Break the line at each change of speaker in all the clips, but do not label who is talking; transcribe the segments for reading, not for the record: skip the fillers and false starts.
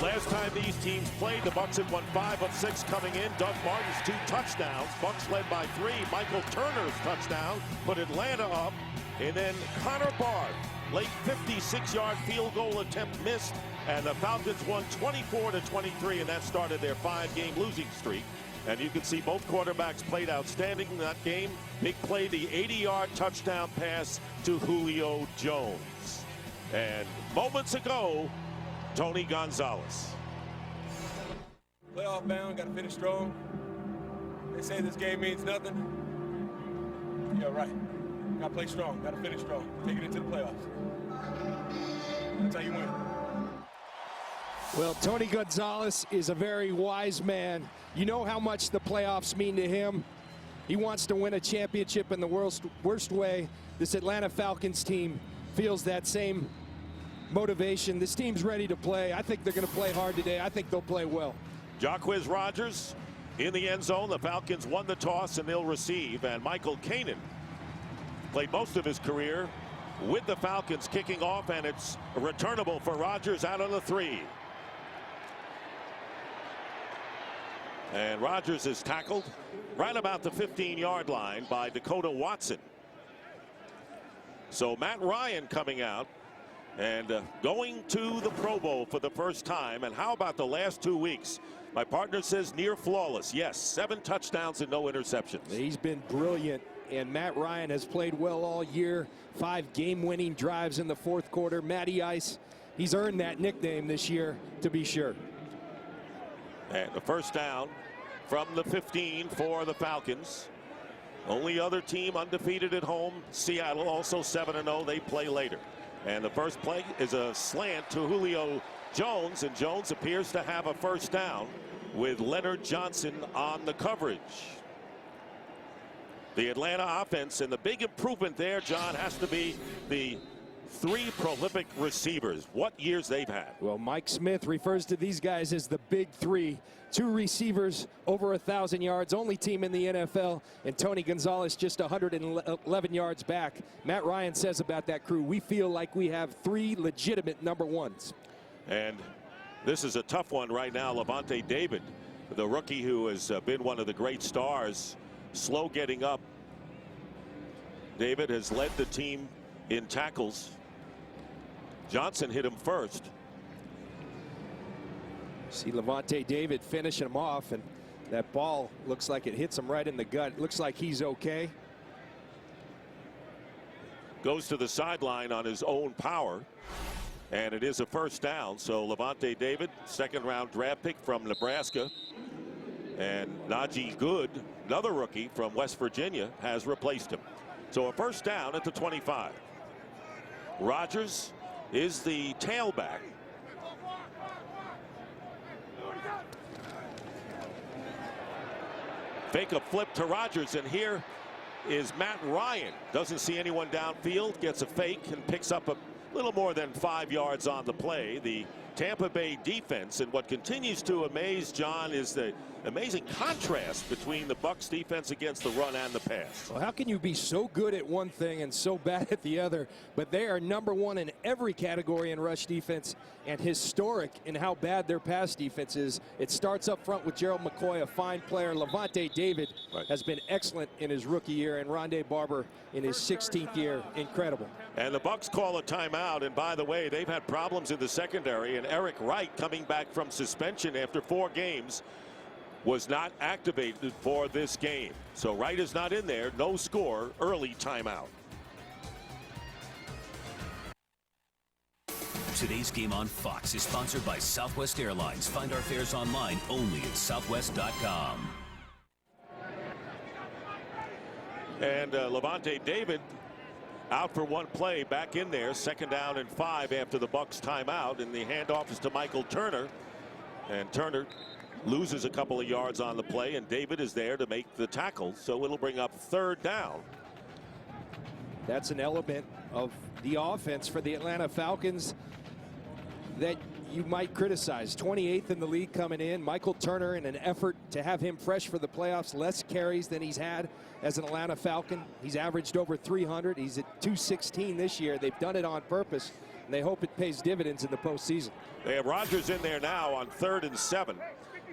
Last time these teams played, the Bucs had won 5 of 6 coming in. Doug Martin's 2 touchdowns. Bucs led by 3. Michael Turner's touchdown put Atlanta up. And then Connor Barth, late 56-yard field goal attempt missed. And the Falcons won 24-23, and that started their 5-game losing streak. And you can see both quarterbacks played outstanding in that game. Big play, the 80-yard touchdown pass to Julio Jones. And moments ago, Tony Gonzalez.
Playoff bound, got to finish strong. They say this game means nothing. Yeah, right. Got to play strong, got to finish strong. Take it into the playoffs. That's how you win.
Well, Tony Gonzalez is a very wise man. You know how much the playoffs mean to him. He wants to win a championship in the worst way. This Atlanta Falcons team feels that same motivation. This team's ready to play. I think they're going to play hard today. I think they'll play well.
Jacquizz Rodgers in the end zone. The Falcons won the toss and they'll receive. And Michael Kanan played most of his career with the Falcons, kicking off, and it's returnable for Rodgers out on the 3. And Rodgers is tackled right about the 15-yard line by Dakota Watson. So Matt Ryan coming out and going to the Pro Bowl for the first time. And how about the last 2 weeks? My partner says near flawless. Yes, 7 touchdowns and no interceptions.
He's been brilliant, and Matt Ryan has played well all year. 5 game-winning drives in the fourth quarter. Matty Ice, he's earned that nickname this year, to be sure.
And the first down from the 15 for the Falcons. Only other team undefeated at home, Seattle, also 7-0. They play later. And the first play is a slant to Julio Jones, and Jones appears to have a first down with Leonard Johnson on the coverage. The Atlanta offense, and the big improvement there, John, has to be the 3 prolific receivers. What years they've had.
Well, Mike Smith refers to these guys as the big 3. 2 receivers over 1,000 yards, only team in the NFL, and Tony Gonzalez just 111 yards back. Matt Ryan says about that crew, we feel like we have 3 legitimate number 1s.
And this is a tough one right now. Lavonte David, the rookie who has been one of the great stars, slow getting up. David has led the team in tackles. Johnson hit him first.
See Lavonte David finishing him off, and that ball looks like it hits him right in the gut. Looks like he's okay.
Goes to the sideline on his own power, and it is a first down. So Lavonte David, 2nd-round draft pick from Nebraska, and Najee Good, another rookie from West Virginia, has replaced him. So a first down at the 25. Rodgers is the tailback. Fake a flip to Rodgers, and here is Matt Ryan. Doesn't see anyone downfield, gets a fake and picks up a little more than 5 yards on the play. The Tampa Bay defense, and what continues to amaze, John, is the amazing contrast between the Bucs defense against the run and the pass.
Well, how can you be so good at one thing and so bad at the other? But they are number 1 in every category in rush defense, and historic in how bad their pass defense is. It starts up front with Gerald McCoy, a fine player. Lavonte David has been excellent in his rookie year, and Rondé Barber in his 16th year. Incredible.
And the Bucs call a timeout, and by the way, they've had problems in the secondary, and Eric Wright, coming back from suspension after 4 games, was not activated for this game. So Wright is not in there. No score. Early timeout.
Today's game on Fox is sponsored by Southwest Airlines. Find our fares online only at southwest.com.
And Lavonte David out for 1 play, back in there. 2nd down and 5 after the Bucs timeout, and the handoff is to Michael Turner, and Turner loses a couple of yards on the play, and David is there to make the tackle, so it'll bring up 3rd down.
That's an element of the offense for the Atlanta Falcons that you might criticize. 28th in the league coming in. Michael Turner, in an effort to have him fresh for the playoffs, less carries than he's had as an Atlanta Falcon. He's averaged over 300. He's at 216 this year. They've done it on purpose. and they hope it pays dividends in the postseason.
They have Rodgers in there now on 3rd and 7.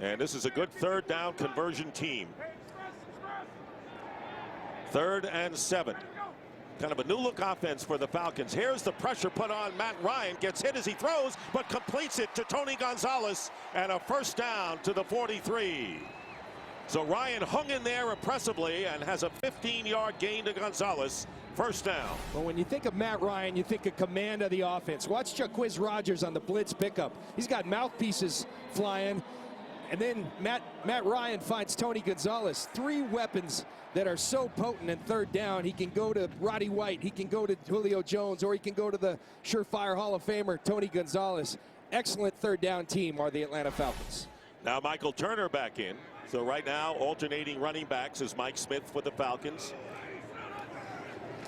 And this is a good 3rd down conversion team. 3rd and 7. Kind of a new look offense for the Falcons. Here's the pressure put on Matt Ryan. Gets hit as he throws, but completes it to Tony Gonzalez. And a 1st down to the 43. So Ryan hung in there impressively and has a 15-yard gain to Gonzalez. 1st down.
Well, when you think of Matt Ryan, you think of command of the offense. Watch Jacquizz Rodgers on the blitz pickup. He's got mouthpieces flying. And then Matt Ryan finds Tony Gonzalez. 3 weapons that are so potent in 3rd down. He can go to Roddy White, he can go to Julio Jones, or he can go to the surefire Hall of Famer, Tony Gonzalez. Excellent 3rd down team are the Atlanta Falcons.
Now Michael Turner back in. So right now alternating running backs is Mike Smith for the Falcons.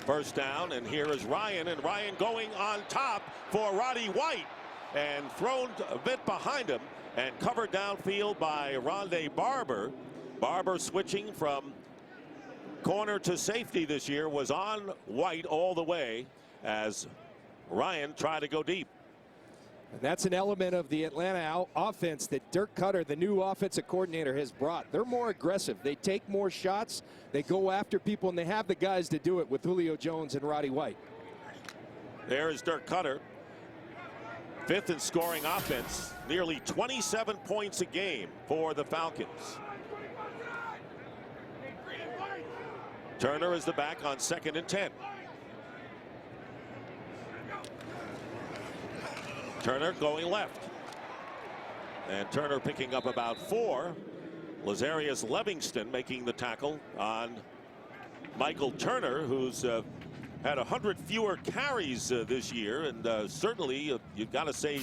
1st down, and here is Ryan, and Ryan going on top for Roddy White, and thrown a bit behind him and covered downfield by Rondé Barber. Barber switching from corner to safety this year was on White all the way as Ryan tried to go deep.
And that's an element of the Atlanta offense that Dirk Cutter, the new offensive coordinator, has brought. They're more aggressive. They take more shots. They go after people, and they have the guys to do it with Julio Jones and Roddy White.
There is Dirk Cutter. 5th in scoring offense. Nearly 27 points a game for the Falcons. Turner is the back on 2nd and 10. Turner going left. And Turner picking up about 4. Lazarius Livingston making the tackle on Michael Turner, who's had 100 fewer carries this year, and certainly you've got to say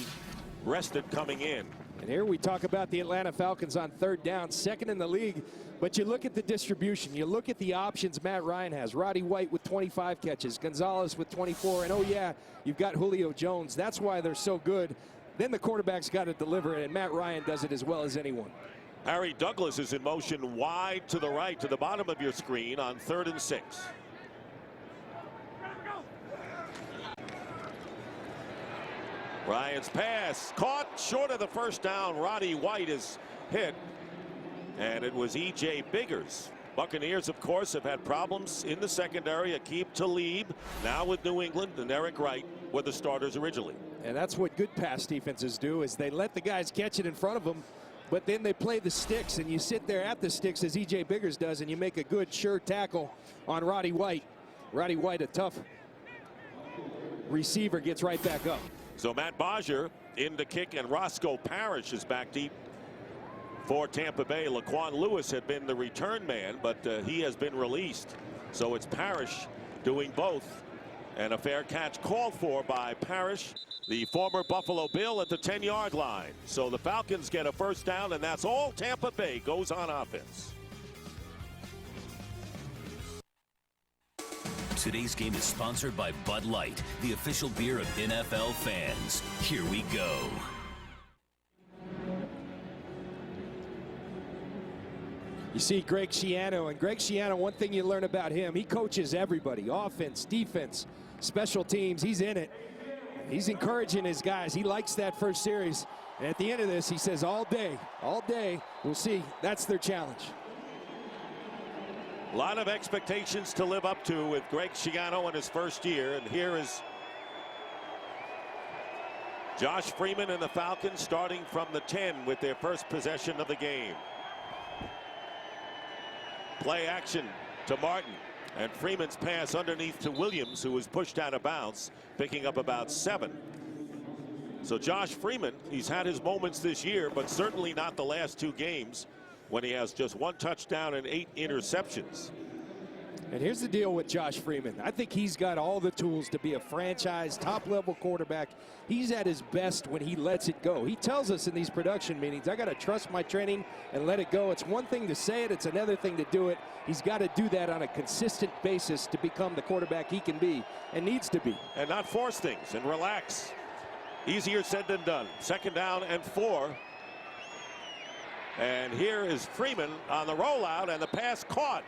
rested coming in.
And here we talk about the Atlanta Falcons on 3rd down, 2nd in the league. But you look at the distribution, you look at the options Matt Ryan has. Roddy White with 25 catches, Gonzalez with 24, and oh yeah, you've got Julio Jones. That's why they're so good. Then the quarterback's got to deliver it, and Matt Ryan does it as well as anyone.
Harry Douglas is in motion wide to the right, to the bottom of your screen on 3rd and 6. Ryan's pass caught short of the 1st down. Roddy White is hit, and it was E.J. Biggers. Buccaneers, of course, have had problems in the secondary. Aqib Talib now with New England, and Eric Wright were the starters originally.
And that's what good pass defenses do, is they let the guys catch it in front of them, but then they play the sticks, and you sit there at the sticks as E.J. Biggers does, and you make a good, sure tackle on Roddy White. Roddy White, a tough receiver, gets right back up.
So Matt Bodger in to kick, and Roscoe Parrish is back deep for Tampa Bay. Laquan Lewis had been the return man, but he has been released. So it's Parrish doing both, and a fair catch called for by Parrish, the former Buffalo Bill, at the 10-yard line. So the Falcons get a 1st down, and that's all Tampa Bay goes on offense.
Today's game is sponsored by Bud Light, the official beer of NFL fans. Here we go.
You see Greg Schiano, and Greg Schiano, one thing you learn about him, he coaches everybody, offense, defense, special teams. He's in it. He's encouraging his guys. He likes that first series. And at the end of this, he says all day, we'll see. That's their challenge.
A lot of expectations to live up to with Greg Schiano in his first year. And here is Josh Freeman and the Falcons starting from the 10 with their first possession of the game. Play action to Martin, and Freeman's pass underneath to Williams, who was pushed out of bounds, picking up about 7. So Josh Freeman, he's had his moments this year, but certainly not the last 2 games, when he has just 1 touchdown and 8 interceptions.
And here's the deal with Josh Freeman. I think he's got all the tools to be a franchise top-level quarterback. He's at his best when he lets it go. He tells us in these production meetings, I got to trust my training and let it go. It's one thing to say it, it's another thing to do it. He's got to do that on a consistent basis to become the quarterback he can be and needs to be.
And not force things and relax. Easier said than done. 2nd down and 4. And here is Freeman on the rollout, and the pass caught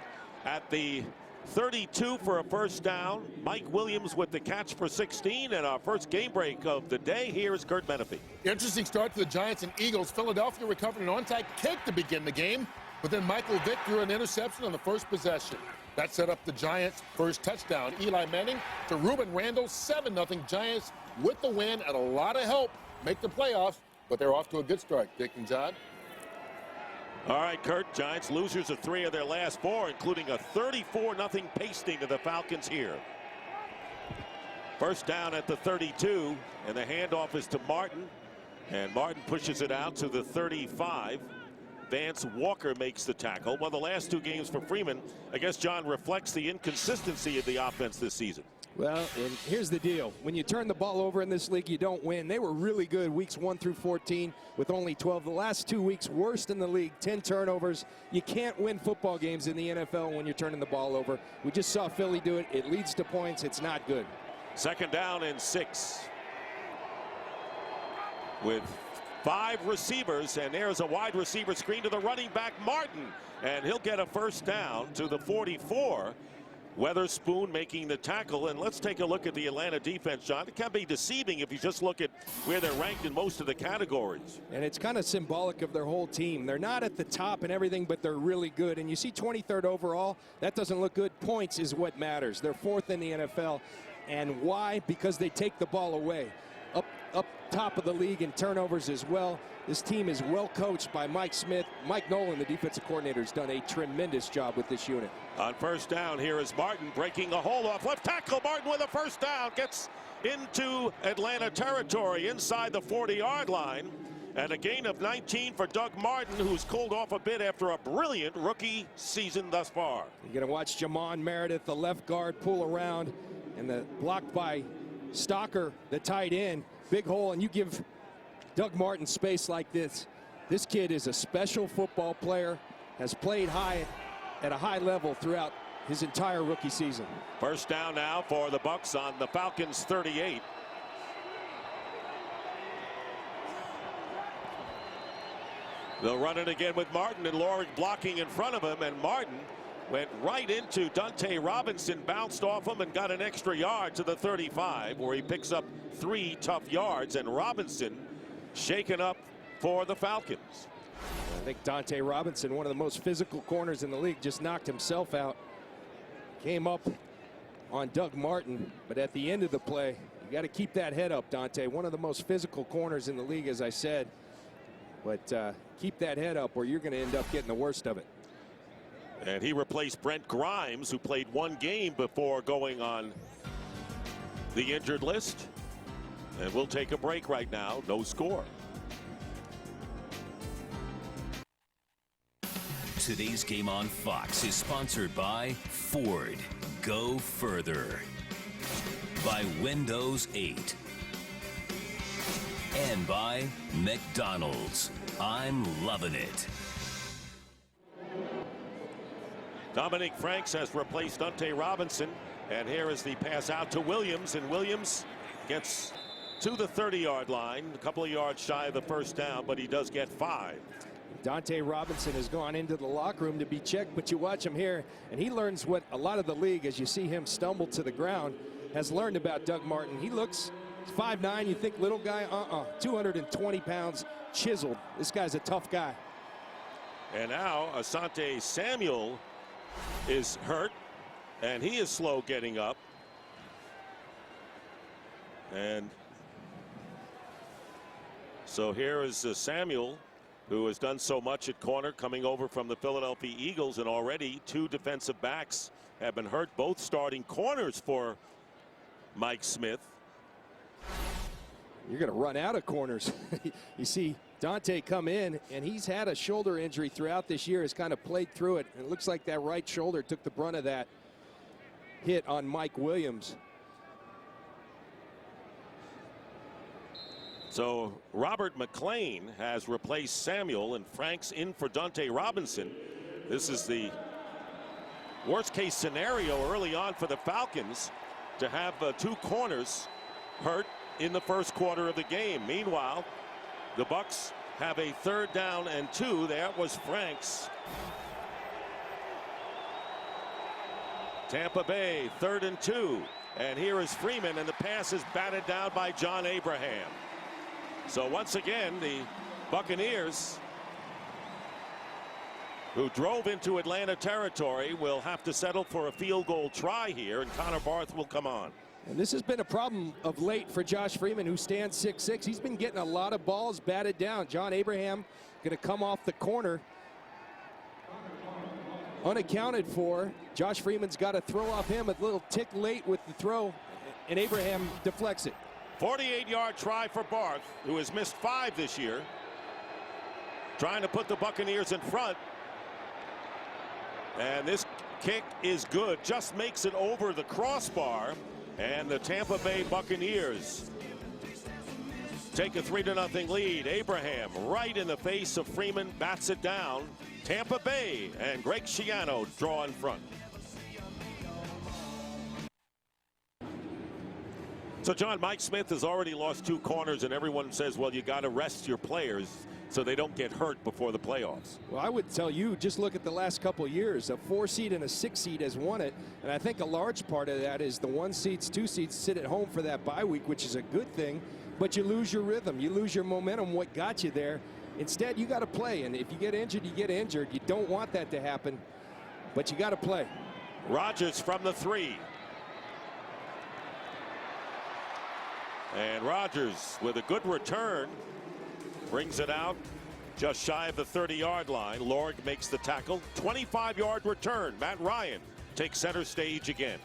at the 32 for a first down. Mike Williams with the catch for 16, and our first game break of the day. Here is Kurt Menefee.
Interesting start to the Giants and Eagles. Philadelphia recovered an onside kick to begin the game, but then Michael Vick threw an interception on the first possession. That set up the Giants' first touchdown. Eli Manning to Ruben Randle, 7-0 Giants with the win and a lot of help make the playoffs, but they're off to a good start. Dick and John.
All right, Kurt. Giants losers of 3 of their last 4, including a 34-0 pasting of the Falcons here. First down at the 32, and the handoff is to Martin, and Martin pushes it out to the 35. Vance Walker makes the tackle. Well, the last 2 games for Freeman, I guess, John, reflects the inconsistency of the offense this season.
Well, and here's the deal. When you turn the ball over in this league, you don't win. They were really good weeks 1 through 14 with only 12. The last 2 weeks, worst in the league, 10 turnovers. You can't win football games in the NFL when you're turning the ball over. We just saw Philly do it. It leads to points. It's not good.
Second down and 6. With 5 receivers, and there's a wide receiver screen to the running back, Martin. And he'll get a first down to the 44. Weatherspoon making the tackle, and let's take a look at the Atlanta defense, John. It can be deceiving if you just look at where they're ranked in most of the categories.
And it's kind of symbolic of their whole team. They're not at the top and everything, but they're really good. And you see 23rd overall, that doesn't look good. Points is what matters. They're 4th in the NFL. And why? Because they take the ball away. Up top of the league in turnovers as well. This team is well coached by Mike Smith. Mike Nolan, the defensive coordinator, has done a tremendous job with this unit.
On first down, here is Martin breaking a hole off left tackle. Martin with a first down, gets into Atlanta territory inside the 40-yard line. And a gain of 19 for Doug Martin, who's cooled off a bit after a brilliant rookie season thus far.
You're going to watch Jamon Meredith, the left guard, pull around, and the blocked by Stalker, the tight end. Big hole, and you give Doug Martin space like this. This kid is a special football player, has played at a high level throughout his entire rookie season.
First down now for the Bucs on the Falcons 38. They'll run it again with Martin, and Loring blocking in front of him, and Martin went right into Dante Robinson, bounced off him and got an extra yard to the 35, where he picks up 3 tough yards, and Robinson shaken up for the Falcons.
I think Dante Robinson, one of the most physical corners in the league, just knocked himself out. Came up on Doug Martin, but at the end of the play, you got to keep that head up, Dante. One of the most physical corners in the league, as I said. But keep that head up, or you're going to end up getting the worst of it.
And he replaced Brent Grimes, who played 1 game before going on the injured list. And we'll take a break right now. No score.
Today's game on Fox is sponsored by Ford. Go further. By Windows 8. And by McDonald's. I'm loving it.
Dominic Franks has replaced Dante Robinson, and here is the pass out to Williams, and Williams gets to the 30-yard line, a couple of yards shy of the first down, but he does get 5.
Dante Robinson has gone into the locker room to be checked, but you watch him here, and he learns what a lot of the league, as you see him stumble to the ground, has learned about Doug Martin. He looks 5'9", you think little guy? 220 pounds, chiseled. This guy's a tough guy.
And now Asante Samuel is hurt, and he is slow getting up. And so here is Samuel, who has done so much at corner, coming over from the Philadelphia Eagles, and already 2 defensive backs have been hurt, both starting corners for Mike Smith.
You're going to run out of corners. You see Dante come in, and he's had a shoulder injury throughout this year, has kind of played through it. And it looks like that right shoulder took the brunt of that hit on Mike Williams.
So Robert McClain has replaced Samuel, and Frank's in for Dante Robinson. This is the worst case scenario early on for the Falcons, to have 2 corners hurt in the first quarter of the game. Meanwhile, the Bucs have a 3rd down and 2. That was Frank's Tampa Bay 3rd and 2. And here is Freeman, and the pass is batted down by John Abraham. So once again, the Buccaneers, who drove into Atlanta territory, will have to settle for a field goal try here, and Connor Barth will come on.
And this has been a problem of late for Josh Freeman, who stands 6'6". He's been getting a lot of balls batted down. John Abraham going to come off the corner. Unaccounted for. Josh Freeman's got to throw off him, a little tick late with the throw, and Abraham deflects it.
48-yard try for Barth, who has missed 5 this year. Trying to put the Buccaneers in front. And this kick is good. Just makes it over the crossbar. And the Tampa Bay Buccaneers take a 3-0 lead. Abraham right in the face of Freeman, bats it down. Tampa Bay and Greg Schiano draw in front. So, John, Mike Smith has already lost 2 corners, and everyone says, well, you got to rest your players so they don't get hurt before the playoffs.
Well, I would tell you, just look at the last couple of years. A 4 seed and a 6 seed has won it, and I think a large part of that is the 1 seeds, 2 seeds sit at home for that bye week, which is a good thing, but you lose your rhythm, you lose your momentum, what got you there. Instead, you got to play, and if you get injured, you get injured. You don't want that to happen, but you got to play.
Rodgers from the 3. And Rodgers with a good return brings it out just shy of the 30-yard line. Lorg makes the tackle. 25-yard return. Matt Ryan takes center stage again.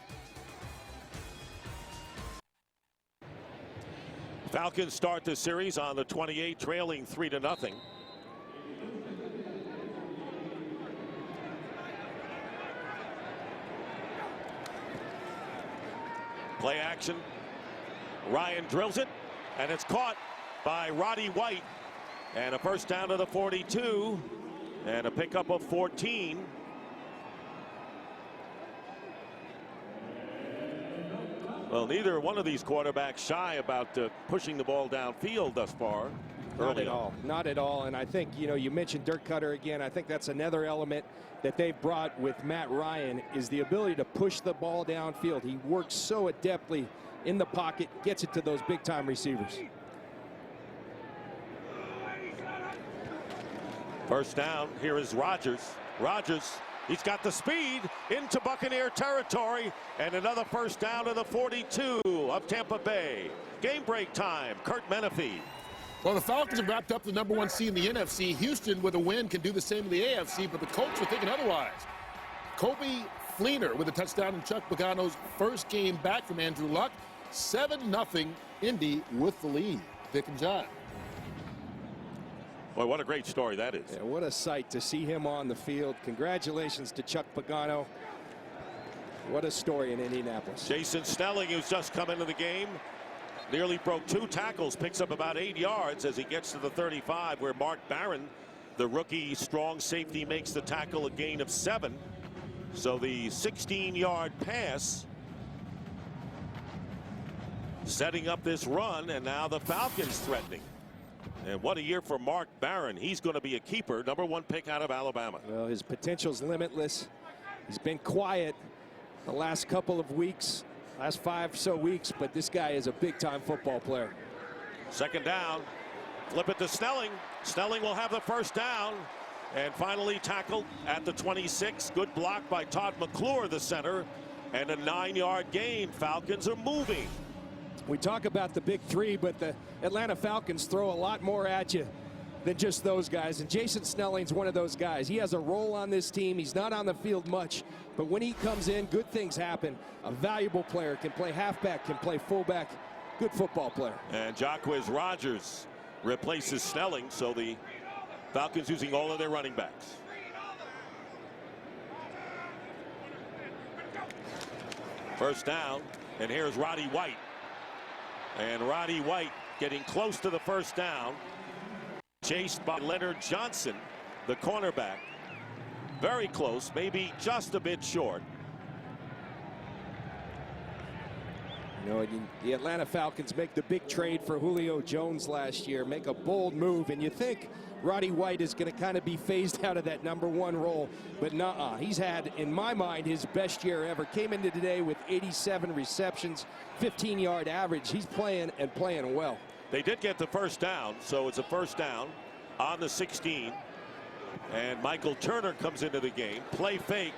Falcons start the series on the 28, trailing 3-0. Play action. Ryan drills it, and it's caught by Roddy White. And a first down to the 42, and a pickup of 14. Well, neither one of these quarterbacks shy about pushing the ball downfield thus far.
Not at all. Not at all. And I think, you know, you mentioned Dirk Cutter again. I think that's another element that they've brought with Matt Ryan is the ability to push the ball downfield. He works so adeptly in the pocket, gets it to those big-time receivers.
First down. Here is Rodgers. Rodgers, he's got the speed into Buccaneer territory, and another first down to the 42 of Tampa Bay. Game break time. Kurt Menefee.
Well, the Falcons have wrapped up the #1 seed in the NFC. Houston, with a win, can do the same in the AFC, but the Colts are thinking otherwise. Kobe Fleener with a touchdown in Chuck Pagano's first game back from Andrew Luck. 7-0 Indy with the lead. Dick and John.
Boy, what a great story that is.
Yeah, what a sight to see him on the field. Congratulations to Chuck Pagano. What a story in Indianapolis.
Jason Snelling, who's just come into the game, nearly broke 2 tackles, picks up about 8 yards as he gets to the 35, where Mark Barron, the rookie strong safety, makes the tackle, a gain of 7. So the 16-yard pass setting up this run, and now the Falcons threatening. And what a year for Mark Barron. He's going to be a keeper, #1 pick out of Alabama.
Well, his potential's limitless. He's been quiet the last couple of weeks, last 5 or so weeks, but this guy is a big-time football player.
Second down. Flip it to Snelling. Snelling will have the first down. And finally tackled at the 26. Good block by Todd McClure, the center. And a 9-yard gain. Falcons are moving.
We talk about the big 3, but the Atlanta Falcons throw a lot more at you than just those guys. And Jason Snelling's one of those guys. He has a role on this team. He's not on the field much, but when he comes in, good things happen. A valuable player, can play halfback, can play fullback. Good football player.
And Jacquizz Rodgers replaces Snelling, so the Falcons using all of their running backs. First down, and here's Roddy White. And Roddy White getting close to the first down. Chased by Leonard Johnson, the cornerback. Very close, maybe just a bit short.
You know, the Atlanta Falcons make the big trade for Julio Jones last year, make a bold move, and you think Roddy White is going to kind of be phased out of that #1 role, but nuh-uh. He's had, in my mind, his best year ever. Came into today with 87 receptions, 15-yard average. He's playing and playing well.
They did get the first down, so it's a first down on the 16. And Michael Turner comes into the game. Play fake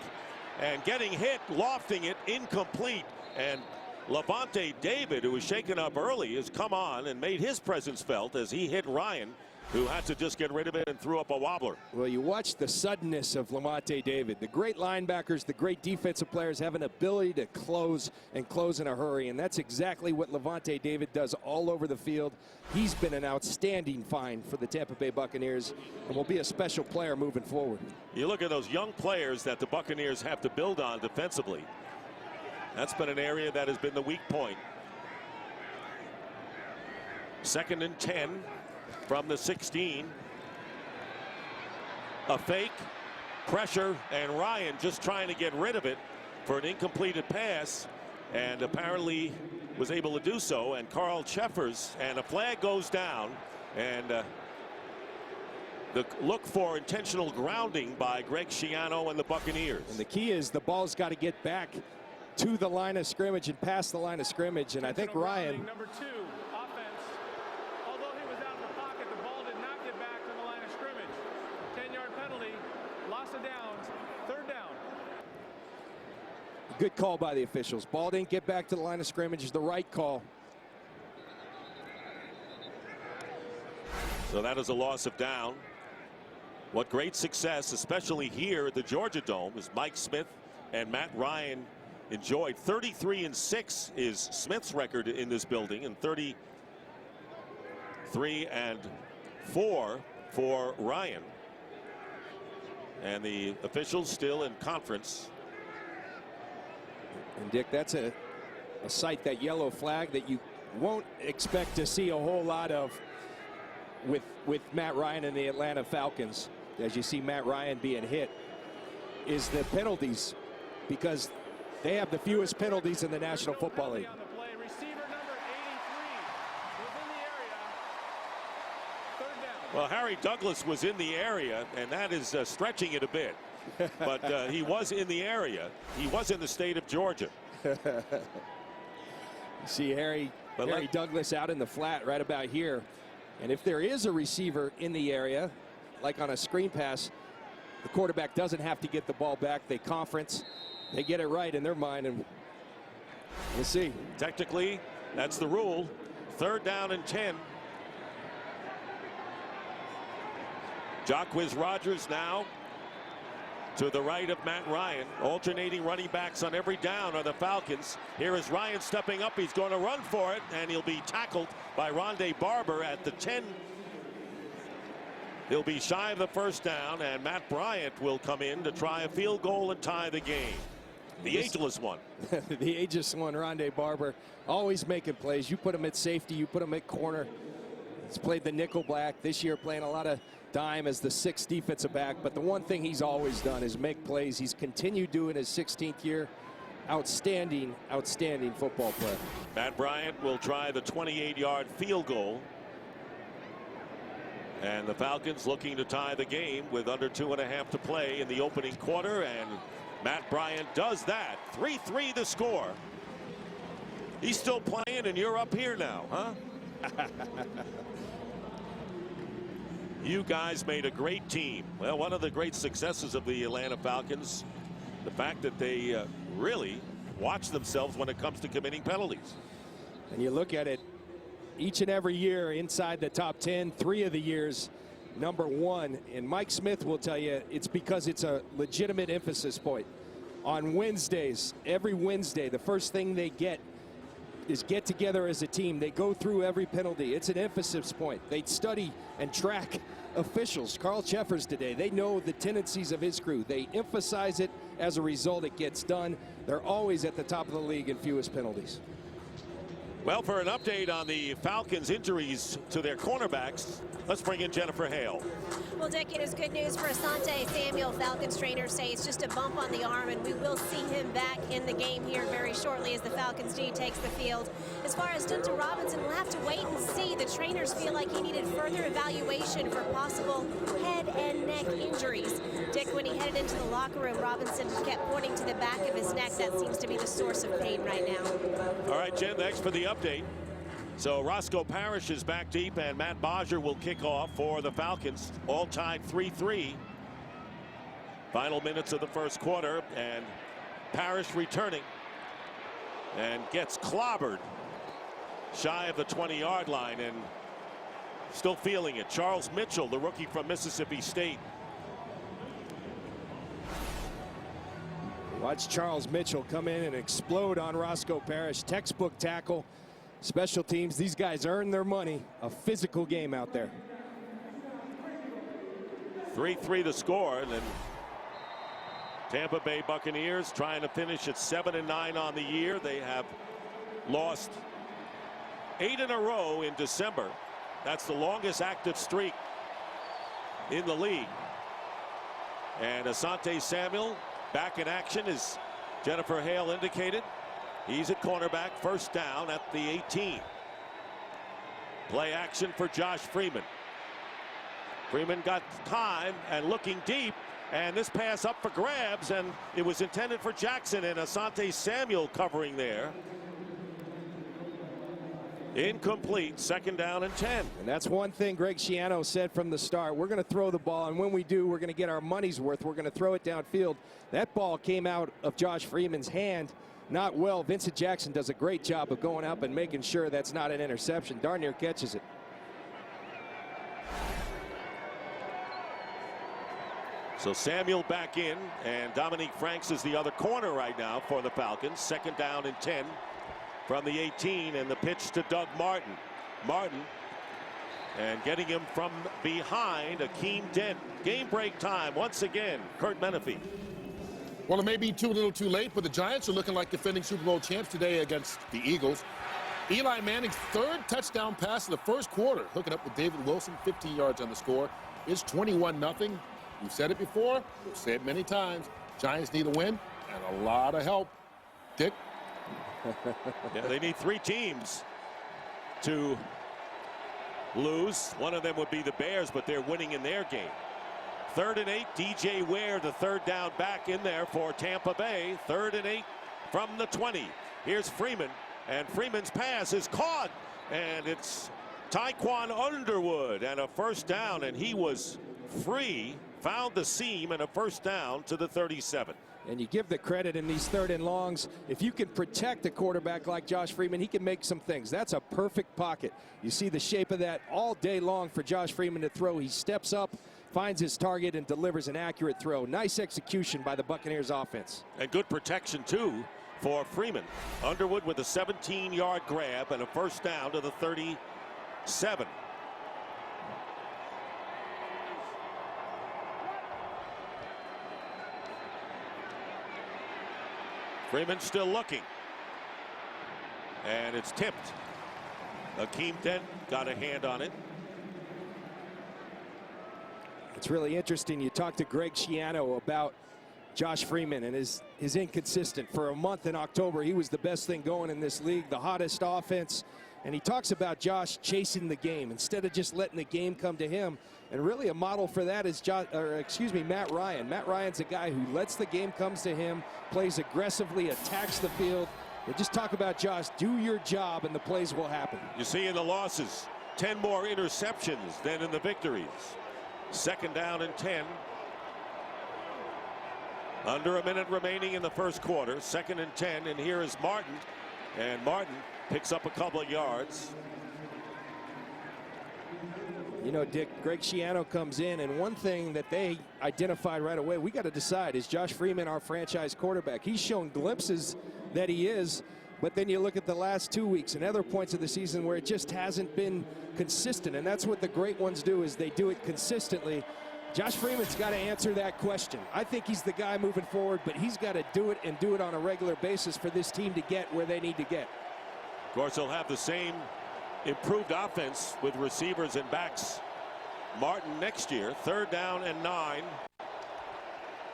and getting hit, lofting it, incomplete. And Lavonte David, who was shaken up early, has come on and made his presence felt as he hit Ryan, who had to just get rid of it and threw up a wobbler.
Well, you watch the suddenness of Lavonte David. The great linebackers, the great defensive players have an ability to close and close in a hurry, and that's exactly what Lavonte David does all over the field. He's been an outstanding find for the Tampa Bay Buccaneers and will be a special player moving forward.
You look at those young players that the Buccaneers have to build on defensively. That's been an area that has been the weak point. 2nd and 10 from the 16. A fake, pressure, and Ryan just trying to get rid of it for an incompleted pass, and apparently was able to do so. And Carl Cheffers, and a flag goes down, and the look for intentional grounding by Greg Schiano and the Buccaneers.
And the key is the ball's got to get back to the line of scrimmage and past the line of scrimmage, and I think Ryan.
Number 2, offense. Although he was out of the pocket, the ball did not get back to the line of scrimmage. 10-yard penalty, loss of downs, 3rd down.
Good call by the officials. Ball didn't get back to the line of scrimmage. Is the right call.
So that is a loss of down. What great success, especially here at the Georgia Dome, as Mike Smith and Matt Ryan enjoyed. 33-6 is Smith's record in this building, and 33-4 for Ryan. And the officials still in conference.
And Dick, that's a sight, that yellow flag, that you won't expect to see a whole lot of with Matt Ryan and the Atlanta Falcons. As you see Matt Ryan being hit, is the penalties, because they have the fewest penalties in the National Football League.
Receiver number 83 was in the area. 3rd down.
Well, Harry Douglas was in the area, and that is stretching it a bit. But he was in the area. He was in the state of Georgia.
You see Harry Douglas out in the flat right about here. And if there is a receiver in the area, like on a screen pass, the quarterback doesn't have to get the ball back. They conference. They get it right in their mind, and we'll see.
Technically, that's the rule. 3rd down and 10. Jacquizz Rodgers now to the right of Matt Ryan. Alternating running backs on every down are the Falcons. Here is Ryan stepping up. He's going to run for it, and he'll be tackled by Rondé Barber at the 10. He'll be shy of the 1st down, and Matt Bryant will come in to try a field goal and tie the game. The ageless one.
The ageless one, Rondé Barber, always making plays. You put him at safety, you put him at corner. He's played the nickel back this year, playing a lot of dime as the 6th defensive back. But the one thing he's always done is make plays. He's continued doing his 16th year. Outstanding, outstanding football player.
Matt Bryant will try the 28-yard field goal. And the Falcons looking to tie the game with under 2.5 to play in the opening quarter. And Matt Bryant does that. 3-3 the score. He's still playing, and you're up here now, huh? You guys made a great team. Well, one of the great successes of the Atlanta Falcons, the fact that they really watch themselves when it comes to committing penalties.
And you look at it, each and every year inside the top 10, 3 of the years #1. And Mike Smith will tell you it's because it's a legitimate emphasis point. On Wednesdays, every Wednesday, the first thing they get is get together as a team. They go through every penalty. It's an emphasis point. They study and track officials. Carl Cheffers today, they know the tendencies of his crew. They emphasize it. As a result, it gets done. They're always at the top of the league in fewest penalties.
Well, for an update on the Falcons' injuries to their cornerbacks, let's bring in Jennifer Hale.
Well, Dick, it is good news for Asante Samuel. Falcons trainers say it's just a bump on the arm, and we will see him back in the game here very shortly as the Falcons D takes the field. As far as Dunta Robinson, we'll have to wait and see. The trainers feel like he needed further evaluation for possible head and neck injuries. Dick, when he headed into the locker room, Robinson kept pointing to the back of his neck. That seems to be the source of pain right now.
All right, Jen, thanks for the update. So Roscoe Parrish is back deep, and Matt Bodger will kick off for the Falcons. All tied 3-3. Final minutes of the first quarter, and Parrish returning and gets clobbered shy of the 20-yard line and still feeling it. Charles Mitchell, the rookie from Mississippi State.
Watch Charles Mitchell come in and explode on Roscoe Parrish. Textbook tackle. Special teams, these guys earn their money. A physical game out there.
3-3 the score, and then Tampa Bay Buccaneers trying to finish at 7-9 on the year. They have lost 8 in a row in December. That's the longest active streak in the league. And Asante Samuel back in action, as Jennifer Hale indicated. He's at cornerback, first down at the 18. Play action for Josh Freeman. Freeman got time and looking deep, and this pass up for grabs, and it was intended for Jackson, and Asante Samuel covering there. Incomplete, second down and 10.
And that's one thing Greg Schiano said from the start. We're going to throw the ball, and when we do, we're going to get our money's worth. We're going to throw it downfield. That ball came out of Josh Freeman's hand not well. Vincent Jackson does a great job of going up and making sure that's not an interception. Darn near catches it.
So Samuel back in, and Dominique Franks is the other corner right now for the Falcons. Second down and 10 from the 18, and the pitch to Doug Martin. Martin, and getting him from behind, Akeem Dent. Game break time once again. Kurt Menefee.
Well, it may be too little too late, but the Giants are looking like defending Super Bowl champs today against the Eagles. Eli Manning's third touchdown pass in the first quarter, hooking up with David Wilson, 15 yards on the score, is 21-0. We've said it before, we've said it many times. Giants need a win and a lot of help. Dick?
Yeah, they need 3 teams to lose. One of them would be the Bears, but they're winning in their game. 3rd and 8, DJ Ware, the third down back in there for Tampa Bay. 3rd and 8 from the 20. Here's Freeman, and Freeman's pass is caught, and it's Tyquan Underwood, and a first down, and he was free, found the seam, and a first down to the 37.
And you give the credit in these 3rd and longs. If you can protect a quarterback like Josh Freeman, he can make some things. That's a perfect pocket. You see the shape of that all day long for Josh Freeman to throw. He steps up, finds his target, and delivers an accurate throw. Nice execution by the Buccaneers offense.
And good protection, too, for Freeman. Underwood with a 17-yard grab and a first down to the 37. Freeman still looking. And it's tipped. Akeem Dent got a hand on it.
It's really interesting. You talk to Greg Schiano about Josh Freeman and his inconsistent. For a month in October, he was the best thing going in this league, the hottest offense. And he talks about Josh chasing the game instead of just letting the game come to him. And really a model for that is Matt Ryan. Matt Ryan's a guy who lets the game come to him, plays aggressively, attacks the field. They just talk about Josh, do your job and the plays will happen.
You see in the losses, 10 more interceptions than in the victories. Second down and 10. Under a minute remaining in the first quarter. 2nd and 10, and here is Martin. And Martin picks up a couple of yards.
You know, Dick, Greg Schiano comes in, and one thing that they identified right away, we got to decide, is Josh Freeman our franchise quarterback? He's shown glimpses that he is, but then you look at the last 2 weeks and other points of the season where it just hasn't been consistent, and that's what the great ones do, is they do it consistently. Josh Freeman's got to answer that question. I think he's the guy moving forward, but he's got to do it and do it on a regular basis for this team to get where they need to get.
Of course, they'll have the same improved offense with receivers and backs. Martin next year. 3rd down and 9.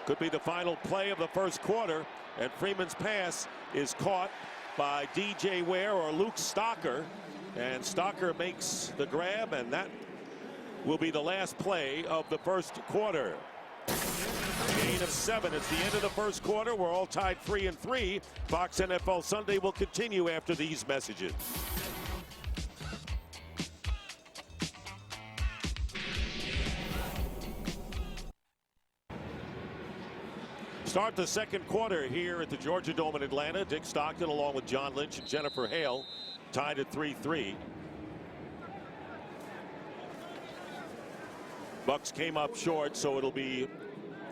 Could be the final play of the first quarter. And Freeman's pass is caught by DJ Ware or Luke Stocker. And Stocker makes the grab, and that will be the last play of the first quarter. Gain of 7. It's the end of the first quarter. We're all tied 3-3. Fox NFL Sunday will continue after these messages. Start the second quarter here at the Georgia Dome in Atlanta. Dick Stockton along with John Lynch and Jennifer Hale tied at 3-3. Bucks came up short, so it'll be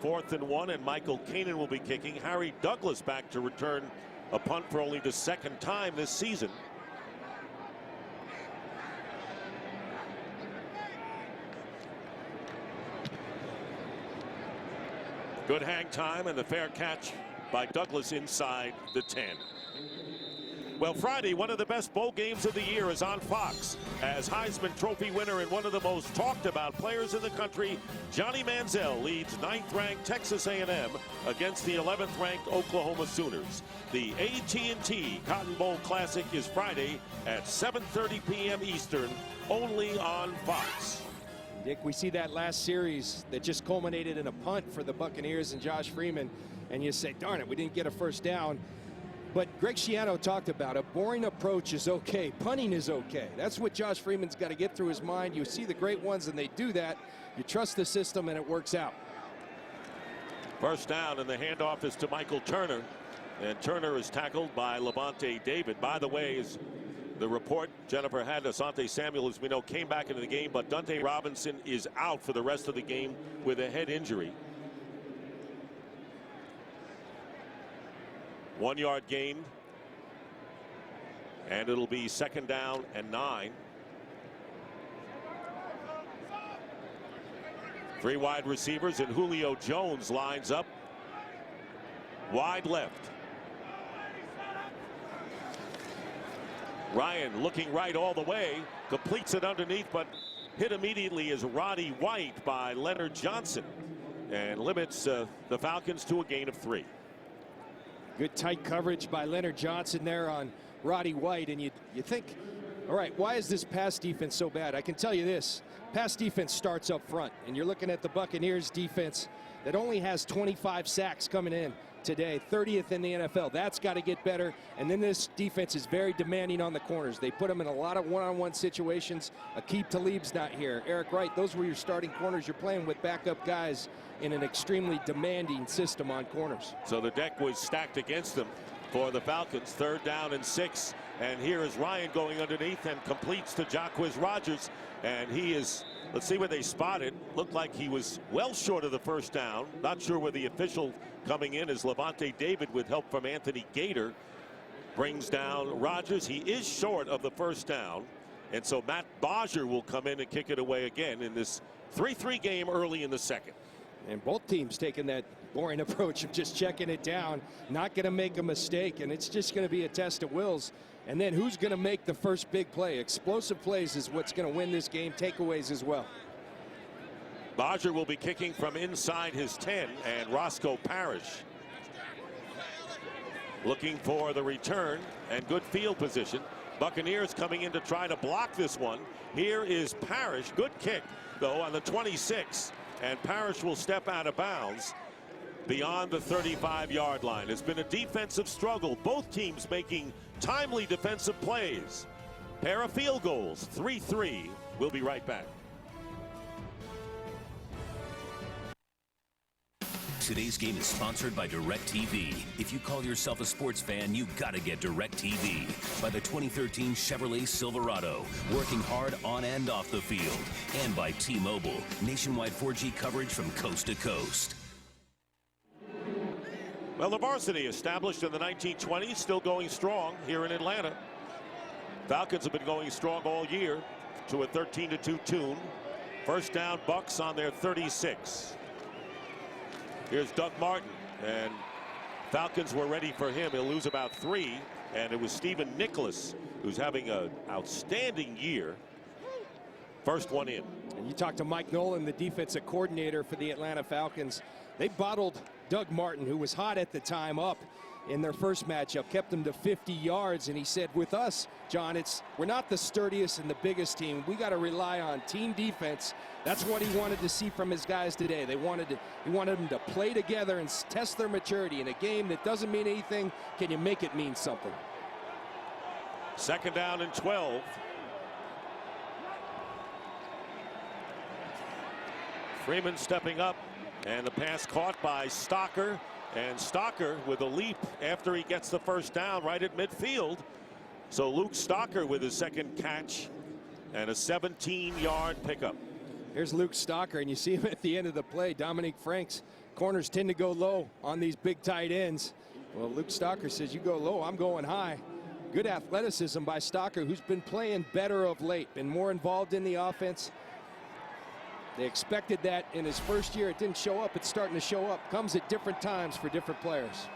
4th and 1, and Michael Kanan will be kicking. Harry Douglas back to return a punt for only the 2nd time this season. Good hang time and the fair catch by Douglas inside the 10. Well, Friday, one of the best bowl games of the year is on Fox as Heisman Trophy winner and one of the most talked about players in the country, Johnny Manziel, leads 9th-ranked Texas A&M against the 11th-ranked Oklahoma Sooners. The AT&T Cotton Bowl Classic is Friday at 7:30 p.m. Eastern, only on Fox.
Dick, we see that last series that just culminated in a punt for the Buccaneers and Josh Freeman, and you say, darn it, we didn't get a first down. But Greg Schiano talked about a boring approach is okay. Punting is okay. That's what Josh Freeman's got to get through his mind. You see the great ones, and they do that. You trust the system, and it works out.
First down, and the handoff is to Michael Turner. And Turner is tackled by Levante David. By the way, is the report Jennifer had, Asante Samuel, as we know, came back into the game, but Dante Robinson is out for the rest of the game with a head injury. 1 yard gain, and it'll be 2nd down and 9. 3 wide receivers, and Julio Jones lines up wide left. Ryan looking right all the way, completes it underneath, but hit immediately is Roddy White by Leonard Johnson, and limits the Falcons to a gain of 3.
Good tight coverage by Leonard Johnson there on Roddy White, and you think, all right, why is this pass defense so bad? I can tell you this, pass defense starts up front, and you're looking at the Buccaneers defense that only has 25 sacks coming in today, 30th in the NFL. That's got to get better. And then this defense is very demanding on the corners. They put them in a lot of one-on-one situations. Aqib Talib's not here. Eric Wright, those were your starting corners. You're playing with backup guys in an extremely demanding system on corners.
So the deck was stacked against them for the Falcons. 3rd down and 6. And here is Ryan going underneath and completes to Jacquizz Rodgers. And he is, let's see where they spotted. Looked like he was well short of the first down. Not sure where the official coming in is Levante David with help from Anthony Gator. Brings down Rodgers. He is short of the first down. And so Matt Bodger will come in and kick it away again in this 3-3 game early in the second.
And both teams taking that boring approach of just checking it down, not going to make a mistake, and it's just going to be a test of wills. And then who's going to make the first big play? Explosive plays is what's going to win this game. Takeaways as well.
Bodger will be kicking from inside his 10, and Roscoe Parrish looking for the return and good field position. Buccaneers coming in to try to block this one. Here is Parrish. Good kick, though, on the 26. And Parrish will step out of bounds beyond the 35-yard line. It's been a defensive struggle. Both teams making timely defensive plays. Pair of field goals, 3-3. We'll be right back.
Today's game is sponsored by DirecTV. If you call yourself a sports fan, you gotta get DirecTV. By the 2013 Chevrolet Silverado, working hard on and off the field. And by T-Mobile, nationwide 4G coverage from coast to coast.
Well, the varsity established in the 1920s, still going strong here in Atlanta. Falcons have been going strong all year to a 13-2 tune. First down, Bucks on their 36. Here's Doug Martin, and Falcons were ready for him. He'll lose about 3, and it was Stephen Nicholas who's having an outstanding year. First one in.
And you talk to Mike Nolan, the defensive coordinator for the Atlanta Falcons. They bottled Doug Martin, who was hot at the time, up in their first matchup, kept him to 50 yards. And he said, with us, John, we're not the sturdiest and the biggest team. We got to rely on team defense. That's what he wanted to see from his guys today. He wanted them to play together and test their maturity. In a game that doesn't mean anything, can you make it mean something?
Second down and 12. Freeman stepping up, and the pass caught by Stocker. And Stocker with a leap after he gets the first down right at midfield. So Luke Stocker with his second catch and a 17-yard pickup.
Here's Luke Stocker, and you see him at the end of the play. Dominique Franks, corners tend to go low on these big tight ends. Well, Luke Stocker says, you go low, I'm going high. Good athleticism by Stocker, who's been playing better of late, been more involved in the offense. They expected that in his first year. It didn't show up. It's starting to show up. Comes at different times for different players.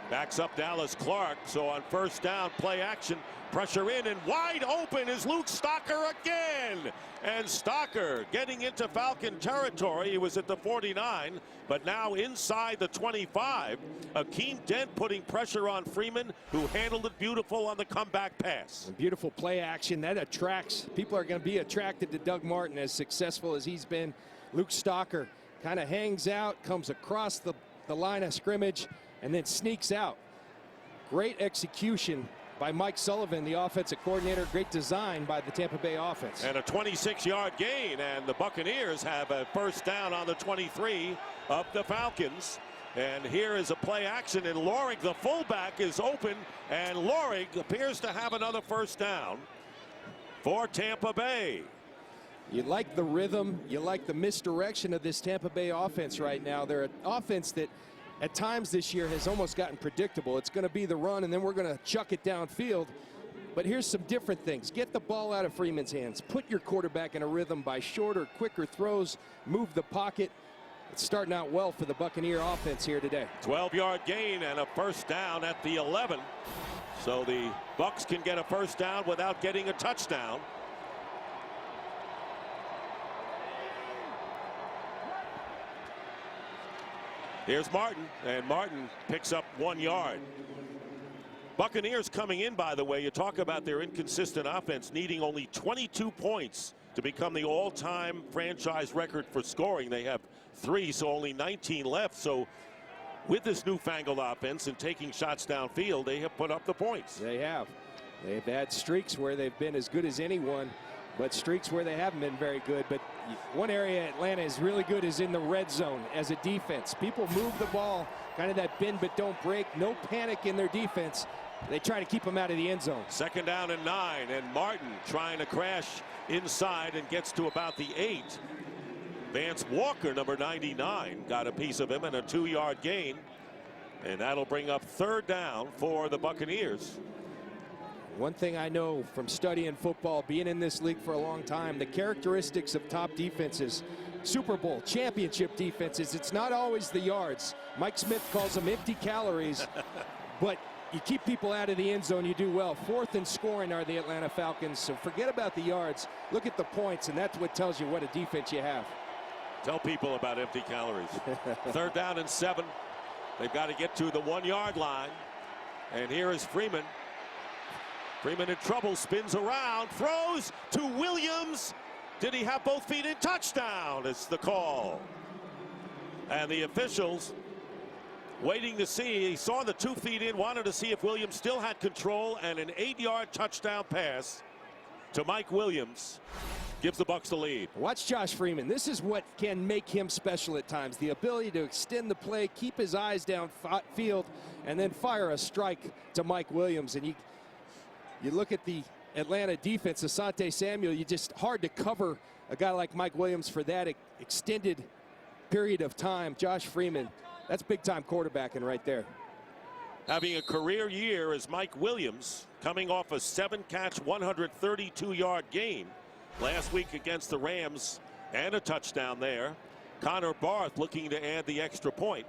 Backs up Dallas Clark. So on first down, play action. Pressure in, and wide open is Luke Stocker again. And Stocker getting into Falcon territory. He was at the 49, but now inside the 25. Akeem Dent putting pressure on Freeman, who handled it beautiful on the comeback pass.
And beautiful play action. That attracts. People are going to be attracted to Doug Martin, as successful as he's been. Luke Stocker kind of hangs out, comes across the line of scrimmage, and then sneaks out. Great execution by Mike Sullivan, the offensive coordinator. Great design by the Tampa Bay offense.
And a 26-yard gain, and the Buccaneers have a first down on the 23 of the Falcons. And here is a play action, and Lorig, the fullback, is open, and Lorig appears to have another first down for Tampa Bay.
You like the rhythm, you like the misdirection of this Tampa Bay offense right now. They're an offense that at times this year has almost gotten predictable. It's going to be the run, and then we're going to chuck it downfield. But here's some different things. Get the ball out of Freeman's hands. Put your quarterback in a rhythm by shorter, quicker throws. Move the pocket. It's starting out well for the Buccaneer offense here today.
12-yard gain and a first down at the 11. So the Bucs can get a first down without getting a touchdown. Here's Martin, and Martin picks up 1 yard. Buccaneers coming in, by the way, you talk about their inconsistent offense, needing only 22 points to become the all-time franchise record for scoring. They have 3, so only 19 left. So with this newfangled offense and taking shots downfield, they have put up the points.
They have. They've had streaks where they've been as good as anyone, but streaks where they haven't been very good. But one area Atlanta is really good is in the red zone as a defense. People move the ball, kind of that bend but don't break. No panic in their defense. They try to keep them out of the end zone.
Second down and 9, and Martin trying to crash inside and gets to about the 8. Vance Walker, number 99, got a piece of him and a 2-yard gain. And that'll bring up third down for the Buccaneers.
One thing I know from studying football, being in this league for a long time, the characteristics of top defenses, Super Bowl, championship defenses, it's not always the yards. Mike Smith calls them empty calories, but you keep people out of the end zone, you do well. Fourth in scoring are the Atlanta Falcons, so forget about the yards. Look at the points, and that's what tells you what a defense you have.
Tell people about empty calories. Third down and 7. They've got to get to the 1-yard line. And here is Freeman. Freeman in trouble, spins around, throws to Williams. Did he have both feet in? Touchdown is the call. And the officials waiting to see. He saw the 2 feet in, wanted to see if Williams still had control, and an 8-yard touchdown pass to Mike Williams gives the Bucs the lead.
Watch Josh Freeman. This is what can make him special at times. The ability to extend the play, keep his eyes downfield, and then fire a strike to Mike Williams. And you look at the Atlanta defense, Asante Samuel, you just hard to cover a guy like Mike Williams for that extended period of time. Josh Freeman, that's big-time quarterbacking right there.
Having a career year is Mike Williams, coming off a 7-catch, 132-yard game last week against the Rams, and a touchdown there. Connor Barth looking to add the extra point.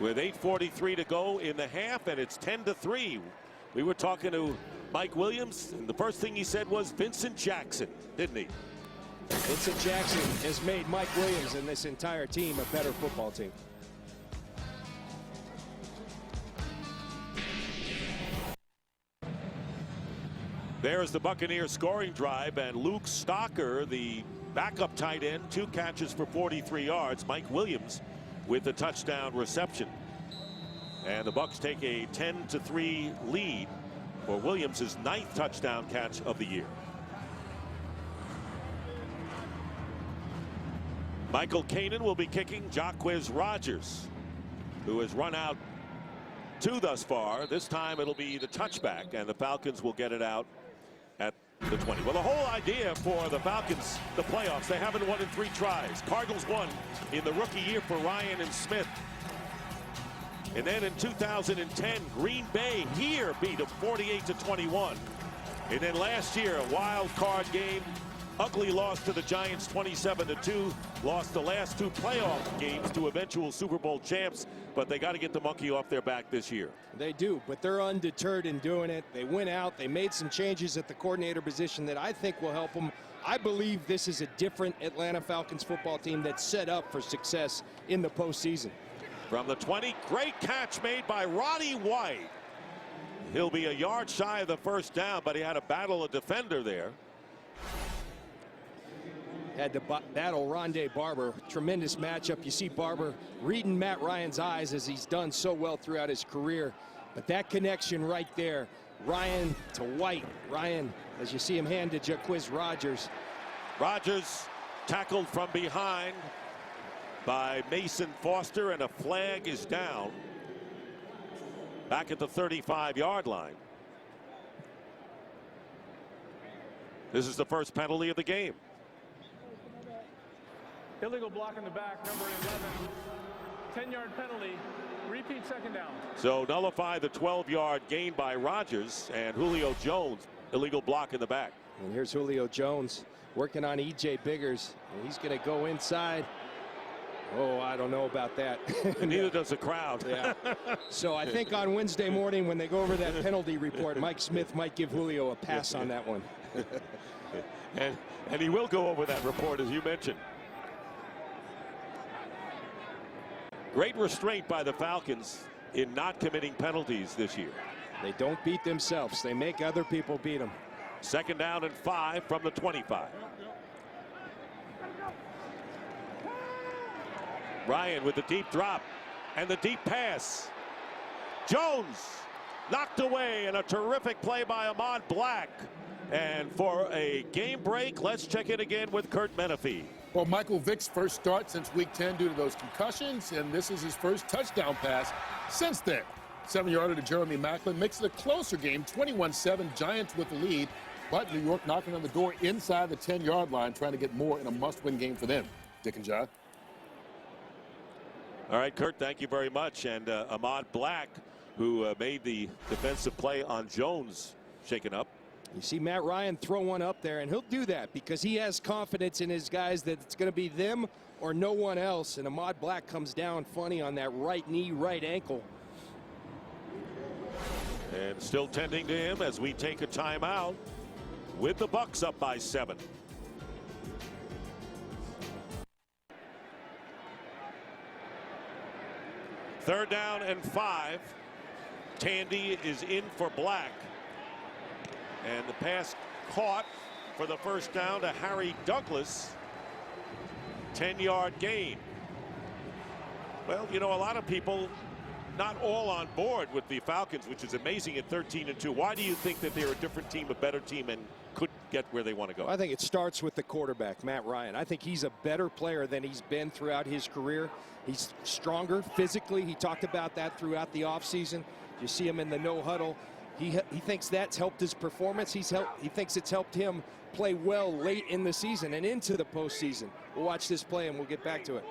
With 8:43 to go in the half, and it's 10-3. We were talking to Mike Williams, and the first thing he said was Vincent Jackson, didn't he?
Vincent Jackson has made Mike Williams and this entire team a better football team.
There's the Buccaneers scoring drive, and Luke Stocker, the backup tight end, 2 catches for 43 yards. Mike Williams with the touchdown reception. And the Bucs take a 10-3 lead for Williams' 9th touchdown catch of the year. Michael Kanan will be kicking. Jacquizz Rodgers, who has run out 2 thus far. This time it'll be the touchback, and the Falcons will get it out at the 20. Well, the whole idea for the Falcons, the playoffs, they haven't won in 3 tries. Cardinals won in the rookie year for Ryan and Smith. And then in 2010, Green Bay here beat them 48-21. And then last year, a wild card game, ugly loss to the Giants 27-2. Lost the last 2 playoff games to eventual Super Bowl champs, but they got to get the monkey off their back this year.
They do, but they're undeterred in doing it. They went out, they made some changes at the coordinator position that I think will help them. I believe this is a different Atlanta Falcons football team that's set up for success in the postseason.
From the 20, great catch made by Roddy White. He'll be a yard shy of the first down, but he had to battle a defender there.
Had to battle Rondé Barber. Tremendous matchup. You see Barber reading Matt Ryan's eyes, as he's done so well throughout his career. But that connection right there, Ryan to White. Ryan, as you see him hand to Jacquizz Rodgers.
Rodgers tackled from behind by Mason Foster, and a flag is down back at the 35-yard line. This is the first penalty of the game.
Illegal block in the back, number 11. 10-yard penalty. Repeat 2nd down.
So nullify the 12-yard gain by Rodgers, and Julio Jones, illegal block in the back.
And here's Julio Jones working on E.J. Biggers. And he's going to go inside. Oh, I don't know about that.
And neither does the crowd.
Yeah. So I think on Wednesday morning when they go over that penalty report, Mike Smith might give Julio a pass on that one.
and he will go over that report, as you mentioned. Great restraint by the Falcons in not committing penalties this year.
They don't beat themselves. They make other people beat them.
2nd down and 5 from the 25. Ryan with the deep drop and the deep pass. Jones knocked away, and a terrific play by Ahmad Black. And for a game break, let's check it again with Kurt Menefee.
Well, Michael Vick's first start since week 10 due to those concussions, and this is his first touchdown pass since then. 7-yarder to Jeremy Maclin makes it a closer game, 21-7, Giants with the lead, but New York knocking on the door inside the 10-yard line, trying to get more in a must-win game for them. Dick and John.
All right, Kurt, thank you very much. And Ahmad Black, who made the defensive play on Jones, shaken up.
You see Matt Ryan throw one up there, and he'll do that because he has confidence in his guys that it's going to be them or no one else. And Ahmad Black comes down funny on that right knee, right ankle.
And still tending to him as we take a timeout with the Bucs up by 7. Third down and 5. Tandy is in for Black. And the pass caught for the first down to Harry Douglas. 10-yard gain. Well, you know, a lot of people not all on board with the Falcons, which is amazing at 13-2. Why do you think that they're a different team, a better team, and could get where they want to go?
I think it starts with the quarterback, Matt Ryan. I think he's a better player than he's been throughout his career. He's stronger physically. He talked about that throughout the offseason. You see him in the no huddle. He thinks that's helped his performance. He thinks it's helped him play well late in the season and into the postseason. We'll watch this play and we'll get back to it.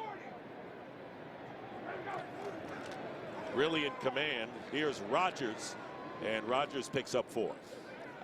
Really in command. Here's Rodgers, and Rodgers picks up 4.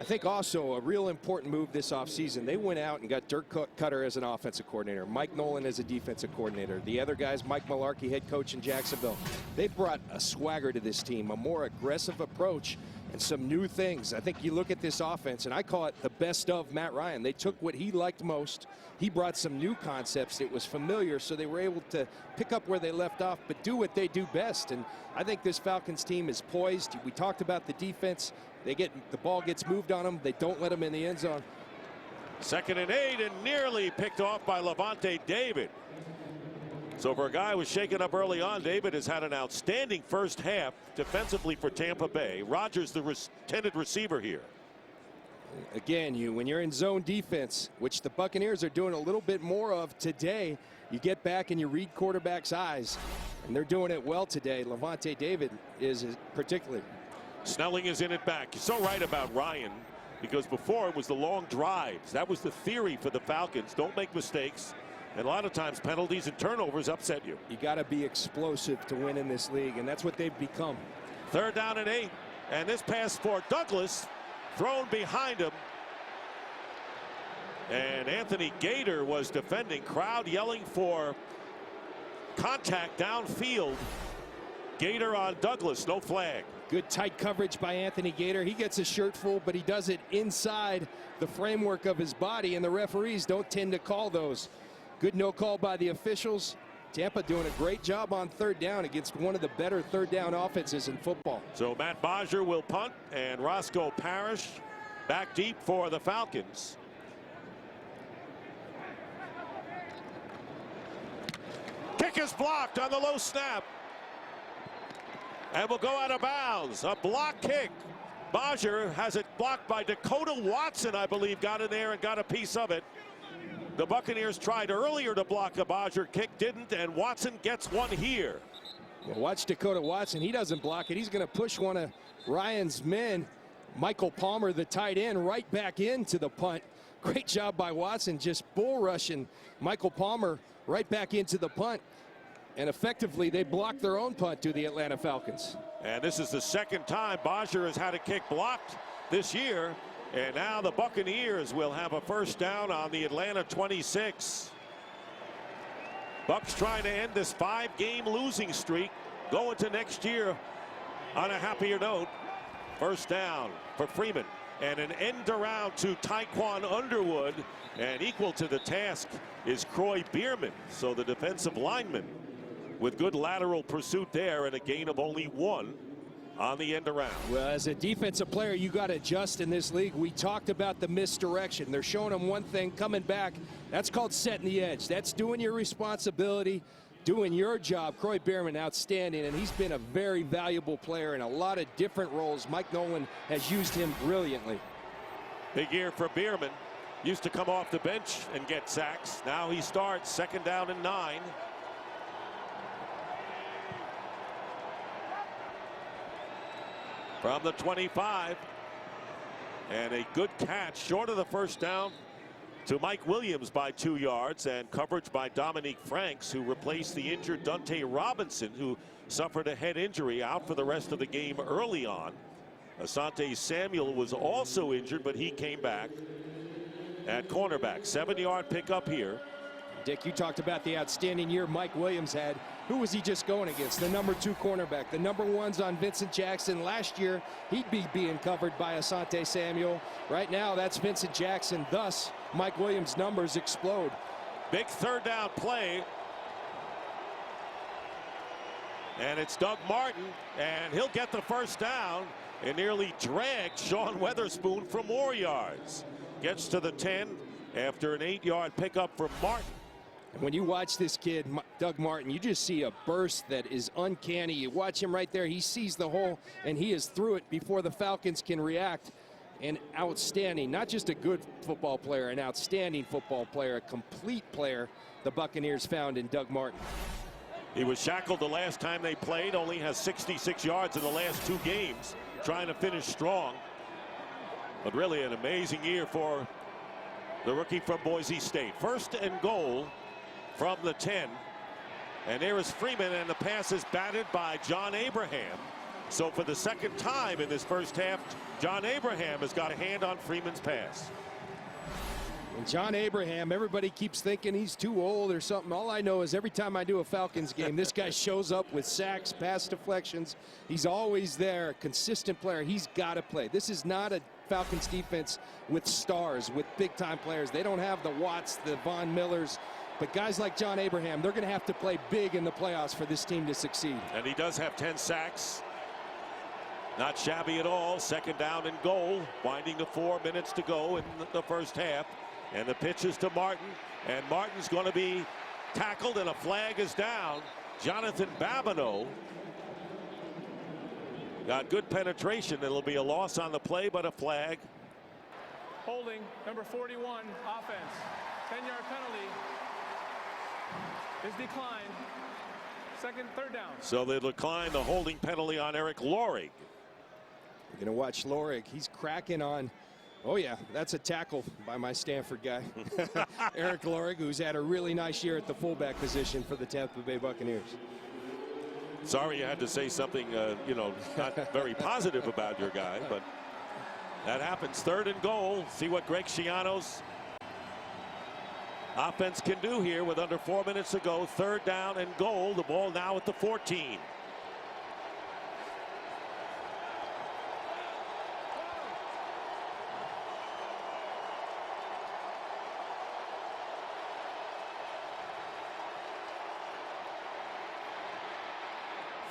I think also a real important move this offseason. They went out and got Dirk Cutter as an offensive coordinator, Mike Nolan as a defensive coordinator. The other guys, Mike Mularkey, head coach in Jacksonville. They brought a swagger to this team, a more aggressive approach. and some new things. I think you look at this offense, and I call it the best of Matt Ryan. They took what he liked most. He brought some new concepts. It was familiar, so they were able to pick up where they left off, but do what they do best. And I think this Falcons team is poised. We talked about the defense. The ball gets moved on them. They don't let them in the end zone.
2nd and 8, and nearly picked off by Levante David. So for a guy who was shaken up early on, David has had an outstanding first half defensively for Tampa Bay. Rodgers, the intended receiver here.
Again, when you're in zone defense, which the Buccaneers are doing a little bit more of today, you get back and you read quarterback's eyes, and they're doing it well today. Levante David is particularly.
Snelling is in it back. You're so right about Ryan, because before it was the long drives. That was the theory for the Falcons. Don't make mistakes. And a lot of times penalties and turnovers upset you.
You got to be explosive to win in this league, and that's what they've become.
3rd down and 8. And this pass for Douglas, thrown behind him. And Anthony Gator was defending. Crowd yelling for contact downfield. Gator on Douglas, no flag.
Good tight coverage by Anthony Gator. He gets a shirt full, but he does it inside the framework of his body, and the referees don't tend to call those. Good no call by the officials. Tampa doing a great job on 3rd down against one of the better 3rd down offenses in football.
So Matt Bodger will punt, and Roscoe Parrish back deep for the Falcons. Kick is blocked on the low snap. And will go out of bounds. A block kick. Bodger has it blocked by Dakota Watson, I believe, got in there and got a piece of it. The Buccaneers tried earlier to block a Bodger kick, didn't, and Watson gets one here.
Well, watch Dakota Watson. He doesn't block it. He's going to push one of Ryan's men, Michael Palmer, the tight end, right back into the punt. Great job by Watson, just bull rushing Michael Palmer right back into the punt. And effectively, they blocked their own punt to the Atlanta Falcons.
And this is the 2nd time Bodger has had a kick blocked this year. And now the Buccaneers will have a 1st down on the Atlanta 26. Bucs trying to end this 5-game losing streak, go into next year on a happier note. 1st down for Freeman, and an end around to Tyquan Underwood, and equal to the task is Croy Bierman. So the defensive lineman with good lateral pursuit there, and a gain of only 1 on the end around.
Well, as a defensive player, you got to adjust in this league. We talked about the misdirection. They're showing them one thing, coming back. That's called setting the edge. That's doing your responsibility, doing your job. Croy Bierman, outstanding, and he's been a very valuable player in a lot of different roles. Mike Nolan has used him brilliantly.
Big year for Bierman. Used to come off the bench and get sacks. Now he starts. 2nd down and 9. From the 25, and a good catch short of the 1st down to Mike Williams by 2 yards, and coverage by Dominique Franks, who replaced the injured Dante Robinson, who suffered a head injury, out for the rest of the game early on. Asante Samuel was also injured, but he came back at cornerback. 7-yard pickup here.
Dick, you talked about the outstanding year Mike Williams had. Who was he just going against? The number 2 cornerback. The number 1's on Vincent Jackson. Last year, he'd be being covered by Asante Samuel. Right now, that's Vincent Jackson. Thus, Mike Williams' numbers explode.
Big 3rd down play. And it's Doug Martin, and he'll get the 1st down, and nearly dragged Sean Weatherspoon for more yards. Gets to the 10 after an 8-yard pickup from Martin.
And when you watch this kid, Doug Martin, you just see a burst that is uncanny. You watch him right there. He sees the hole, and he is through it before the Falcons can react. And outstanding, not just a good football player, an outstanding football player, a complete player the Buccaneers found in Doug Martin.
He was shackled the last time they played, only has 66 yards in the last 2 games, trying to finish strong. But really an amazing year for the rookie from Boise State. 1st and goal from the 10, and there is Freeman, and the pass is batted by John Abraham. So for the 2nd time in this first half, John Abraham has got a hand on Freeman's pass.
And John Abraham, everybody keeps thinking he's too old or something. All I know is every time I do a Falcons game, this guy shows up with sacks, pass deflections. He's always there, consistent player. He's got to play. This is not a Falcons defense with stars, with big-time players. They don't have the Watts, the Von Millers. But guys like John Abraham, they're going to have to play big in the playoffs for this team to succeed.
And he does have 10 sacks. Not shabby at all. 2nd down and goal. Winding to 4 minutes to go in the first half. And the pitch is to Martin. And Martin's going to be tackled and a flag is down. Jonathan Babineau got good penetration. It'll be a loss on the play, but a flag.
Holding, number 41, offense. 10-yard penalty is declined. 3rd down.
So they decline the holding penalty on Eric Lorig.
We're going to watch Lorig. He's cracking on. Oh, yeah, that's a tackle by my Stanford guy. Eric Lorig, who's had a really nice year at the fullback position for the Tampa Bay Buccaneers.
Sorry you had to say something, you know, not very positive about your guy, but that happens. 3rd and goal. See what Greg Schiano's offense can do here with under 4 minutes to go. 3rd down and goal. The ball now at the 14.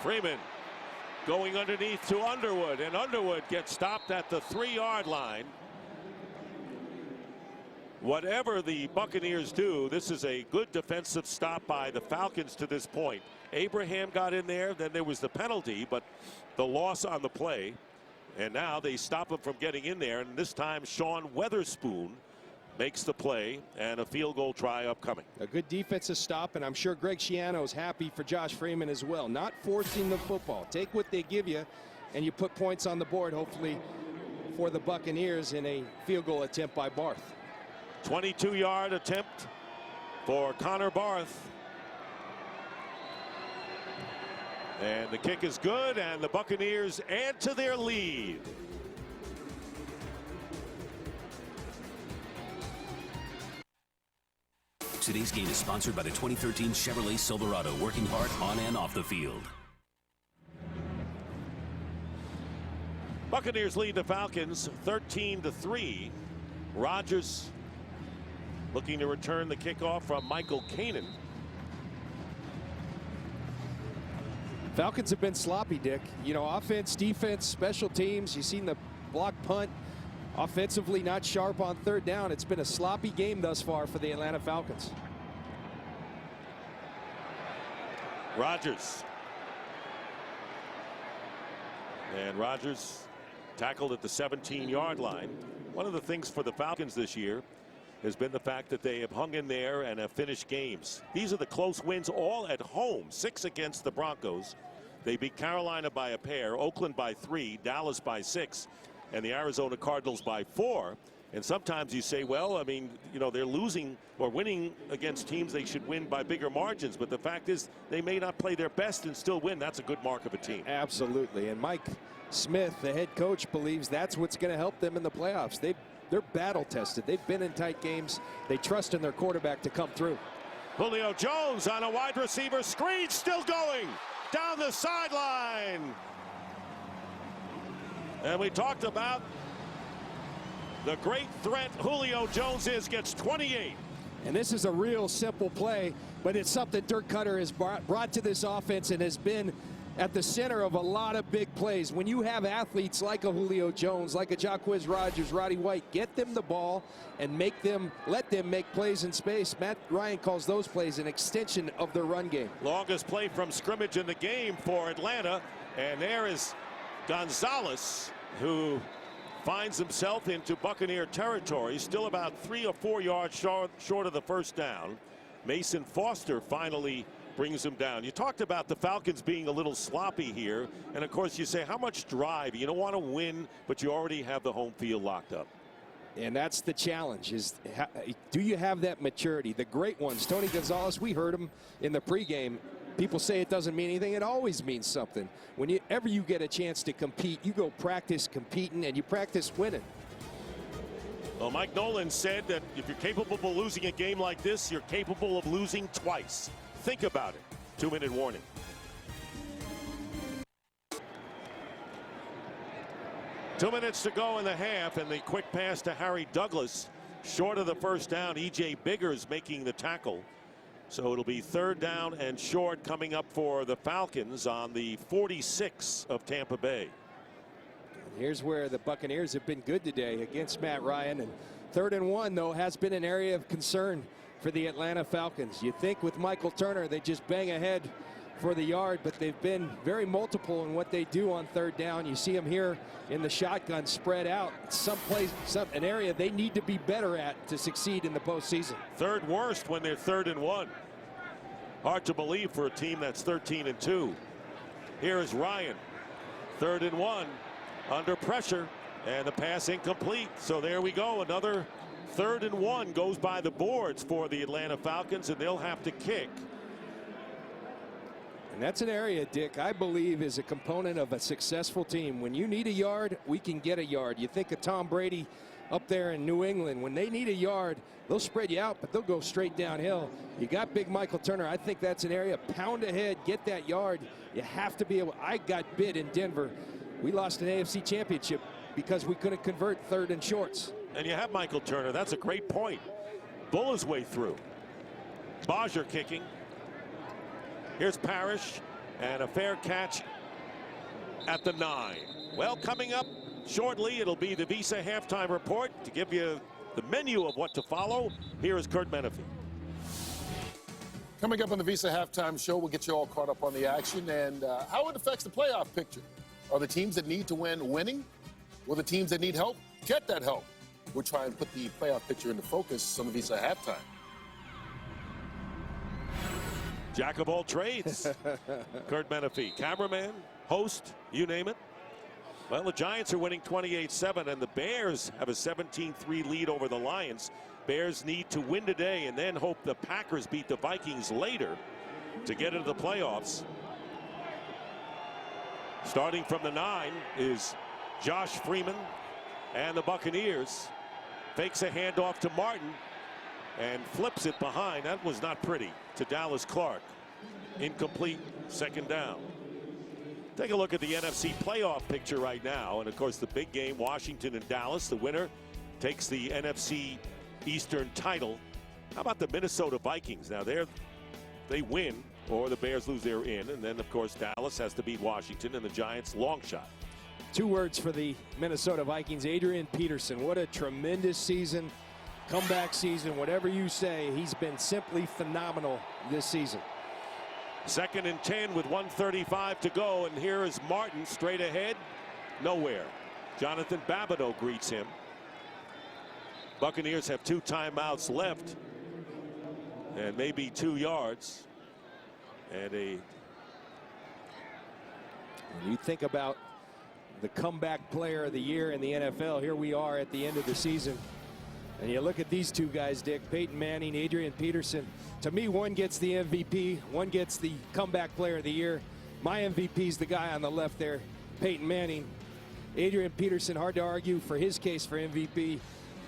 Freeman going underneath to Underwood, and Underwood gets stopped at the 3-yard line. Whatever the Buccaneers do, this is a good defensive stop by the Falcons to this point. Abraham got in there, then there was the penalty, but the loss on the play. And now they stop him from getting in there, and this time Sean Weatherspoon makes the play, and a field goal try upcoming.
A good defensive stop, and I'm sure Greg Schiano is happy for Josh Freeman as well. Not forcing the football. Take what they give you, and you put points on the board, hopefully, for the Buccaneers in a field goal attempt by Barth.
22-yard attempt for Connor Barth. And the kick is good, and the Buccaneers add to their lead.
Today's game is sponsored by the 2013 Chevrolet Silverado, working hard on and off the field.
Buccaneers lead the Falcons 13-3. Rodgers looking to return the kickoff from Michael Kanan.
Falcons have been sloppy, Dick. You know, offense, defense, special teams. You've seen the block punt. Offensively not sharp on 3rd down. It's been a sloppy game thus far for the Atlanta Falcons.
Rodgers. And Rodgers tackled at the 17-yard line. One of the things for the Falcons this year has been the fact that they have hung in there and have finished games. These are the close wins, all at home. 6 against the Broncos. They beat Carolina by a pair, Oakland by 3, Dallas by 6, and the Arizona Cardinals by 4. And sometimes you say, well, I mean, you know, they're losing or winning against teams they should win by bigger margins. But the fact is they may not play their best and still win. That's a good mark of a team.
Absolutely. And Mike Smith, the head coach, believes that's what's going to help them in the playoffs. They're battle tested. They've been in tight games. They trust in their quarterback to come through.
Julio Jones on a wide receiver screen, still going down the sideline. And we talked about the great threat Julio Jones is, gets 28.
And this is a real simple play, but it's something Dirk Cutter has brought to this offense and has been at the center of a lot of big plays. When you have athletes like a Julio Jones, like a Jacquizz Rodgers, Roddy White, get them the ball and let them make plays in space. Matt Ryan calls those plays an extension of their run game.
Longest play from scrimmage in the game for Atlanta. And there is Gonzalez, who finds himself into Buccaneer territory, still about 3 or 4 yards short of the 1st down. Mason Foster finally brings him down. You talked about the Falcons being a little sloppy here, and of course you say how much drive. You don't want to win, but you already have the home field locked up.
And that's the challenge, is do you have that maturity? The great ones, Tony Gonzalez, we heard him in the pregame. People say it doesn't mean anything. It always means something. Whenever you get a chance to compete, you go practice competing and you practice winning.
Well, Mike Nolan said that if you're capable of losing a game like this, you're capable of losing twice. Think about it. 2-minute warning. Two minutes to go in the half, and the quick pass to Harry Douglas. Short of the first down. E.J. Biggers making the tackle. So it'll be 3rd down and short coming up for the Falcons on the 46 of Tampa Bay.
Here's where the Buccaneers have been good today against Matt Ryan. And 3rd and 1, though, has been an area of concern for the Atlanta Falcons. You think with Michael Turner, they just bang ahead for the yard, but they've been very multiple in what they do on 3rd down. You see them here in the shotgun spread out. An area they need to be better at to succeed in the postseason.
3rd worst when they're 3rd and 1. Hard to believe for a team that's 13 and 2. Here is Ryan. 3rd and 1. Under pressure, and the pass incomplete. So there we go. Another 3rd and 1 goes by the boards for the Atlanta Falcons, and they'll have to kick.
And that's an area, Dick, I believe is a component of a successful team. When you need a yard, we can get a yard. You think of Tom Brady up there in New England. When they need a yard, they'll spread you out, but they'll go straight downhill. You got big Michael Turner. I think that's an area. Pound ahead, get that yard. You have to be able. I got bit in Denver. We lost an AFC championship because we couldn't convert 3rd and shorts.
And you have Michael Turner. That's a great point. Bull his way through. Bajer kicking. Here's Parrish, and a fair catch at the 9. Well, coming up shortly, it'll be the Visa halftime report. To give you the menu of what to follow, here is Kurt Menefee.
Coming up on the Visa halftime show, we'll get you all caught up on the action and how it affects the playoff picture. Are the teams that need to win winning? Will the teams that need help get that help? We'll try and put the playoff picture into focus on the Visa halftime.
Jack of all trades. Kurt Menefee, cameraman, host, you name it. Well, the Giants are winning 28-7, and the Bears have a 17-3 lead over the Lions. Bears need to win today and then hope the Packers beat the Vikings later to get into the playoffs. Starting from the 9 is Josh Freeman and the Buccaneers. Fakes a handoff to Martin and flips it behind. That was not pretty, to Dallas Clark. Incomplete, 2nd down. Take a look at the NFC playoff picture right now. And of course, the big game, Washington and Dallas. The winner takes the NFC Eastern title. How about the Minnesota Vikings? Now they win, or the Bears lose, they're in. And then of course Dallas has to beat Washington, and the Giants long shot.
2 words for the Minnesota Vikings. Adrian Peterson, what a tremendous season, comeback season, whatever you say. He's been simply phenomenal this season.
2nd and 10 with 1:35 to go, and here is Martin straight ahead, nowhere. Jonathan Babineau greets him. Buccaneers have 2 timeouts left and maybe 2 yards. And
when you think about the comeback player of the year in the NFL, here we are at the end of the season. And you look at these 2 guys, Dick, Peyton Manning, Adrian Peterson. To me, one gets the MVP, one gets the comeback player of the year. My MVP is the guy on the left there, Peyton Manning. Adrian Peterson, hard to argue for his case for MVP,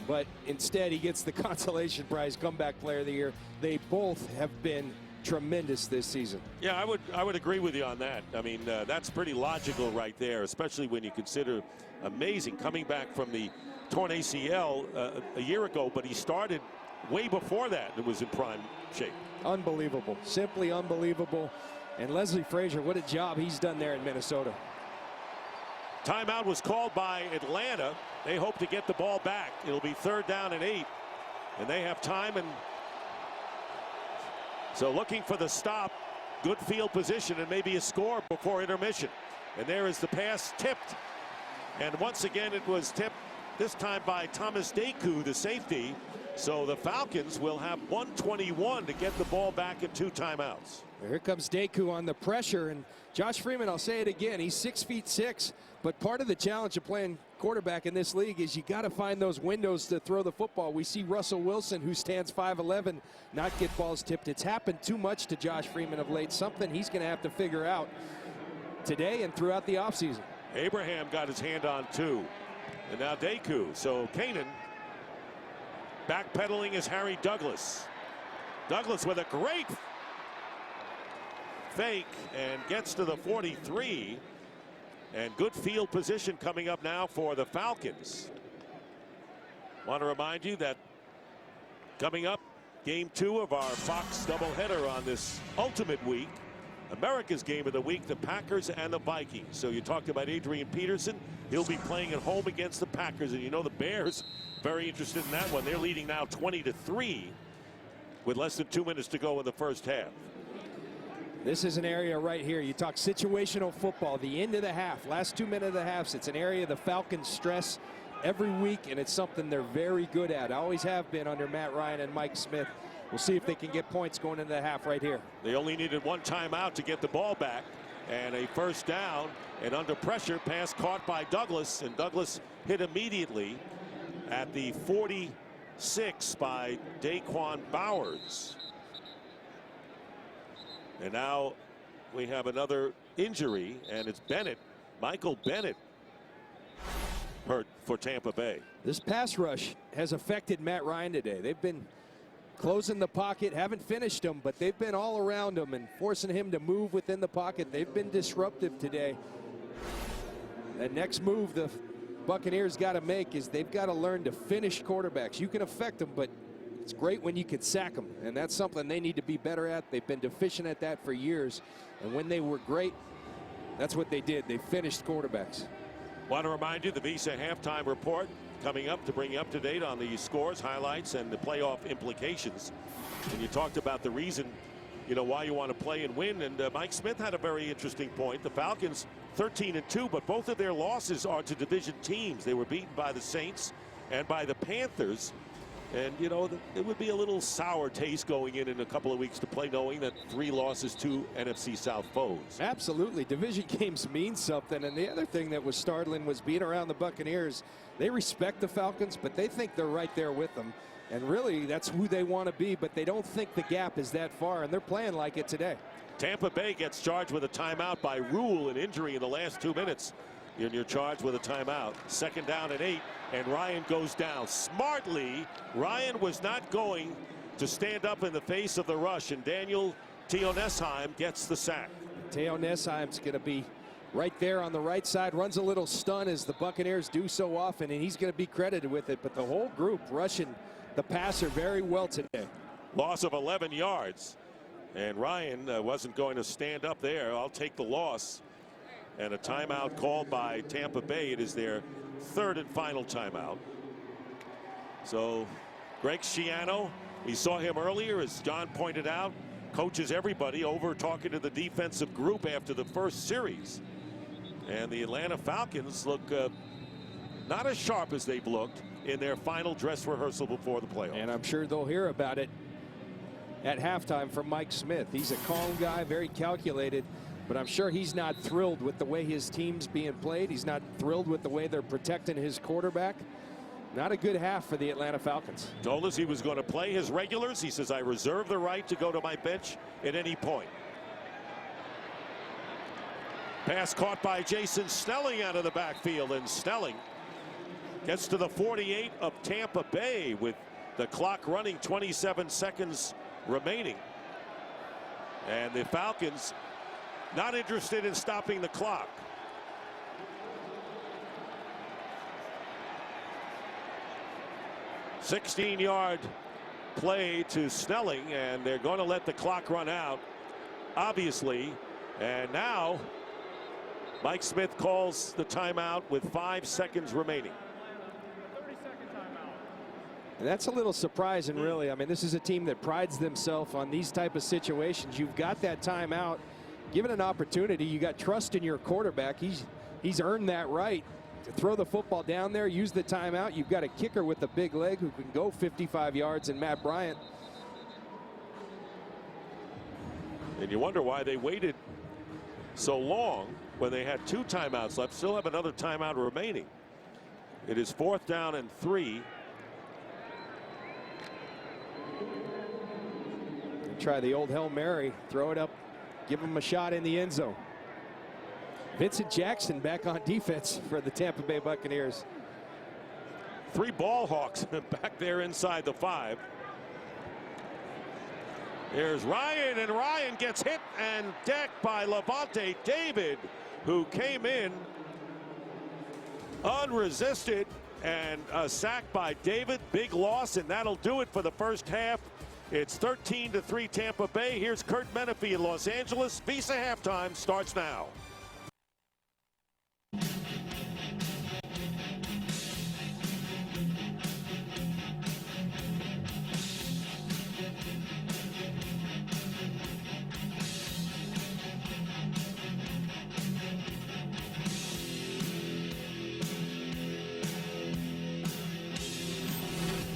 but instead he gets the consolation prize, comeback player of the year. They both have been tremendous this season.
Yeah, I would agree with you on that. I mean, that's pretty logical right there, especially when you consider amazing coming back from the torn ACL a year ago, but he started way before that. It was in prime shape.
Unbelievable, simply unbelievable. And Leslie Frazier, what a job he's done there in Minnesota.
Timeout was called by Atlanta. They hope to get the ball back. It'll be 3rd down and 8, and they have time, and so looking for the stop. Good field position and maybe a score before intermission. And there is the pass tipped, and once again it was tipped, this time by Thomas Deku, the safety. So the Falcons will have 1:21 to get the ball back in 2 timeouts.
Here comes Deku on the pressure, and Josh Freeman, I'll say it again, he's 6'6", but part of the challenge of playing quarterback in this league is you got to find those windows to throw the football. We see Russell Wilson, who stands 5'11", not get balls tipped. It's happened too much to Josh Freeman of late, something he's going to have to figure out today and throughout the offseason.
Abraham got his hand on 2, and now Deku. So Kanan Backpedaling is Harry Douglas. Douglas with a great fake and gets to the 43. And good field position coming up now for the Falcons. Want to remind you that coming up, game 2 of our Fox doubleheader on this ultimate week. America's game of the week, the Packers and the Vikings. So you talked about Adrian Peterson. He'll be playing at home against the Packers. And you know the Bears very interested in that one. They're leading now 20-3 with less than 2 minutes to go in the first half.
This is an area right here. You talk situational football, the end of the half, last 2 minutes of the half. It's an area the Falcons stress every week, and it's something they're very good at. Always have been under Matt Ryan and Mike Smith. We'll see if they can get points going into the half right here. They
only needed one timeout to get the ball back, and a first down, and under pressure, pass caught by Douglas, and Douglas hit immediately at the 46 by Daquan Bowers. And now we have another injury, and it's Bennett, Michael Bennett, hurt for Tampa Bay.
This pass rush has affected Matt Ryan today. They've been closing the pocket, haven't finished him, but they've been all around him and forcing him to move within the pocket. They've been disruptive today. The next move the Buccaneers got to make is they've got to learn to finish quarterbacks. You can affect them, but it's great when you can sack them, and that's something they need to be better at. They've been deficient at that for years, and when they were great, that's what they did. They finished quarterbacks.
Want to remind you the Visa halftime report coming up to bring you up to date on the scores, highlights, and the playoff implications. And you talked about the reason, you know, why you want to play and win. And Mike Smith had a very interesting point. The Falcons 13-2, but both of their losses are to division teams. They were beaten by the Saints and by the Panthers. And, you know, it would be a little sour taste going in a couple of weeks to play, knowing that 3 losses to NFC South foes.
Absolutely. Division games mean something. And the other thing that was startling was being around the Buccaneers. They respect the Falcons, but they think they're right there with them. And really, that's who they want to be, but they don't think the gap is that far, and they're playing like it today.
Tampa Bay gets charged with a timeout by rule, an injury in the last 2 minutes. And you're charged with a timeout. 2nd down and 8, and Ryan goes down. Smartly, Ryan was not going to stand up in the face of the rush, and Daniel Teonesheim gets the sack.
Teonesheim's going to be right there on the right side, runs a little stun as the Buccaneers do so often, and he's going to be credited with it. But the whole group rushing the passer very well today.
Loss of 11 yards, and Ryan wasn't going to stand up there. I'll take the loss. And a timeout called by Tampa Bay. It is their 3rd and final timeout. So Greg Schiano, we saw him earlier, as John pointed out, coaches everybody over talking to the defensive group after the first series. And the Atlanta Falcons look not as sharp as they've looked in their final dress rehearsal before the playoffs.
And I'm sure they'll hear about it at halftime from Mike Smith. He's a calm guy, very calculated. But I'm sure he's not thrilled with the way his team's being played. He's not thrilled with the way they're protecting his quarterback. Not a good half for the Atlanta Falcons.
Told us he was going to play his regulars. He says, I reserve the right to go to my bench at any point. Pass caught by Jason Snelling out of the backfield, and Snelling gets to the 48 of Tampa Bay with the clock running, 27 seconds remaining. And the Falcons not interested in stopping the clock. "16-yard play to Snelling, and they're going to let the clock run out, obviously. And now Mike Smith calls the timeout with 5 seconds remaining.
And that's a little surprising, really. I mean, this is a team that prides themselves on these type of situations. You've got that timeout. Given an opportunity, you got trust in your quarterback. He's earned that right to throw the football down there, use the timeout. You've got a kicker with a big leg who can go 55 yards, and Matt Bryant.
And you wonder why they waited so long when they had 2 timeouts left. Still have another timeout remaining. It is 4th down and 3.
Try the old Hail Mary, throw it up, give him a shot in the end zone. Vincent Jackson back on defense for the Tampa Bay Buccaneers.
Three ball hawks back there inside the 5. There's Ryan, and Ryan gets hit and decked by Levante David, who came in unresisted, and a sack by David. Big loss, and that'll do it for the first half. It's 13-3 Tampa Bay. Here's Kurt Menefee in Los Angeles. Visa halftime starts now.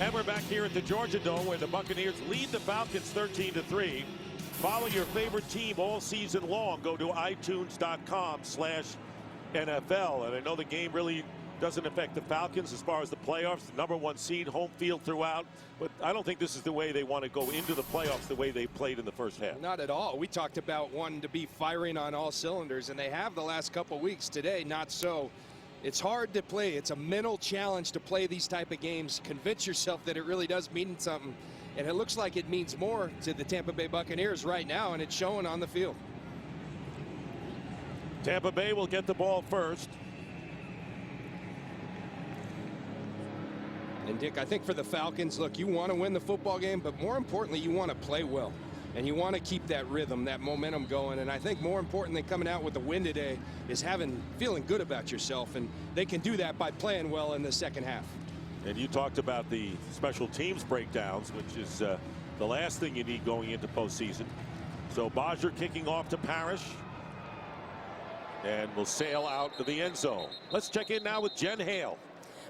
And we're back here at the Georgia Dome, where the Buccaneers lead the Falcons 13-3. Follow your favorite team all season long. Go to iTunes.com/NFL. And I know the game really doesn't affect the Falcons as far as the playoffs. The #1 seed, home field throughout. But I don't think this is the way they want to go into the playoffs, the way they played in the first half.
Not at all. We talked about wanting to be firing on all cylinders, and they have the last couple weeks. Today, not so. It's hard to play. It's a mental challenge to play these type of games. Convince yourself that it really does mean something. And it looks like it means more to the Tampa Bay Buccaneers right now, and it's showing on the field.
Tampa Bay will get the ball first.
And Dick, I think for the Falcons, look, you want to win the football game, but more importantly, you want to play well. And you want to keep that rhythm, that momentum going. And I think more important than coming out with a win today is feeling good about yourself. And they can do that by playing well in the second half.
And you talked about the special teams breakdowns, which is the last thing you need going into postseason. So Bodger kicking off to Parrish, and will sail out to the end zone. Let's check in now with Jen Hale.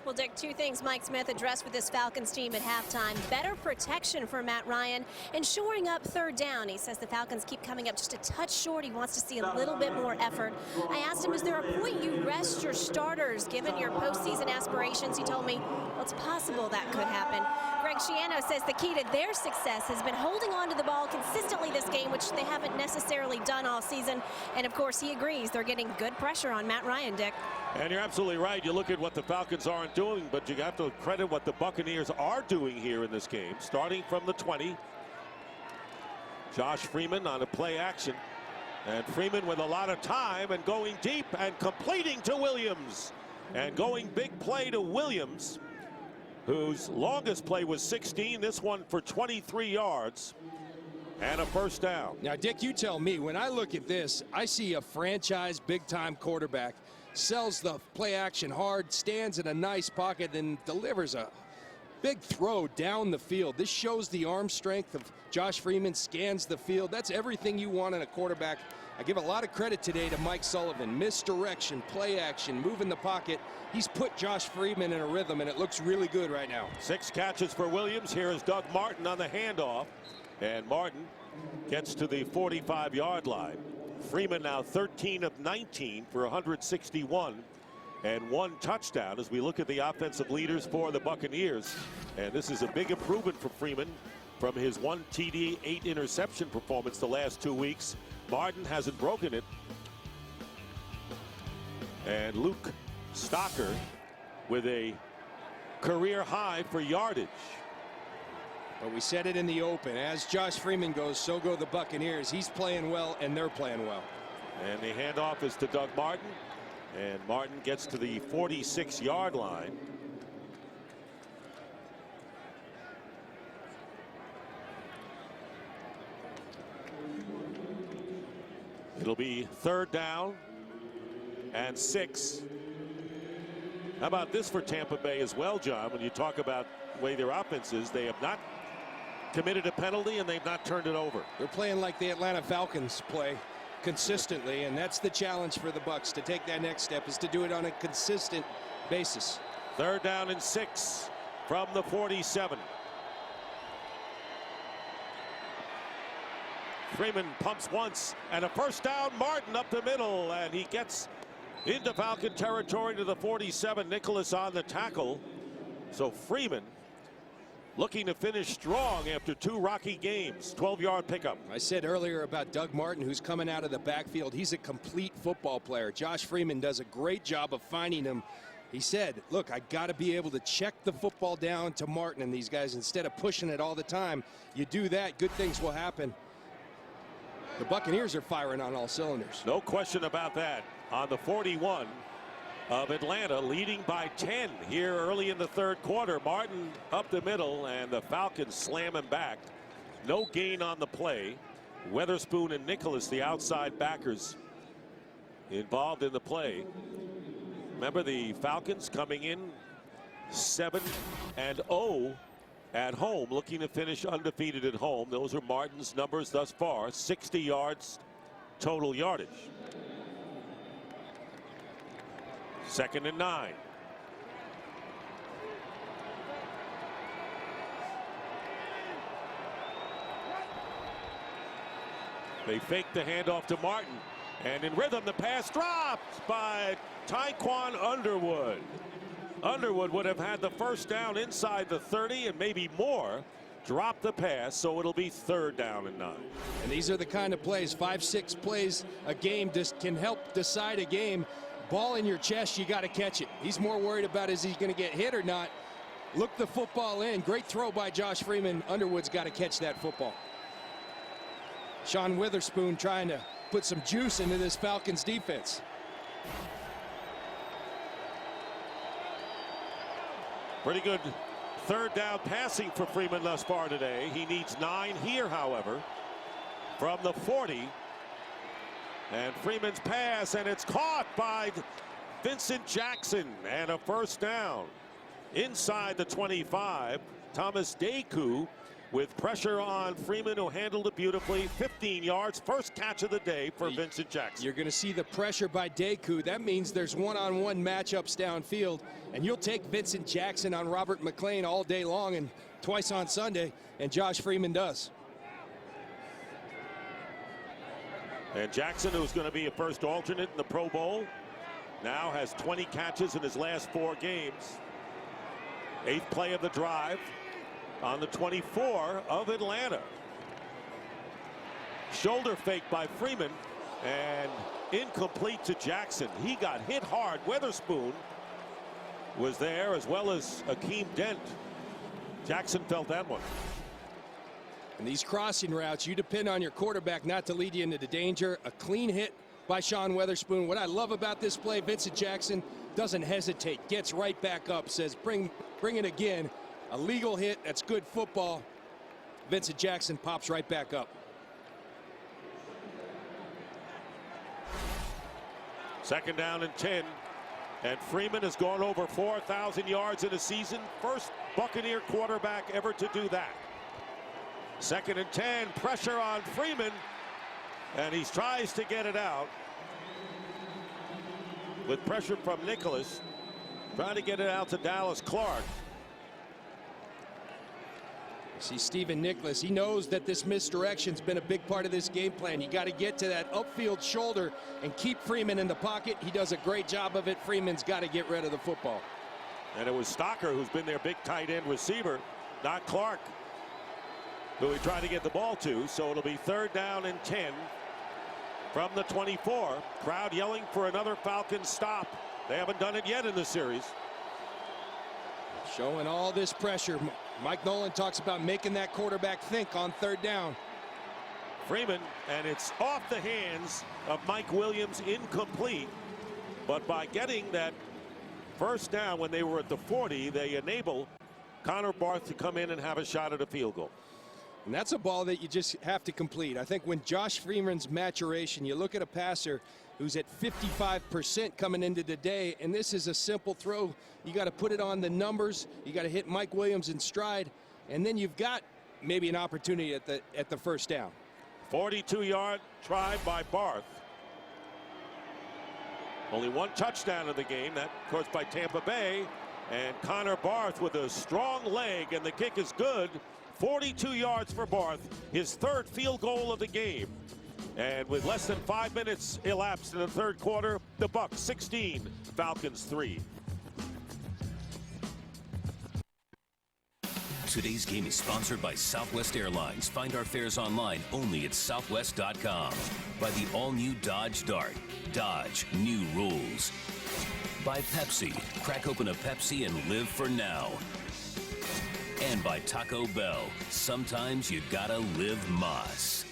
Well, Dick, two things Mike Smith addressed with this Falcons team at halftime. Better protection for Matt Ryan and shoring up third down. He says the Falcons keep coming up just a touch short. He wants to see a little bit more effort. I asked him, is there a point you rest your starters given your postseason aspirations? He told me, well, it's possible that could happen. Greg Schiano says the key to their success has been holding on to the ball consistently this game, which they haven't necessarily done all season. And, of course, he agrees they're getting good pressure on Matt Ryan, Dick.
And you're absolutely right. You look at what the Falcons aren't doing, but you have to credit what the Buccaneers are doing here in this game. Starting from the 20. Josh Freeman on a play action. And Freeman with a lot of time and going deep and completing to Williams. And going big play to Williams, whose longest play was 16. This one for 23 yards. And a first down.
Now, Dick, you tell me, when I look at this, I see a franchise big-time quarterback. Sells the play action hard, stands in a nice pocket, and delivers a big throw down the field. This shows the arm strength of Josh Freeman, scans the field. That's everything you want in a quarterback. I give a lot of credit today to Mike Sullivan. Misdirection, play action, moving the pocket. He's put Josh Freeman in a rhythm, and it looks really good right now. 6
catches for Williams. Here is Doug Martin on the handoff. And Martin gets to the 45-yard line. Freeman now 13 of 19 for 161 and 1 touchdown as we look at the offensive leaders for the Buccaneers. And this is a big improvement for Freeman from his 1 TD, 8 interception performance the last 2 weeks. Martin hasn't broken it. And Luke Stocker with a career high for yardage.
But we said it in the open. As Josh Freeman goes, so go the Buccaneers. He's playing well, and they're playing well.
And the handoff is to Doug Martin. And Martin gets to the 46-yard line. It'll be 3rd down and 6. How about this for Tampa Bay as well, John? When you talk about the way their offense is, they have not committed a penalty and they've not turned it over.
They're playing like the Atlanta Falcons play consistently, and that's the challenge for the Bucs. To take that next step is to do it on a consistent basis.
3rd down and 6 from the 47. Freeman pumps once and a first down. Martin up the middle, and he gets into Falcon territory to the 47. Nicholas on the tackle. So Freeman looking to finish strong after 2 rocky games. 12-yard pickup.
I said earlier about Doug Martin, who's coming out of the backfield. He's a complete football player. Josh Freeman does a great job of finding him He said, look, I got to be able to check the football down to Martin and these guys instead of pushing it all the time. You do that, good things will happen. The Buccaneers are firing on all cylinders.
No question about that. On the 41 of Atlanta, leading by 10 here early in the third quarter. Martin up the middle, and the Falcons slam him back. No gain on the play. Weatherspoon and Nicholas, the outside backers, involved in the play. Remember, the Falcons coming in 7-0 at home, looking to finish undefeated at home. Those are Martin's numbers thus far. 60 yards total yardage. 2nd and 9. They fake the handoff to Martin, and in rhythm the pass dropped by Tyquan Underwood. Underwood would have had the first down inside the 30 and maybe more. Drop the pass, so it'll be 3rd down and 9.
And these are the kind of plays, 5-6 plays a game, just can help decide a game. Ball in your chest, you got to catch it. He's more worried about is he going to get hit or not. Look the football in. Great throw by Josh Freeman. Underwood's got to catch that football. Sean Witherspoon trying to put some juice into this Falcons defense.
Pretty good 3rd down passing for Freeman thus far today. He needs 9 here, however, from the 40. And Freeman's pass, and it's caught by Vincent Jackson, and a 1st down. Inside the 25, Thomas Deku with pressure on Freeman, who handled it beautifully. 15 yards, first catch of the day for Vincent Jackson.
You're going to see the pressure by Deku. That means there's one-on-one matchups downfield, and you'll take Vincent Jackson on Robert McClain all day long and twice on Sunday, and Josh Freeman does.
And Jackson, who's going to be a first alternate in the Pro Bowl, now has 20 catches in his last 4 games. 8th play of the drive on the 24 of Atlanta. Shoulder fake by Freeman, and incomplete to Jackson. He got hit hard. Weatherspoon was there, as well as Akeem Dent. Jackson felt that one.
And these crossing routes, you depend on your quarterback not to lead you into the danger. A clean hit by Sean Weatherspoon. What I love about this play, Vincent Jackson doesn't hesitate, gets right back up, says bring it again. A legal hit, that's good football. Vincent Jackson pops right back up.
2nd down and 10. And Freeman has gone over 4,000 yards in a season. First Buccaneer quarterback ever to do that. 2nd and 10, pressure on Freeman, and he tries to get it out with pressure from Nicholas, trying to get it out to Dallas Clark.
See Stephen Nicholas, he knows that this misdirection's been a big part of this game plan. You got to get to that upfield shoulder and keep Freeman in the pocket. He does a great job of it. Freeman's got to get rid of the football.
And it was Stocker who's been their big tight end receiver, not Clark, who he tried to get the ball to. So it'll be 3rd down and 10 from the 24. Crowd yelling for another Falcons stop. They haven't done it yet in the series.
Showing all this pressure. Mike Nolan talks about making that quarterback think on 3rd down.
Freeman, and it's off the hands of Mike Williams, incomplete. But by getting that 1st down when they were at the 40, they enable Connor Barth to come in and have a shot at a field goal.
And that's a ball that you just have to complete. I think when Josh Freeman's maturation, you look at a passer who's at 55% coming into today, and this is a simple throw. You got to put it on the numbers. You got to hit Mike Williams in stride, and then you've got maybe an opportunity at the 1st down.
42-yard try by Barth. Only 1 touchdown in the game, that of course by Tampa Bay, and Connor Barth with a strong leg, and the kick is good. 42 yards for Barth, his 3rd field goal of the game. And with less than 5 minutes elapsed in the 3rd quarter, the Bucs 16, Falcons 3.
Today's game is sponsored by Southwest Airlines. Find our fares online only at southwest.com. By the all-new Dodge Dart. Dodge, new rules. By Pepsi. Crack open a Pepsi and live for now. And by Taco Bell. Sometimes you gotta live Moss.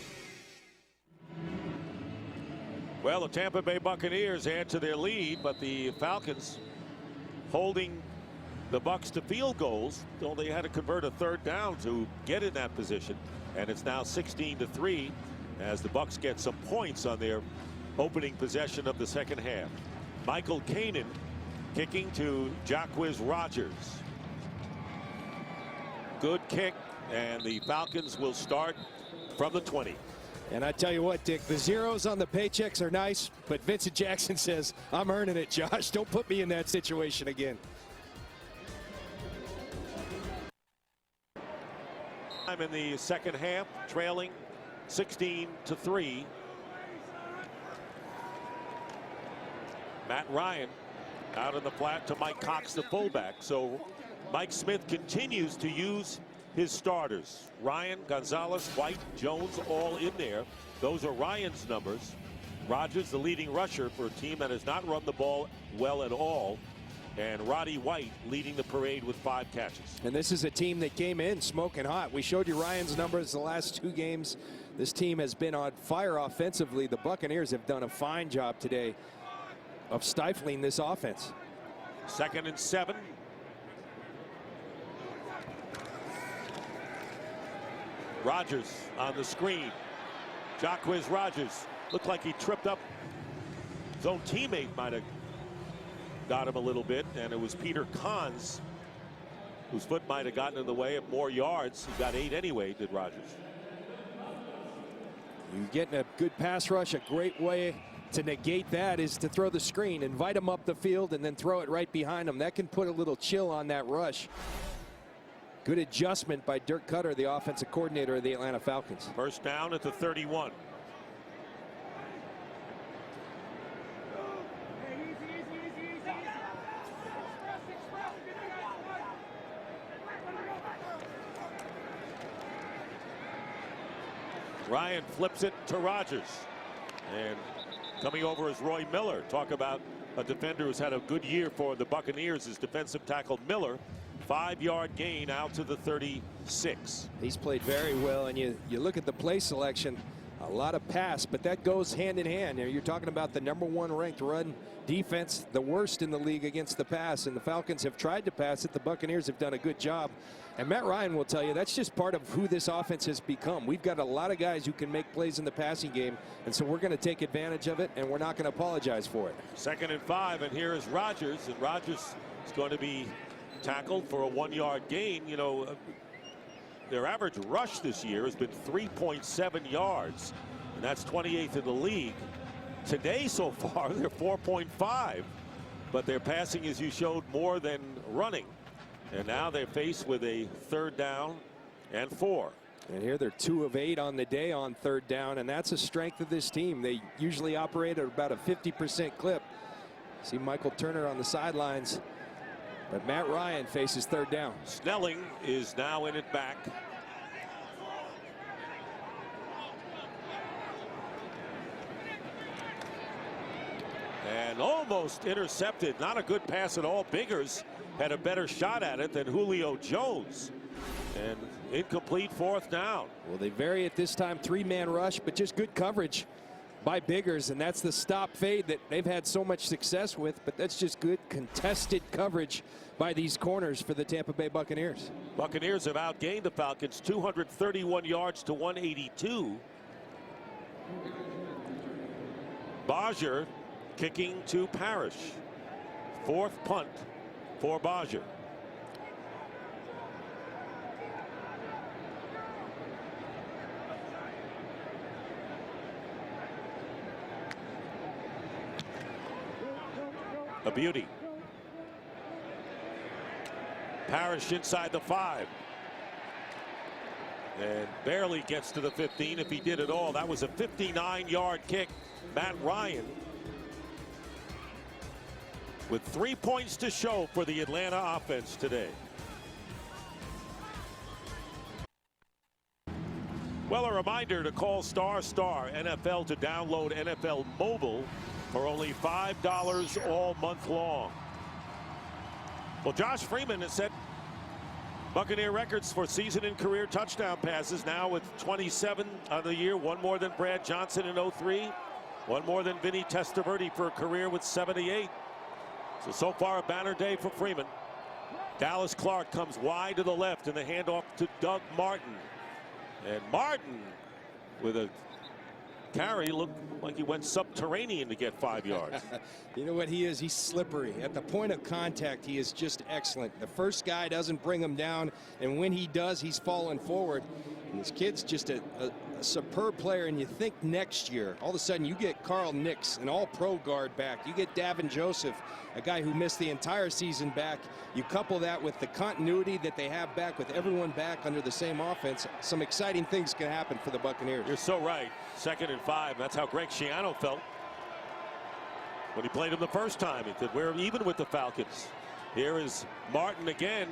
Well, the Tampa Bay Buccaneers add to their lead, but the Falcons holding the Bucs to field goals. Though they had to convert a third down to get in that position, and it's now 16-3 as the Bucs get some points on their opening possession of the second half. Michael Kanan kicking to Jacquizz Rodgers. Good kick, and the Falcons will start from the 20.
And I tell you what, Dick, the zeros on the paychecks are nice, but Vincent Jackson says, I'm earning it, Josh. Don't put me in that situation again.
I'm in the second half, trailing 16-3. Matt Ryan out in the flat to Mike Cox, the fullback. So Mike Smith continues to use his starters. Ryan, Gonzalez, White, Jones, all in there. Those are Ryan's numbers. Rodgers, the leading rusher for a team that has not run the ball well at all. And Roddy White leading the parade with 5 catches.
And this is a team that came in smoking hot. We showed you Ryan's numbers the last 2 games. This team has been on fire offensively. The Buccaneers have done a fine job today of stifling this offense.
2nd and 7. Rodgers on the screen. Jacquizz Rodgers looked like he tripped up. His own teammate might have got him a little bit, and it was Peter Kahns whose foot might have gotten in the way of more yards. He got 8 anyway, did Rodgers.
You're getting a good pass rush. A great way to negate that is to throw the screen, invite him up the field, and then throw it right behind him. That can put a little chill on that rush. Good adjustment by Dirk Cutter, the offensive coordinator of the Atlanta Falcons.
First down at the 31. Ryan flips it to Rodgers. And coming over is Roy Miller. Talk about a defender who's had a good year for the Buccaneers is defensive tackle Miller. 5-yard gain out to the 36.
He's played very well, and you look at the play selection, a lot of pass, but that goes hand in hand. You're talking about the #1 ranked run defense, the worst in the league against the pass, and the Falcons have tried to pass it. The Buccaneers have done a good job. And Matt Ryan will tell you that's just part of who this offense has become. We've got a lot of guys who can make plays in the passing game, and so we're going to take advantage of it, and we're not going to apologize for it.
2nd and 5, and here is Rodgers, and Rodgers is going to be tackled for a 1-yard gain. You know, their average rush this year has been 3.7 yards, and that's 28th in the league. Today so far they're 4.5, but their passing, as you showed, more than running. And now they're faced with a 3rd down and 4.
And here they're 2 of 8 on the day on 3rd down, and that's a strength of this team. They usually operate at about a 50% clip. See Michael Turner on the sidelines, but Matt Ryan faces 3rd down.
Snelling is now in it back. And almost intercepted. Not a good pass at all. Biggers had a better shot at it than Julio Jones. And incomplete 4th down.
Well, they vary at this time, 3-man rush, but just good coverage by Biggers, and that's the stop fade that they've had so much success with, but that's just good contested coverage by these corners for the Tampa Bay Buccaneers.
Buccaneers have outgained the Falcons 231 yards to 182. Bajer kicking to Parrish. 4th punt for Bajer. A beauty. Parrish inside the 5. And barely gets to the 15. If he did at all, that was a 59-yard kick. Matt Ryan with 3 points to show for the Atlanta offense today. Well, a reminder to call ** NFL to download NFL Mobile for only $5 all month long. Well, Josh Freeman has set Buccaneer records for season and career touchdown passes, now with 27 on the year, one more than Brad Johnson in 03, one more than Vinny Testaverde for a career with 78. So far a banner day for Freeman. Dallas Clark comes wide to the left in the handoff to Doug Martin. And Martin, with a carry, looked like he went subterranean to get 5 yards.
You know what he is? He's slippery. At the point of contact, he is just excellent. The first guy doesn't bring him down, and when he does, he's falling forward. And this kid's just a superb player, and you think next year, all of a sudden, you get Carl Nix, an all-pro guard back. You get Davin Joseph, a guy who missed the entire season back. You couple that with the continuity that they have back with everyone back under the same offense. Some exciting things can happen for the Buccaneers.
You're so right. 2nd and 5. That's how Greg Schiano felt when he played him the first time. He said, we're even with the Falcons. Here is Martin again.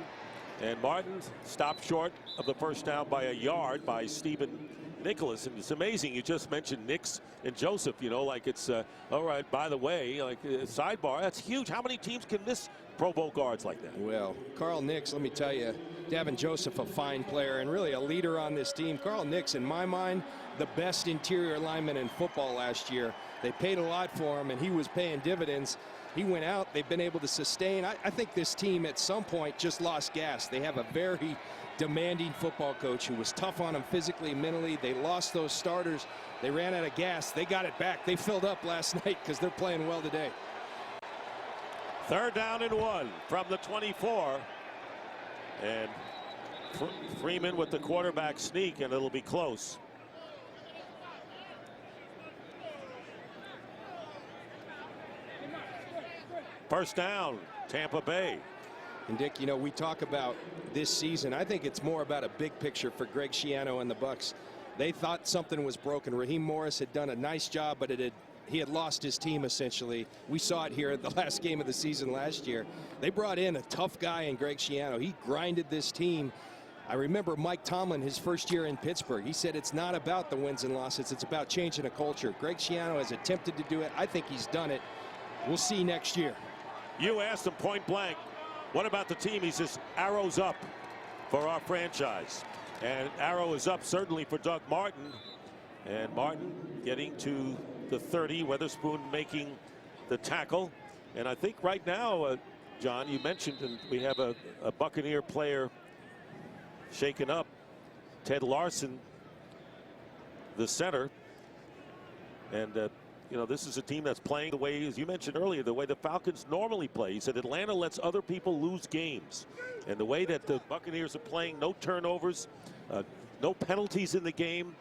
And Martin stopped short of the first down by a yard by Stephen Nicholas. And it's amazing. You just mentioned Nix and Joseph, you know, like it's all right, by the way, like sidebar, that's huge. How many teams can miss Pro Bowl guards like that?
Well, Carl Nix, let me tell you, Davin Joseph, a fine player and really a leader on this team. Carl Nix, in my mind, the best interior lineman in football last year. They paid a lot for him, and he was paying dividends. He went out. They've been able to sustain. I think this team at some point just lost gas. They have a very demanding football coach who was tough on them physically and mentally. They lost those starters. They ran out of gas. They got it back. They filled up last night because they're playing well today.
3rd down and 1 from the 24. And Freeman with the quarterback sneak, and it'll be close. First down, Tampa Bay.
And Dick, you know, we talk about this season. I think it's more about a big picture for Greg Schiano and the Bucs. They thought something was broken. Raheem Morris had done a nice job, but he had lost his team essentially. We saw it here at the last game of the season last year. They brought in a tough guy in Greg Schiano. He grinded this team. I remember Mike Tomlin, his first year in Pittsburgh. He said it's not about the wins and losses. It's about changing a culture. Greg Schiano has attempted to do it. I think he's done it. We'll see next year.
You asked him point blank, what about the team? He says, arrows up for our franchise. And arrow is up certainly for Doug Martin. And Martin getting to the 30, Weatherspoon making the tackle. And I think right now, John, you mentioned, and we have a Buccaneer player shaken up. Ted Larson, the center. And you know, this is a team that's playing the way, as you mentioned earlier, the way the Falcons normally play. He said Atlanta lets other people lose games. And the way that the Buccaneers are playing, no turnovers, no penalties in the game,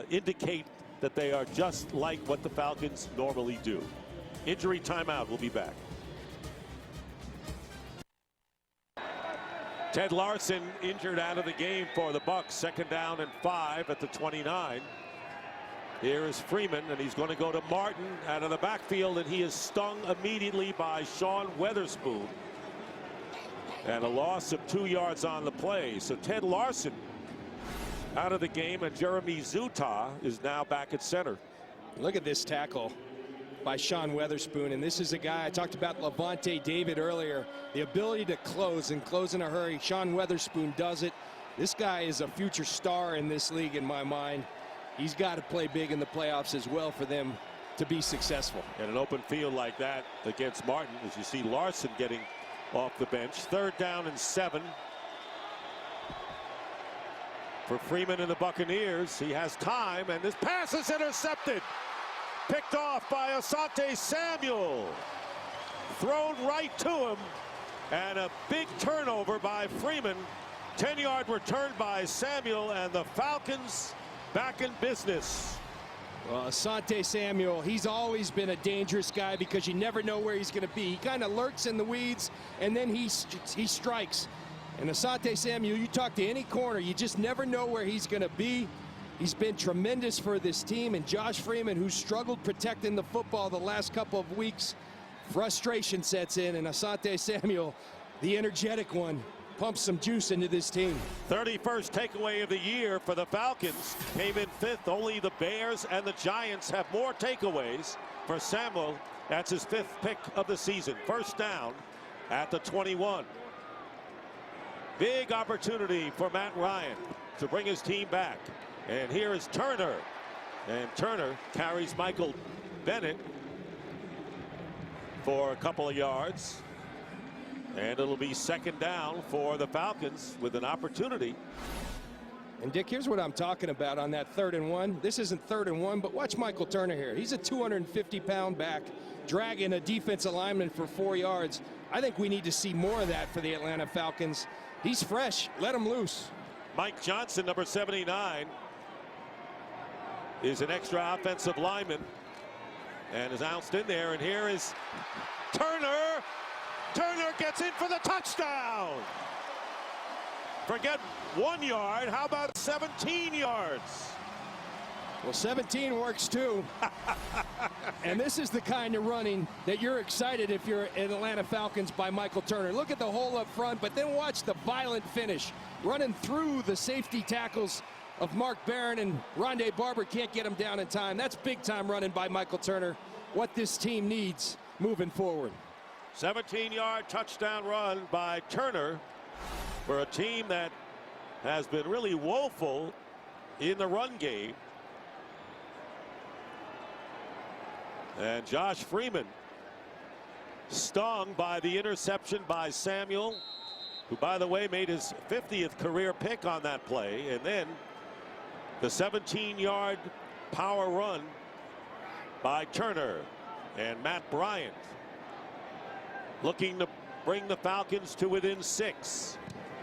indicate that they are just like what the Falcons normally do. Injury timeout. We'll be back. Ted Larson injured out of the game for the Bucs. 2nd down and 5 at the 29. Here is Freeman, and he's going to go to Martin out of the backfield, and he is stung immediately by Sean Weatherspoon. And a loss of 2 yards on the play. So Ted Larson out of the game, and Jeremy Zuttah is now back at center.
Look at this tackle by Sean Weatherspoon, and this is a guy I talked about, Levante David, earlier. The ability to close and close in a hurry. Sean Weatherspoon does it. This guy is a future star in this league in my mind. He's got to play big in the playoffs as well for them to be successful.
In an open field like that against Martin, as you see Larson getting off the bench. 3rd down and 7 for Freeman and the Buccaneers. He has time, and this pass is intercepted. Picked off by Asante Samuel. Thrown right to him, and a big turnover by Freeman. 10-yard return by Samuel, and the Falcons back in business.
Well, Asante Samuel, he's always been a dangerous guy because you never know where he's going to be. He kind of lurks in the weeds, and then he strikes. And Asante Samuel, you talk to any corner, you just never know where he's going to be. He's been tremendous for this team, and Josh Freeman, who struggled protecting the football the last couple of weeks, frustration sets in, and Asante Samuel, the energetic one, pump some juice into this team.
31st takeaway of the year for the Falcons. Came in 5th. Only the Bears and the Giants have more takeaways. For Samuel, that's his 5th pick of the season. First down at the 21. Big opportunity for Matt Ryan to bring his team back. And here is Turner. And Turner carries Michael Bennett for a couple of yards. And it'll be second down for the Falcons with an opportunity.
And Dick, here's what I'm talking about on that 3rd and 1. This isn't 3rd and 1, but watch Michael Turner here. He's a 250-pound back, dragging a defensive lineman for 4 yards. I think we need to see more of that for the Atlanta Falcons. He's fresh. Let him loose.
Mike Johnson, number 79, is an extra offensive lineman and is ousted in there. And here is Turner. Turner gets in for the touchdown. Forget 1 yard. How about 17 yards?
Well, 17 works too. And this is the kind of running that you're excited if you're an Atlanta Falcons by Michael Turner. Look at the hole up front, but then watch the violent finish. Running through the safety tackles of Mark Barron, and Rondé Barber can't get him down in time. That's big time running by Michael Turner. What this team needs moving forward.
17-yard touchdown run by Turner for a team that has been really woeful in the run game. And Josh Freeman stung by the interception by Samuel, who, by the way, made his 50th career pick on that play. And then the 17-yard power run by Turner. And Matt Bryant looking to bring the Falcons to within 6.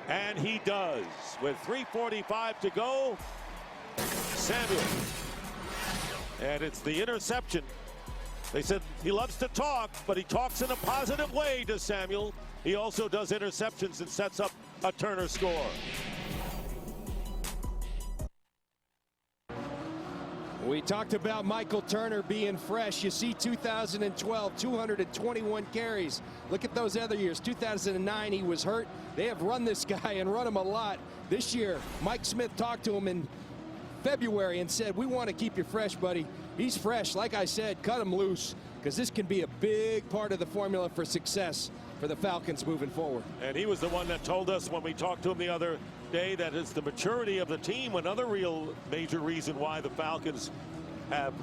And he does. With 3:45 to go, Samuel. And it's the interception. They said he loves to talk, but he talks in a positive way to Samuel. He also does interceptions and sets up a Turner score.
We talked about Michael Turner being fresh. You see 2012, 221 carries. Look at those other years. 2009, he was hurt. They have run this guy and run him a lot. This year, Mike Smith talked to him in February and said, we want to keep you fresh, buddy. He's fresh. Like I said, cut him loose, because this can be a big part of the formula for success for the Falcons moving forward.
And he was the one that told us when we talked to him the other day that it's the maturity of the team. Another real major reason why the Falcons have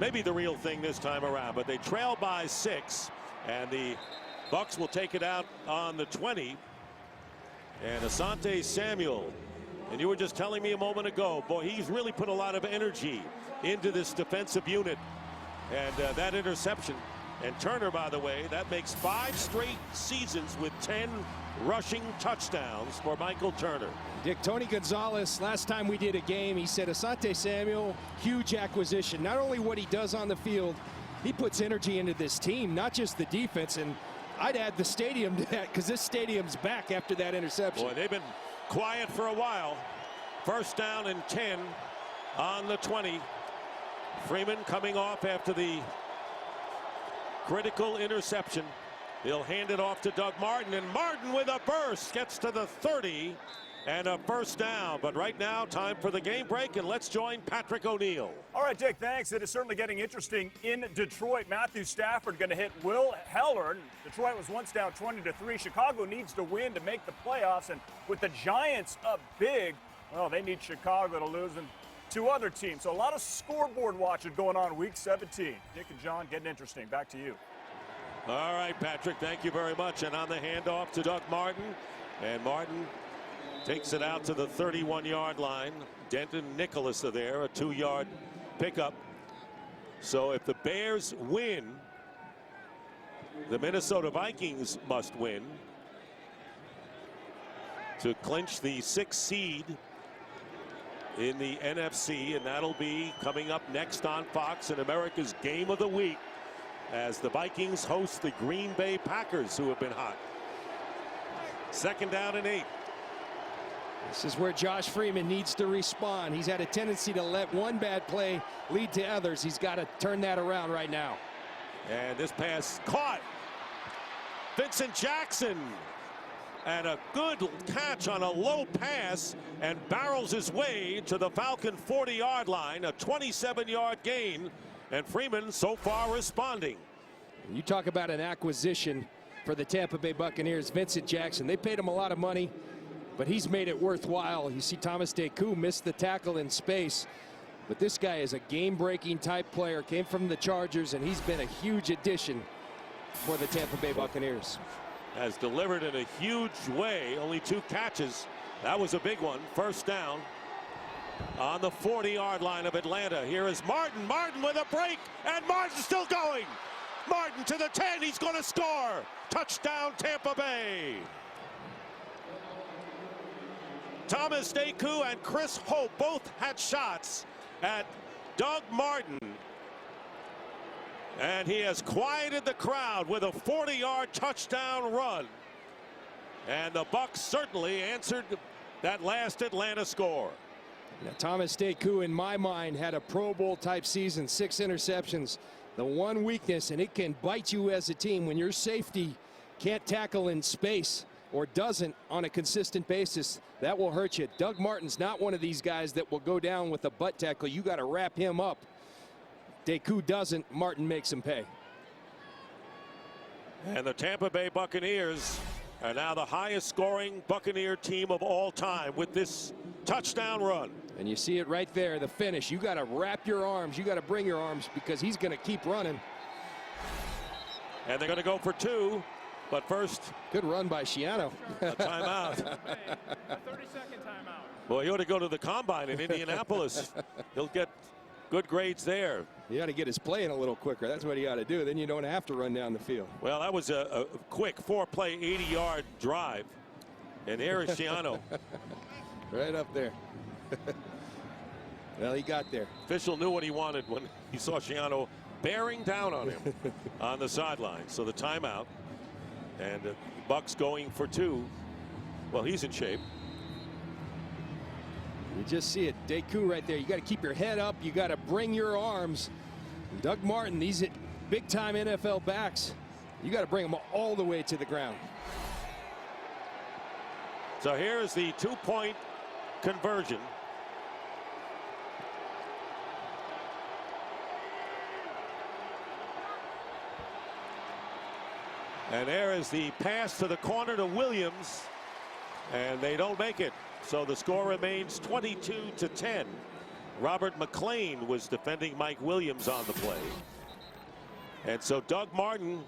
maybe the real thing this time around, but they trail by 6, and the Bucs will take it out on the 20. And Asante Samuel, and you were just telling me a moment ago, boy, he's really put a lot of energy into this defensive unit. And that interception. And Turner, by the way, that makes 5 straight seasons with 10 rushing touchdowns for Michael Turner.
Dick, Tony Gonzalez, last time we did a game, he said Asante Samuel, huge acquisition. Not only what he does on the field, he puts energy into this team, not just the defense. And I'd add the stadium to that, because this stadium's back after that interception.
Boy, they've been quiet for a while. First down and 10 on the 20. Freeman coming off after the critical interception. He'll hand it off to Doug Martin, and Martin with a burst gets to the 30 and a first down. But right now, time for the game break, and let's join Patrick O'Neill.
All right, Dick, thanks. It is certainly getting interesting in Detroit. Matthew Stafford going to hit Will Heller. Detroit was once down 20-3. Chicago needs to win to make the playoffs, and with the Giants up big, well, they need Chicago to lose and 2 other teams. So a lot of scoreboard watching going on week 17. Dick and John, getting interesting. Back to you.
All right, Patrick, thank you very much. And on the handoff to Doug Martin, and Martin takes it out to the 31-yard line. Denton Nicholas are there, a 2-yard pickup. So if the Bears win, the Minnesota Vikings must win to clinch the 6th seed in the NFC, and that'll be coming up next on Fox in America's Game of the Week as the Vikings host the Green Bay Packers, who have been hot. Second down and 8.
This is where Josh Freeman needs to respond. He's had a tendency to let one bad play lead to others. He's got to turn that around right now.
And this pass caught. Vincent Jackson and a good catch on a low pass and barrels his way to the Falcon 40-yard line, a 27-yard gain, and Freeman so far responding.
You talk about an acquisition for the Tampa Bay Buccaneers. Vincent Jackson, they paid him a lot of money, but he's made it worthwhile. You see Thomas Deku missed the tackle in space, but this guy is a game-breaking type player, came from the Chargers, and he's been a huge addition for the Tampa Bay Buccaneers.
Has delivered in a huge way, only 2 catches. That was a big one. First down on the 40-yard line of Atlanta. Here is Martin. Martin with a break, and Martin's still going. Martin to the 10. He's going to score. Touchdown, Tampa Bay. Thomas Deku and Chris Hope both had shots at Doug Martin. And he has quieted the crowd with a 40-yard touchdown run. And the Bucs certainly answered that last Atlanta score.
Now, Thomas Deku, in my mind, had a Pro Bowl type season, 6 interceptions. The one weakness, and it can bite you as a team when your safety can't tackle in space or doesn't on a consistent basis, that will hurt you. Doug Martin's not one of these guys that will go down with a butt tackle. You got to wrap him up. Deku doesn't. Martin makes him pay.
And the Tampa Bay Buccaneers are now the highest scoring Buccaneer team of all time with this touchdown run.
And you see it right there, the finish. You got to wrap your arms. You got to bring your arms because he's going to keep running.
And they're going to go for 2. But first,
good run by Schiano.
A timeout.
A 30-second timeout.
Boy, he ought to go to the combine in Indianapolis. He'll get good grades there.
He ought to get his play in a little quicker. That's what he ought to do. Then you don't have to run down the field.
Well, that was a quick 4-play, 80-yard drive. And there is Schiano.
Right up there. Well, he got there.
Official knew what he wanted when he saw Schiano bearing down on him on the sideline. So the timeout. And Bucs going for 2. Well, he's in shape.
You just see it. Deku right there. You got to keep your head up. You got to bring your arms. And Doug Martin, these big-time NFL backs, you got to bring them all the way to the ground.
So here's the 2-point conversion. And there is the pass to the corner to Williams, and they don't make it. So the score remains 22-10. Robert McClain was defending Mike Williams on the play. And so Doug Martin,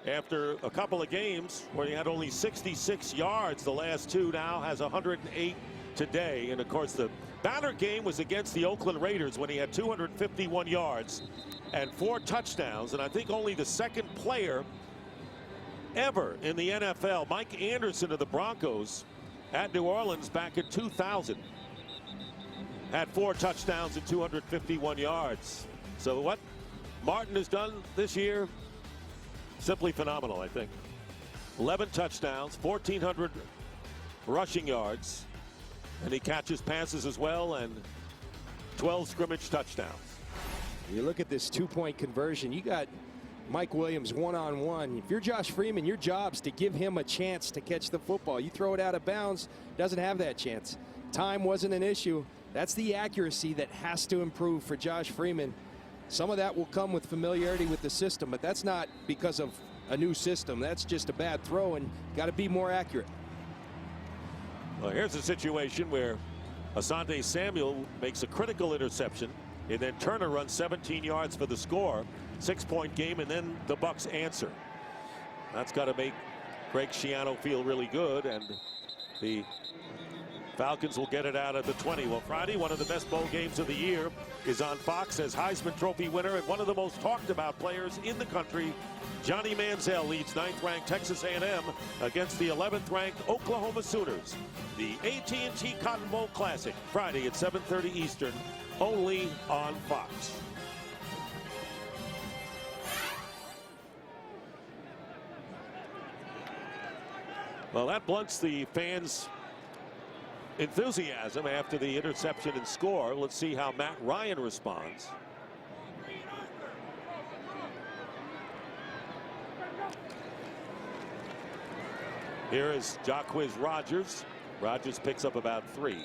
after a couple of games where he had only 66 yards the last 2, now has 108 today. And of course the banner game was against the Oakland Raiders when he had 251 yards and 4 touchdowns. And I think only the second player ever in the NFL, Mike Anderson of the Broncos at New Orleans back in 2000, had 4 touchdowns and 251 yards. So what Martin has done this year, simply phenomenal, I think. 11 touchdowns, 1,400 rushing yards, and he catches passes as well, and 12 scrimmage touchdowns.
You look at this 2-point conversion. You got Mike Williams one-on-one. If you're Josh Freeman, your job's to give him a chance to catch the football. You throw it out of bounds, doesn't have that chance. Time wasn't an issue. That's the accuracy that has to improve for Josh Freeman. Some of that will come with familiarity with the system, but that's not because of a new system. That's just a bad throw, and got to be more accurate.
Well, here's a situation where Asante Samuel makes a critical interception, and then Turner runs 17 yards for the score. 6-point game, and then the Bucs answer. That's got to make Greg Schiano feel really good, and the Falcons will get it out at the 20. Well, Friday, one of the best bowl games of the year is on Fox as Heisman Trophy winner and one of the most talked about players in the country, Johnny Manziel, leads 9th-ranked Texas A&M against the 11th-ranked Oklahoma Sooners. The AT&T Cotton Bowl Classic, Friday at 7:30 Eastern, only on Fox. Well, that blunts the fans' enthusiasm after the interception and score. Let's see how Matt Ryan responds. Here is Jacquizz Rodgers. Rodgers picks up about 3.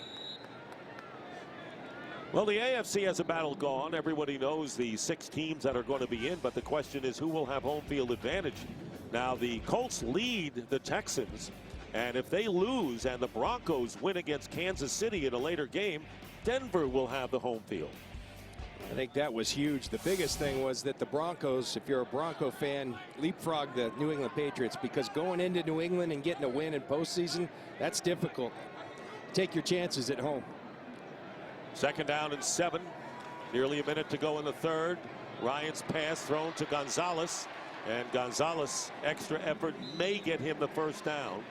Well, the AFC has a battle gone. Everybody knows the 6 teams that are going to be in, but the question is who will have home field advantage. Now, the Colts lead the Texans, and if they lose and the Broncos win against Kansas City in a later game, Denver will have the home field.
I think that was huge. The biggest thing was that the Broncos, if you're a Bronco fan, leapfrogged the New England Patriots, because going into New England and getting a win in postseason, that's difficult. Take your chances at home.
2nd down and 7. Nearly a minute to go in the 3rd. Ryan's pass thrown to Gonzalez, and Gonzalez, extra effort may get him the 1st down.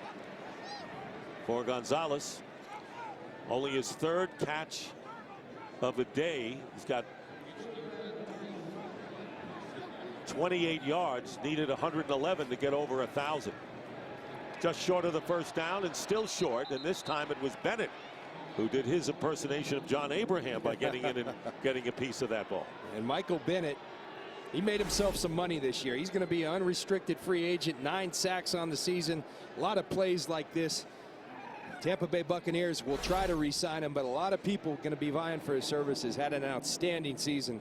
For Gonzalez, only his 3rd catch of the day. He's got 28 yards, needed 111 to get over 1,000. Just short of the 1st down and still short, and this time it was Bennett who did his impersonation of John Abraham by getting in and getting a piece of that ball.
And Michael Bennett, he made himself some money this year. He's going to be an unrestricted free agent, 9 sacks on the season. A lot of plays like this. Tampa Bay Buccaneers will try to re-sign him, but a lot of people going to be vying for his services. Had an outstanding season.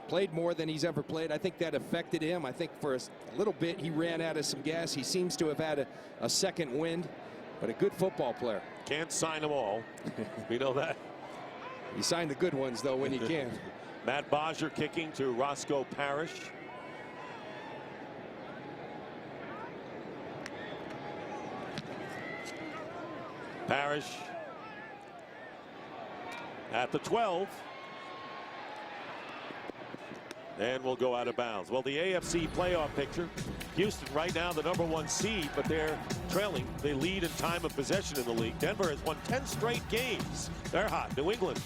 Played more than he's ever played. I think that affected him. I think for a little bit he ran out of some gas. He seems to have had a second wind, but a good football player.
Can't sign them all. We know that.
You sign the good ones, though, when you can.
Matt Bodger kicking to Roscoe Parrish. Parrish at the 12. And we'll go out of bounds. Well, the AFC playoff picture. Houston right now the #1 seed, but they're trailing. They lead in time of possession in the league. Denver has won 10 straight games. They're hot. New England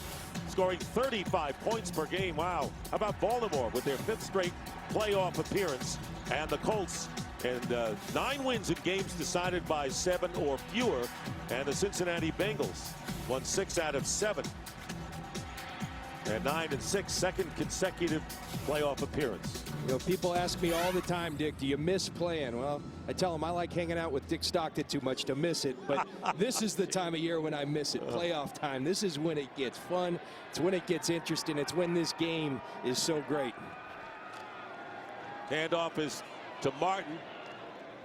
scoring 35 points per game. Wow. How about Baltimore with their 5th straight playoff appearance? And the Colts and 9 wins in games decided by 7 or fewer. And the Cincinnati Bengals won 6 out of 7. And 9 and 6, 2nd consecutive playoff appearance.
You know, people ask me all the time, Dick, do you miss playing? Well, I tell them I like hanging out with Dick Stockton too much to miss it, but this is the time of year when I miss it. Playoff time. This is when it gets fun. It's when it gets interesting. It's when this game is so great.
Handoff is to Martin.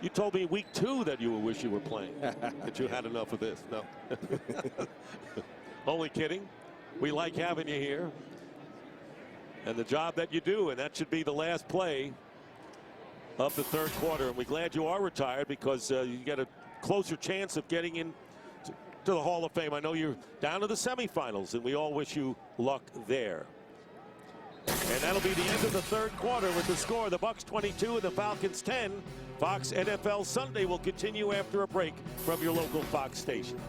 You told me week 2 that you wish you were playing, that you had enough of this. No. Only kidding. We like having you here and the job that you do, and that should be the last play of the 3rd quarter. And we're glad you are retired, because you get a closer chance of getting in to the Hall of Fame. I know you're down to the semifinals, and we all wish you luck there. And that'll be the end of the 3rd quarter with the score: the Bucs 22 and the Falcons 10. Fox NFL Sunday will continue after a break from your local Fox station.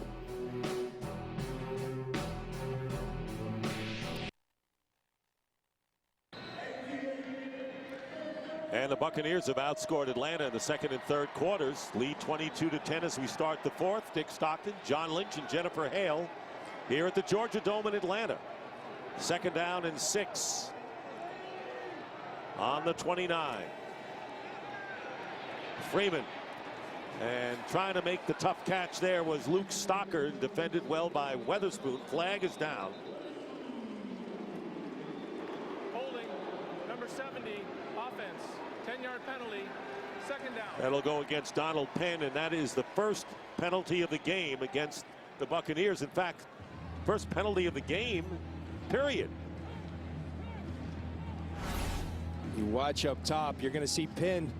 And the Buccaneers have outscored Atlanta in the 2nd and 3rd quarters. Lead 22-10 as we start the 4th. Dick Stockton, John Lynch, and Jennifer Hale here at the Georgia Dome in Atlanta. 2nd down and 6 on the 29. Freeman, and trying to make the tough catch there was Luke Stocker, defended well by Weatherspoon. Flag is down.
Holding, number 70, offense, 10-yard penalty, 2nd down.
That'll go against Donald Penn, and that is the first penalty of the game against the Buccaneers. In fact, first penalty of the game, period.
You watch up top, you're going to see Penn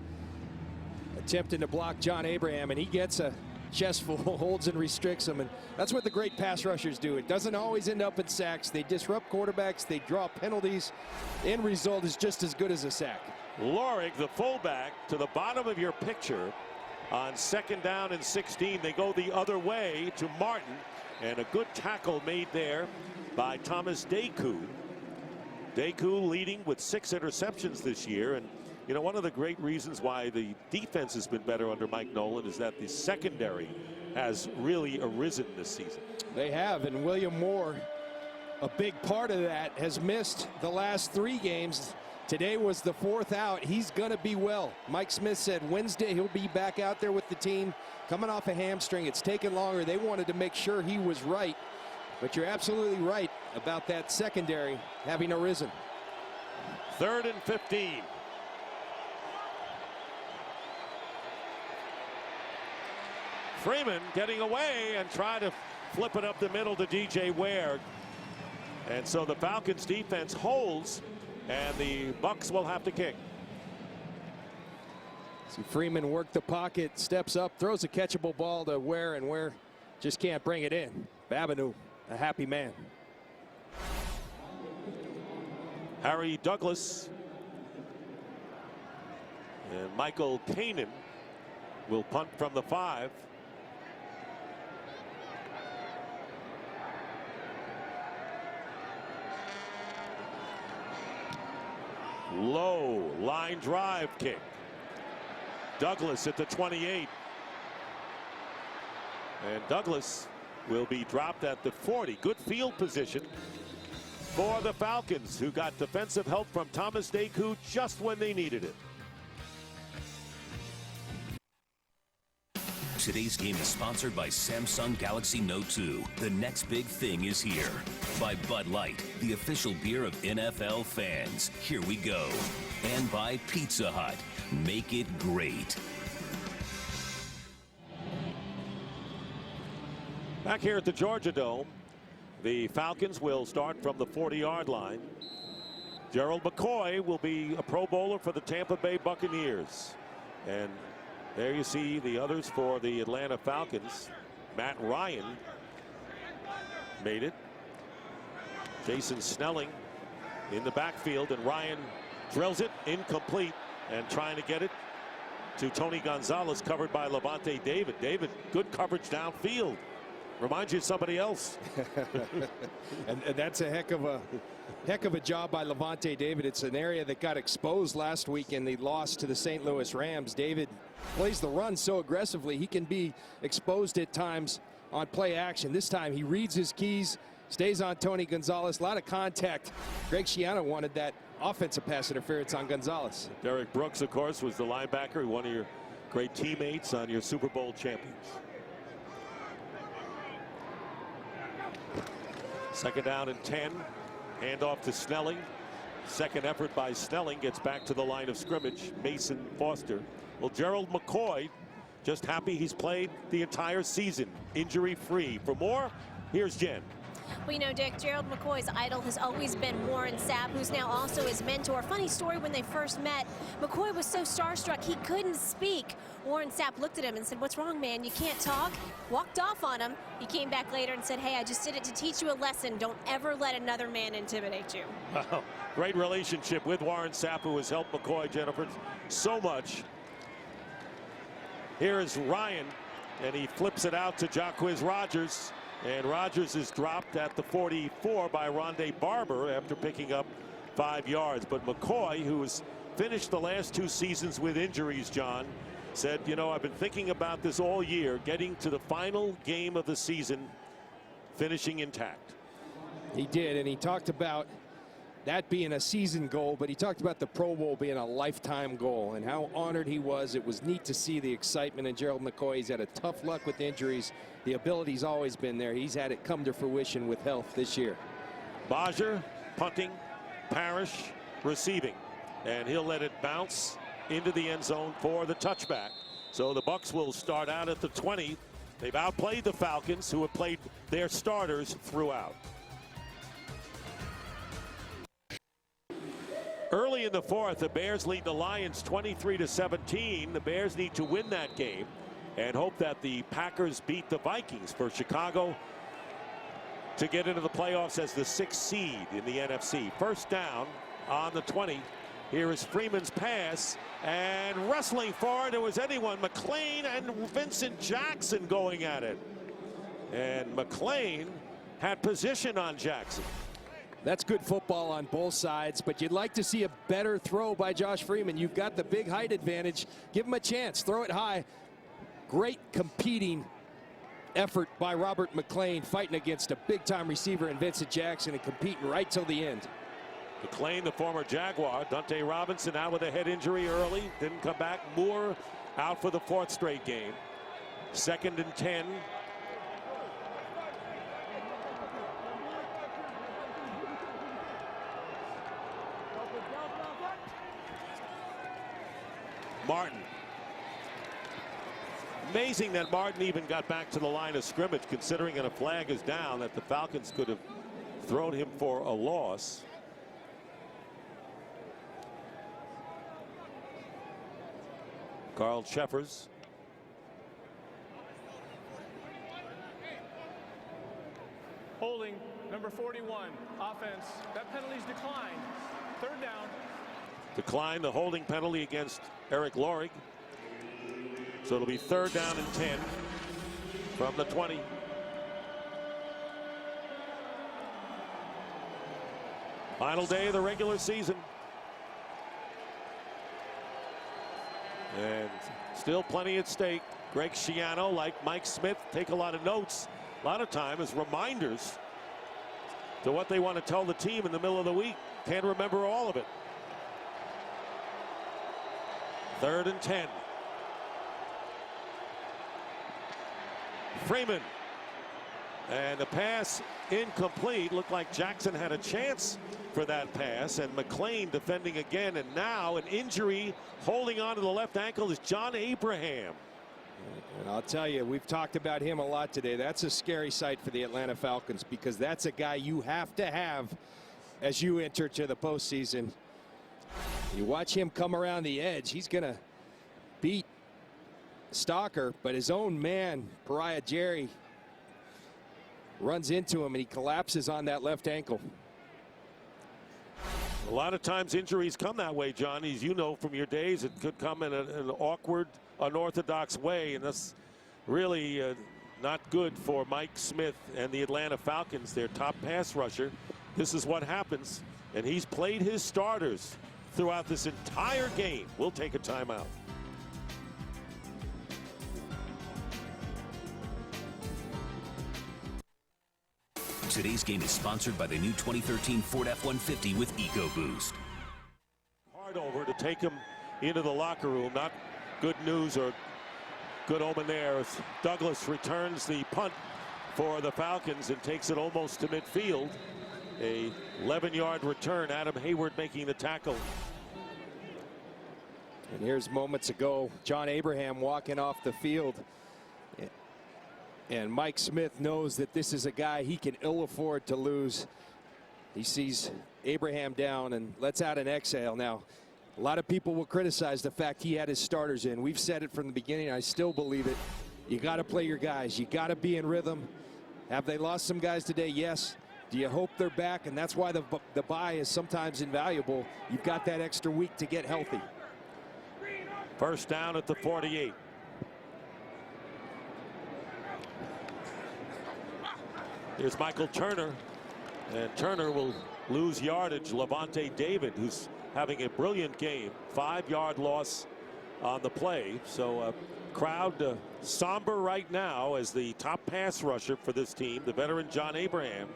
attempting to block John Abraham, and he gets a chestful, holds and restricts him, and that's what the great pass rushers do. It doesn't always end up in sacks. They disrupt quarterbacks, they draw penalties. The end result is just as good as a sack.
Lorig, the fullback, to the bottom of your picture on 2nd down and 16. They go the other way to Martin, and a good tackle made there by Thomas Deku. Deku leading with 6 interceptions this year, and you know, one of the great reasons why the defense has been better under Mike Nolan is that the secondary has really arisen this season.
They have, and William Moore, a big part of that, has missed the last 3 games. Today was the 4th out. He's going to be well. Mike Smith said Wednesday he'll be back out there with the team. Coming off a hamstring, it's taken longer. They wanted to make sure he was right. But you're absolutely right about that secondary having arisen.
3rd and 15. Freeman getting away and trying to flip it up the middle to DJ Ware. And so the Falcons defense holds, and the Bucs will have to kick.
See Freeman work the pocket, steps up, throws a catchable ball to Ware, and Ware just can't bring it in. Babineau, a happy man.
Harry Douglas and Michael Kanan will punt from the 5. Low line drive kick. Douglas at the 28. And Douglas will be dropped at the 40. Good field position for the Falcons, who got defensive help from Thomas Deku just when they needed it.
Today's game is sponsored by Samsung Galaxy Note 2. The next big thing is here. By Bud Light, the official beer of NFL fans. Here we go. And by Pizza Hut. Make it great.
Back here at the Georgia Dome, the Falcons will start from the 40-yard line. Gerald McCoy will be a Pro Bowler for the Tampa Bay Buccaneers. And there you see the others for the Atlanta Falcons. Matt Ryan made it. Jason Snelling in the backfield, and Ryan drills it incomplete, and trying to get it to Tony Gonzalez, covered by Levante David. David, good coverage downfield. Reminds you of somebody else.
and that's a heck of a job by Levante David. It's an area that got exposed last week in the loss to the St. Louis Rams. David plays the run so aggressively he can be exposed at times on play action. This time he reads his keys, stays on Tony Gonzalez. A lot of contact. Greg Schiano wanted that offensive pass interference on Gonzalez.
Derek Brooks, of course, was the linebacker, one of your great teammates on your Super Bowl champions. 2nd down and 10. Handoff to Snelling. Second effort by Snelling gets back to the line of scrimmage. Mason Foster. Well, Gerald McCoy just happy he's played the entire season injury-free. For more, here's Jen.
Well, you know, Dick, Gerald McCoy's idol has always been Warren Sapp, who's now also his mentor. Funny story, when they first met, McCoy was so starstruck he couldn't speak. Warren Sapp looked at him and said, "What's wrong, man? You can't talk?" Walked off on him. He came back later and said, "Hey, I just did it to teach you a lesson. Don't ever let another man intimidate you."
Wow. Great relationship with Warren Sapp, who has helped McCoy, Jennifer, so much. Here is Ryan, and he flips it out to Jacquizz Rodgers. And Rodgers is dropped at the 44 by Rondé Barber after picking up 5 yards. But McCoy, who has finished the last 2 seasons with injuries, John, said, you know, I've been thinking about this all year, getting to the final game of the season, finishing intact.
He did, and he talked about that being a season goal, but he talked about the Pro Bowl being a lifetime goal and how honored he was. It was neat to see the excitement in Gerald McCoy. He's had a tough luck with injuries. The ability's always been there. He's had it come to fruition with health this year.
Bodger punting, Parrish receiving, and he'll let it bounce into the end zone for the touchback. So the Bucs will start out at the 20. They've outplayed the Falcons, who have played their starters throughout. Early in the 4th, the Bears lead the Lions 23-17. The Bears need to win that game and hope that the Packers beat the Vikings for Chicago to get into the playoffs as the 6th seed in the NFC. First down on the 20. Here is Freeman's pass, and wrestling for it. It was anyone, McClain and Vincent Jackson going at it. And McClain had position on Jackson.
That's good football on both sides, but you'd like to see a better throw by Josh Freeman. You've got the big height advantage. Give him a chance. Throw it high. Great competing effort by Robert McClain, fighting against a big-time receiver in Vincent Jackson and competing right till the end.
McClain, the former Jaguar. Dante Robinson out with a head injury early. Didn't come back. Moore out for the 4th straight game. 2nd and 10. Martin. Amazing that Martin even got back to the line of scrimmage, considering that a flag is down, that the Falcons could have thrown him for a loss. Carl Sheffers.
Holding, number 41, offense. That penalty's declined. 3rd down.
Decline the holding penalty against Eric Lorig. So it'll be 3rd down and 10 from the 20. Final day of the regular season. And still plenty at stake. Greg Schiano, like Mike Smith, take a lot of notes. A lot of time as reminders to what they want to tell the team in the middle of the week. Can't remember all of it. 3rd and 10. Freeman. And the pass incomplete. Looked like Jackson had a chance for that pass, and McClain defending again, and now an injury holding on to the left ankle is John Abraham.
And I'll tell you, we've talked about him a lot today. That's a scary sight for the Atlanta Falcons, because that's a guy you have to have as you enter to the postseason. You watch him come around the edge, he's going to beat Stalker, but his own man, Pariah Jerry, runs into him and he collapses on that left ankle.
A lot of times injuries come that way, John. As you know from your days, it could come in an awkward, unorthodox way, and that's really not good for Mike Smith and the Atlanta Falcons, their top pass rusher. This is what happens, and he's played his starters throughout this entire game. We'll take a timeout.
Today's game is sponsored by the new 2013 Ford F-150 with EcoBoost.
Hard over to take him into the locker room. Not good news or good omen there. As Douglas returns the punt for the Falcons and takes it almost to midfield. A 11-yard return. Adam Hayward making the tackle.
And here's moments ago, John Abraham walking off the field. And Mike Smith knows that this is a guy he can ill afford to lose. He sees Abraham down and lets out an exhale. Now, a lot of people will criticize the fact he had his starters in. We've said it from the beginning. I still believe it. You got to play your guys. You got to be in rhythm. Have they lost some guys today? Yes. Do you hope they're back? And that's why the bye is sometimes invaluable. You've got that extra week to get healthy.
1st down at the 48. Here's Michael Turner, and Turner will lose yardage. Levante David, who's having a brilliant game, 5-yard loss on the play. So crowd somber right now as the top pass rusher for this team, the veteran John Abraham,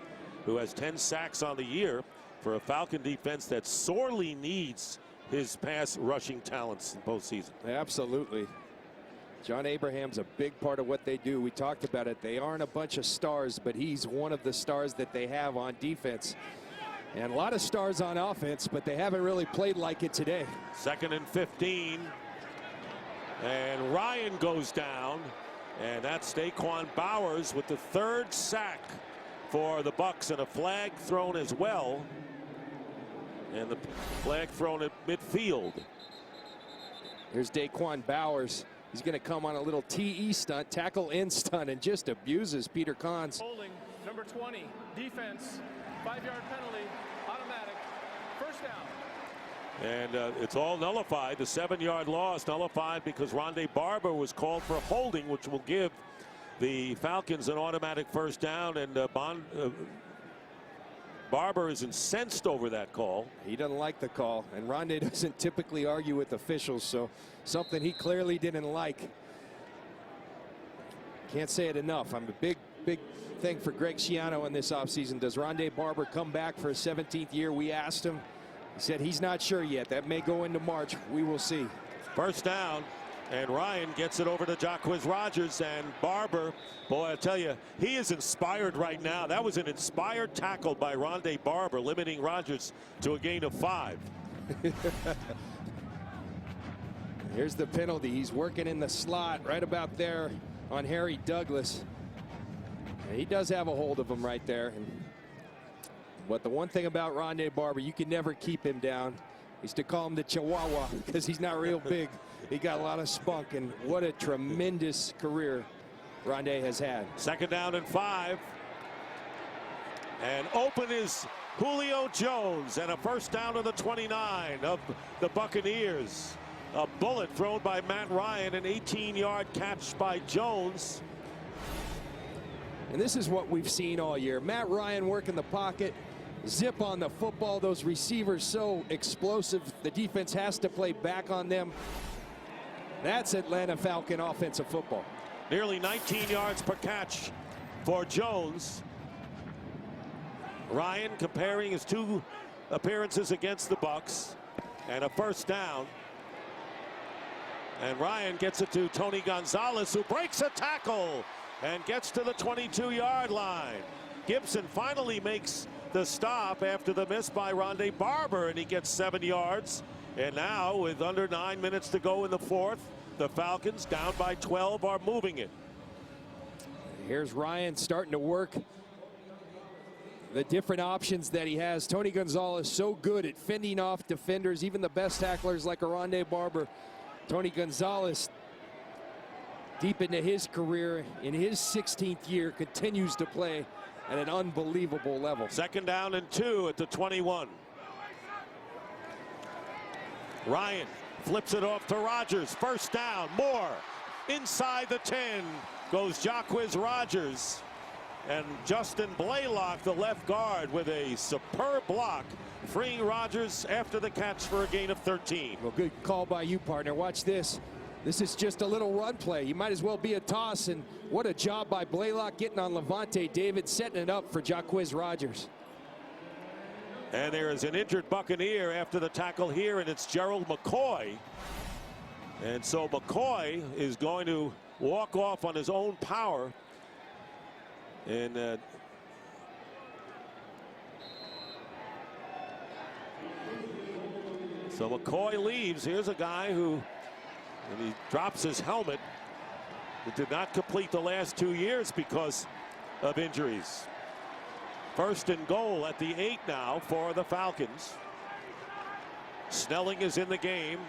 who has 10 sacks on the year for a Falcon defense that sorely needs his pass rushing talents in postseason.
Absolutely. John Abraham's a big part of what they do. We talked about it. They aren't a bunch of stars, but he's one of the stars that they have on defense. And a lot of stars on offense, but they haven't really played like it today.
2nd and 15. And Ryan goes down. And that's Daquan Bowers with the 3rd sack for the Bucs, and a flag thrown as well. And the flag thrown at midfield.
Here's Daquan Bowers. He's going to come on a little TE stunt, tackle in stunt, and just abuses Peter Kahns.
Holding, number 20, defense, 5-yard penalty, automatic, 1st down.
And it's all nullified. The 7-yard loss nullified because Rondé Barber was called for holding, which will give the Falcons an automatic 1st down. And Barber is incensed over that call.
He doesn't like the call, and Rondé doesn't typically argue with officials, so something he clearly didn't like. Can't say it enough. I'm a big big thing for Greg Schiano in this offseason. Does Rondé Barber come back for his 17th year? We asked him. He said he's not sure yet. That may go into March. We will see.
First down, and Ryan gets it over to Jacquizz Rodgers, and Barber, boy, I tell you, he is inspired right now. That was an inspired tackle by Rondé Barber, limiting Rodgers to a gain of 5.
Here's the penalty. He's working in the slot right about there on Harry Douglas. And he does have a hold of him right there. But the one thing about Rondé Barber, you can never keep him down. Used to call him the Chihuahua because he's not real big. He got a lot of spunk, and what a tremendous career Rondé has had.
Second down and 5. And open is Julio Jones, and a first down to the 29 of the Buccaneers. A bullet thrown by Matt Ryan, an 18-yard catch by Jones.
And this is what we've seen all year. Matt Ryan working the pocket, zip on the football. Those receivers so explosive. The defense has to play back on them. That's Atlanta Falcon offensive football.
Nearly 19 yards per catch for Jones. Ryan comparing his 2 appearances against the Bucs, and a first down. And Ryan gets it to Tony Gonzalez, who breaks a tackle and gets to the 22-yard line. Gibson finally makes the stop after the miss by Rondé Barber, and he gets 7 yards. And now, with under 9 minutes to go in the fourth, the Falcons, down by 12, are moving it.
Here's Ryan starting to work the different options that he has. Tony Gonzalez so good at fending off defenders, even the best tacklers like a Rondé Barber. Tony Gonzalez, deep into his career, in his 16th year, continues to play at an unbelievable level.
Second down and 2 at the 21. Ryan flips it off to Rodgers. First down, more. Inside the 10 goes Jacquizz Rodgers. And Justin Blaylock, the left guard, with a superb block, freeing Rodgers after the catch for a gain of 13.
Well, good call by you, partner. Watch this. This is just a little run play. You might as well be a toss, and what a job by Blaylock getting on Levante David, setting it up for Jacquizz Rodgers.
And there is an injured Buccaneer after the tackle here, and it's Gerald McCoy. And so McCoy is going to walk off on his own power. And so McCoy leaves. Here's a guy who, and he drops his helmet. It did not complete the last 2 years because of injuries. First and goal at the 8 now for the Falcons. Snelling is in the game,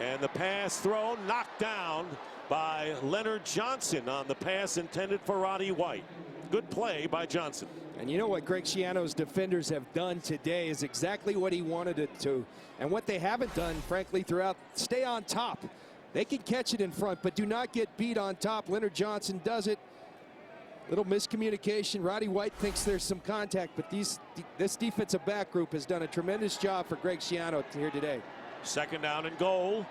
and the pass thrown knocked down by Leonard Johnson on the pass intended for Roddy White. Good play by Johnson.
And you know what Greg Schiano's defenders have done today is exactly what he wanted it to. And what they haven't done, frankly, throughout, stay on top. They can catch it in front, but do not get beat on top. Leonard Johnson does it. Little miscommunication. Roddy White thinks there's some contact, but this defensive back group has done a tremendous job for Greg Schiano here today.
Second down and goal.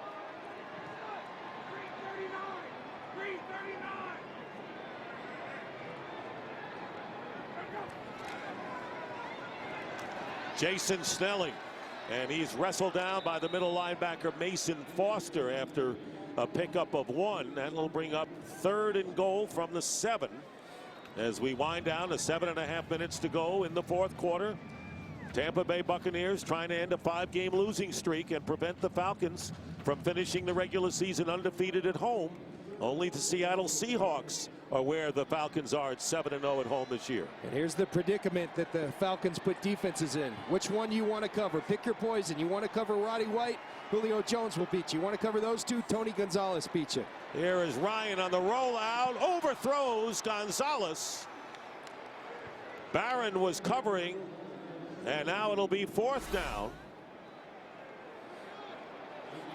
Jason Snelling, and he's wrestled down by the middle linebacker Mason Foster after a pickup of 1. And will bring up 3rd and goal from the 7 as we wind down to 7.5 minutes to go in the fourth quarter. Tampa Bay Buccaneers trying to end a 5-game losing streak and prevent the Falcons from finishing the regular season undefeated at home. Only the Seattle Seahawks are where the Falcons are at 7-0 at home this year.
And here's the predicament that the Falcons put defenses in. Which one do you want to cover? Pick your poison. You want to cover Roddy White? Julio Jones will beat you. You want to cover those two? Tony Gonzalez beats you.
Here is Ryan on the rollout. Overthrows Gonzalez. Barron was covering, and now it'll be 4th down.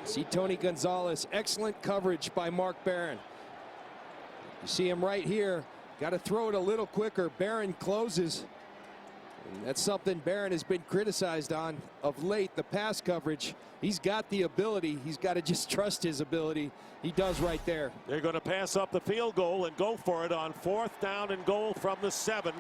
See Tony Gonzalez, excellent coverage by Mark Barron. You see him right here. Got to throw it a little quicker. Barron closes. And that's something Barron has been criticized on of late, the pass coverage. He's got the ability. He's got to just trust his ability. He does right there.
They're going to pass up the field goal and go for it on 4th down and goal from the 7.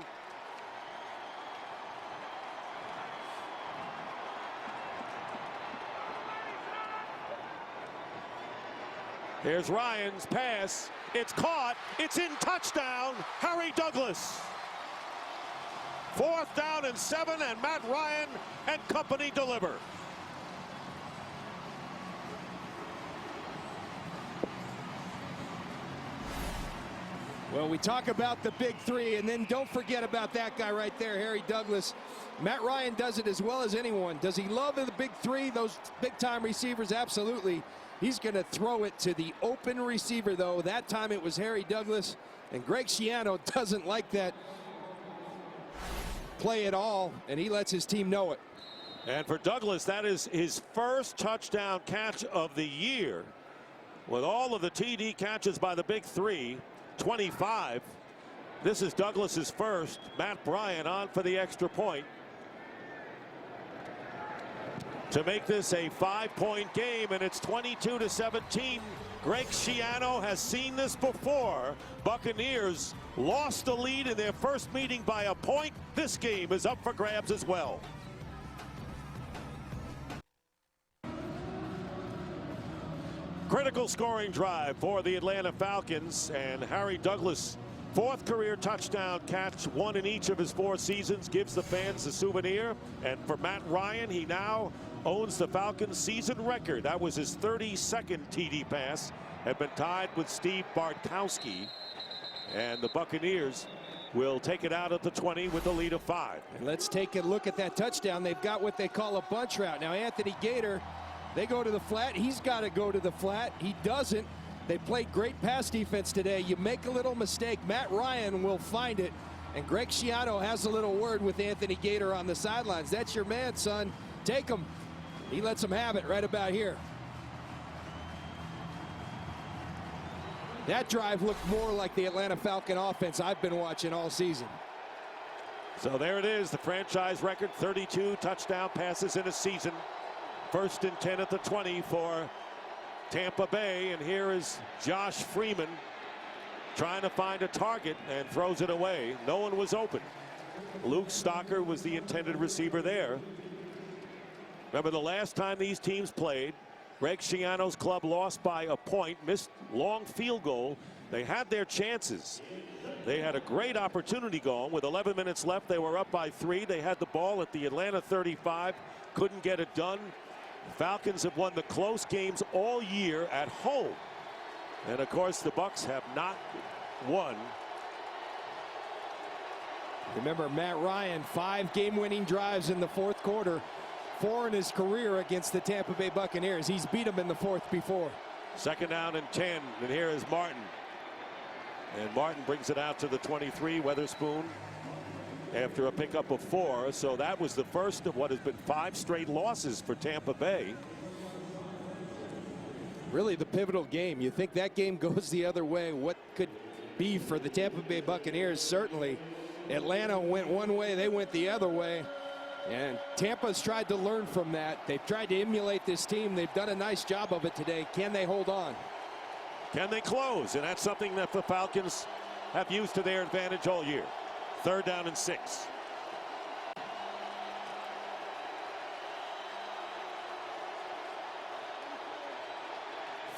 Here's Ryan's pass. It's caught. It's in, touchdown. Harry Douglas. 4th down and 7, and Matt Ryan and company deliver.
Well, we talk about the big three, and then don't forget about that guy right there, Harry Douglas. Matt Ryan does it as well as anyone. Does he love the big three, those big-time receivers? Absolutely. He's going to throw it to the open receiver, though. That time it was Harry Douglas, and Greg Schiano doesn't like that play at all, and he lets his team know it.
And for Douglas, that is his first touchdown catch of the year. With all of the TD catches by the big three, 25. This is Douglas's first. Matt Bryant on for the extra point to make this a 5-point game, and it's 22-17. Greg Schiano has seen this before. Buccaneers lost the lead in their first meeting by a point. This game is up for grabs as well. Critical scoring drive for the Atlanta Falcons, and Harry Douglas, 4th career touchdown catch, 1 in each of his 4 seasons, gives the fans the souvenir. And for Matt Ryan, he now owns the Falcons season record. That was his 32nd TD pass, had been tied with Steve Bartkowski. And the Buccaneers will take it out at the 20 with the lead of 5.
And let's take a look at that touchdown. They've got what they call a bunch route. Now Anthony Gator, they go to the flat. He's got to go to the flat. He doesn't. They played great pass defense today. You make a little mistake, Matt Ryan will find it. And Greg Schiano has a little word with Anthony Gator on the sidelines. That's your man, son. Take him. He lets him have it right about here. That drive looked more like the Atlanta Falcon offense I've been watching all season.
So there it is, the franchise record, 32 touchdown passes in a season. 1st and 10 at the 20 for Tampa Bay, and here is Josh Freeman trying to find a target and throws it away. No one was open. Luke Stocker was the intended receiver there. Remember the last time these teams played, Greg Schiano's club lost by a point, missed long field goal. They had their chances. They had a great opportunity going. With 11 minutes left, they were up by 3. They had the ball at the Atlanta 35, couldn't get it done. Falcons have won the close games all year at home. And of course, the Bucs have not won.
Remember Matt Ryan, 5 game-winning drives in the 4th quarter. 4 in his career against the Tampa Bay Buccaneers. He's beat them in the 4th before.
2nd down and 10, and here is Martin. And Martin brings it out to the 23, Weatherspoon, after a pickup of 4. So that was the first of what has been 5 straight losses for Tampa Bay.
Really the pivotal game. You think that game goes the other way. What could be for the Tampa Bay Buccaneers? Certainly Atlanta went one way, they went the other way. And Tampa's tried to learn from that. They've tried to emulate this team. They've done a nice job of it today. Can they hold on?
Can they close? And that's something that the Falcons have used to their advantage all year. 3rd down and 6.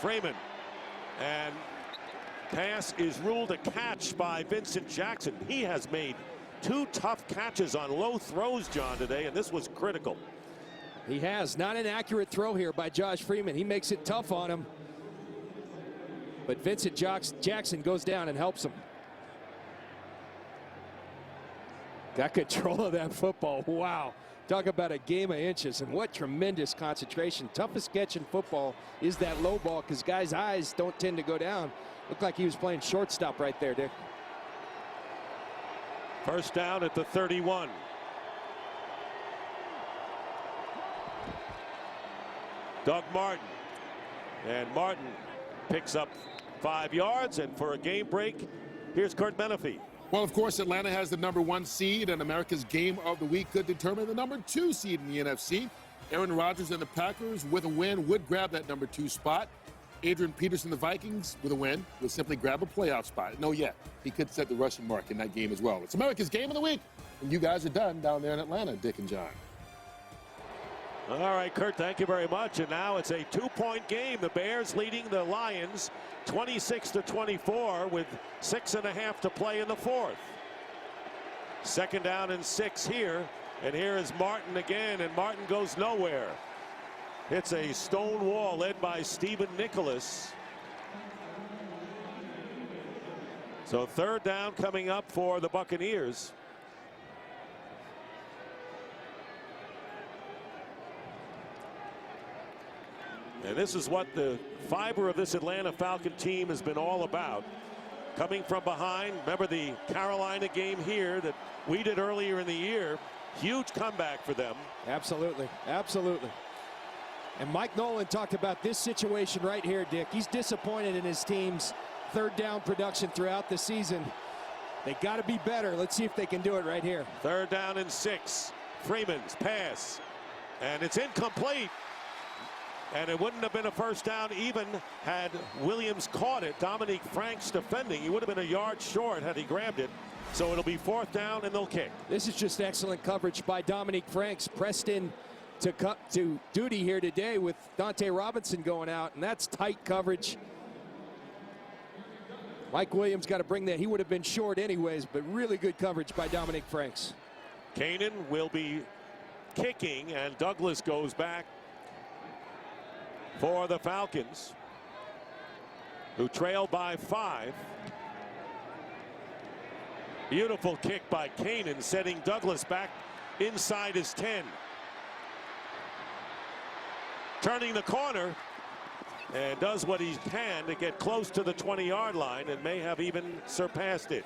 Freeman, and pass is ruled a catch by Vincent Jackson. He has made 2 tough catches on low throws, John, today, and this was critical.
He has. Not an accurate throw here by Josh Freeman. He makes it tough on him. But Vincent Jackson goes down and helps him. Got control of that football. Wow. Talk about a game of inches, and what tremendous concentration. Toughest catch in football is that low ball, because guys' eyes don't tend to go down. Looked like he was playing shortstop right there, Dick.
1st down at the 31. Doug Martin. And Martin picks up 5 yards, and for a game break, here's Kurt Menefee.
Well, of course, Atlanta has the #1 seed, and America's Game of the Week could determine the #2 seed in the NFC. Aaron Rodgers and the Packers, with a win, would grab that #2 spot. Adrian Peterson, the Vikings, with a win, would simply grab a playoff spot. No, yet. He could set the rushing mark in that game as well. It's America's Game of the Week, and you guys are done down there in Atlanta, Dick and John.
All right, Kurt, thank you very much. And now it's a 2-point game. The Bears leading the Lions 26-24 with 6.5 to play in the fourth. 2nd down and 6 here. And here is Martin again, and Martin goes nowhere. It's a stone wall led by Stephen Nicholas. So 3rd down coming up for the Buccaneers. And this is what the fiber of this Atlanta Falcon team has been all about. Coming from behind. Remember the Carolina game here that we did earlier in the year. Huge comeback for them.
Absolutely. Absolutely. And Mike Nolan talked about this situation right here, Dick. He's disappointed in his team's 3rd down production throughout the season. They got to be better. Let's see if they can do it right here.
3rd down and 6. Freeman's pass. And it's incomplete. And it wouldn't have been a 1st down even had Williams caught it. Dominique Franks defending. He would have been a yard short had he grabbed it. So it'll be 4th down and they'll kick.
This is just excellent coverage by Dominique Franks. Pressed in to duty here today with Dante Robinson going out, and that's tight coverage. Mike Williams got to bring that. He would have been short anyways, but really good coverage by Dominique Franks.
Kanan will be kicking, and Douglas goes back for the Falcons, who trail by 5. Beautiful kick by Kanan, setting Douglas back inside his 10. Turning the corner, and does what he can to get close to the 20-yard line and may have even surpassed it.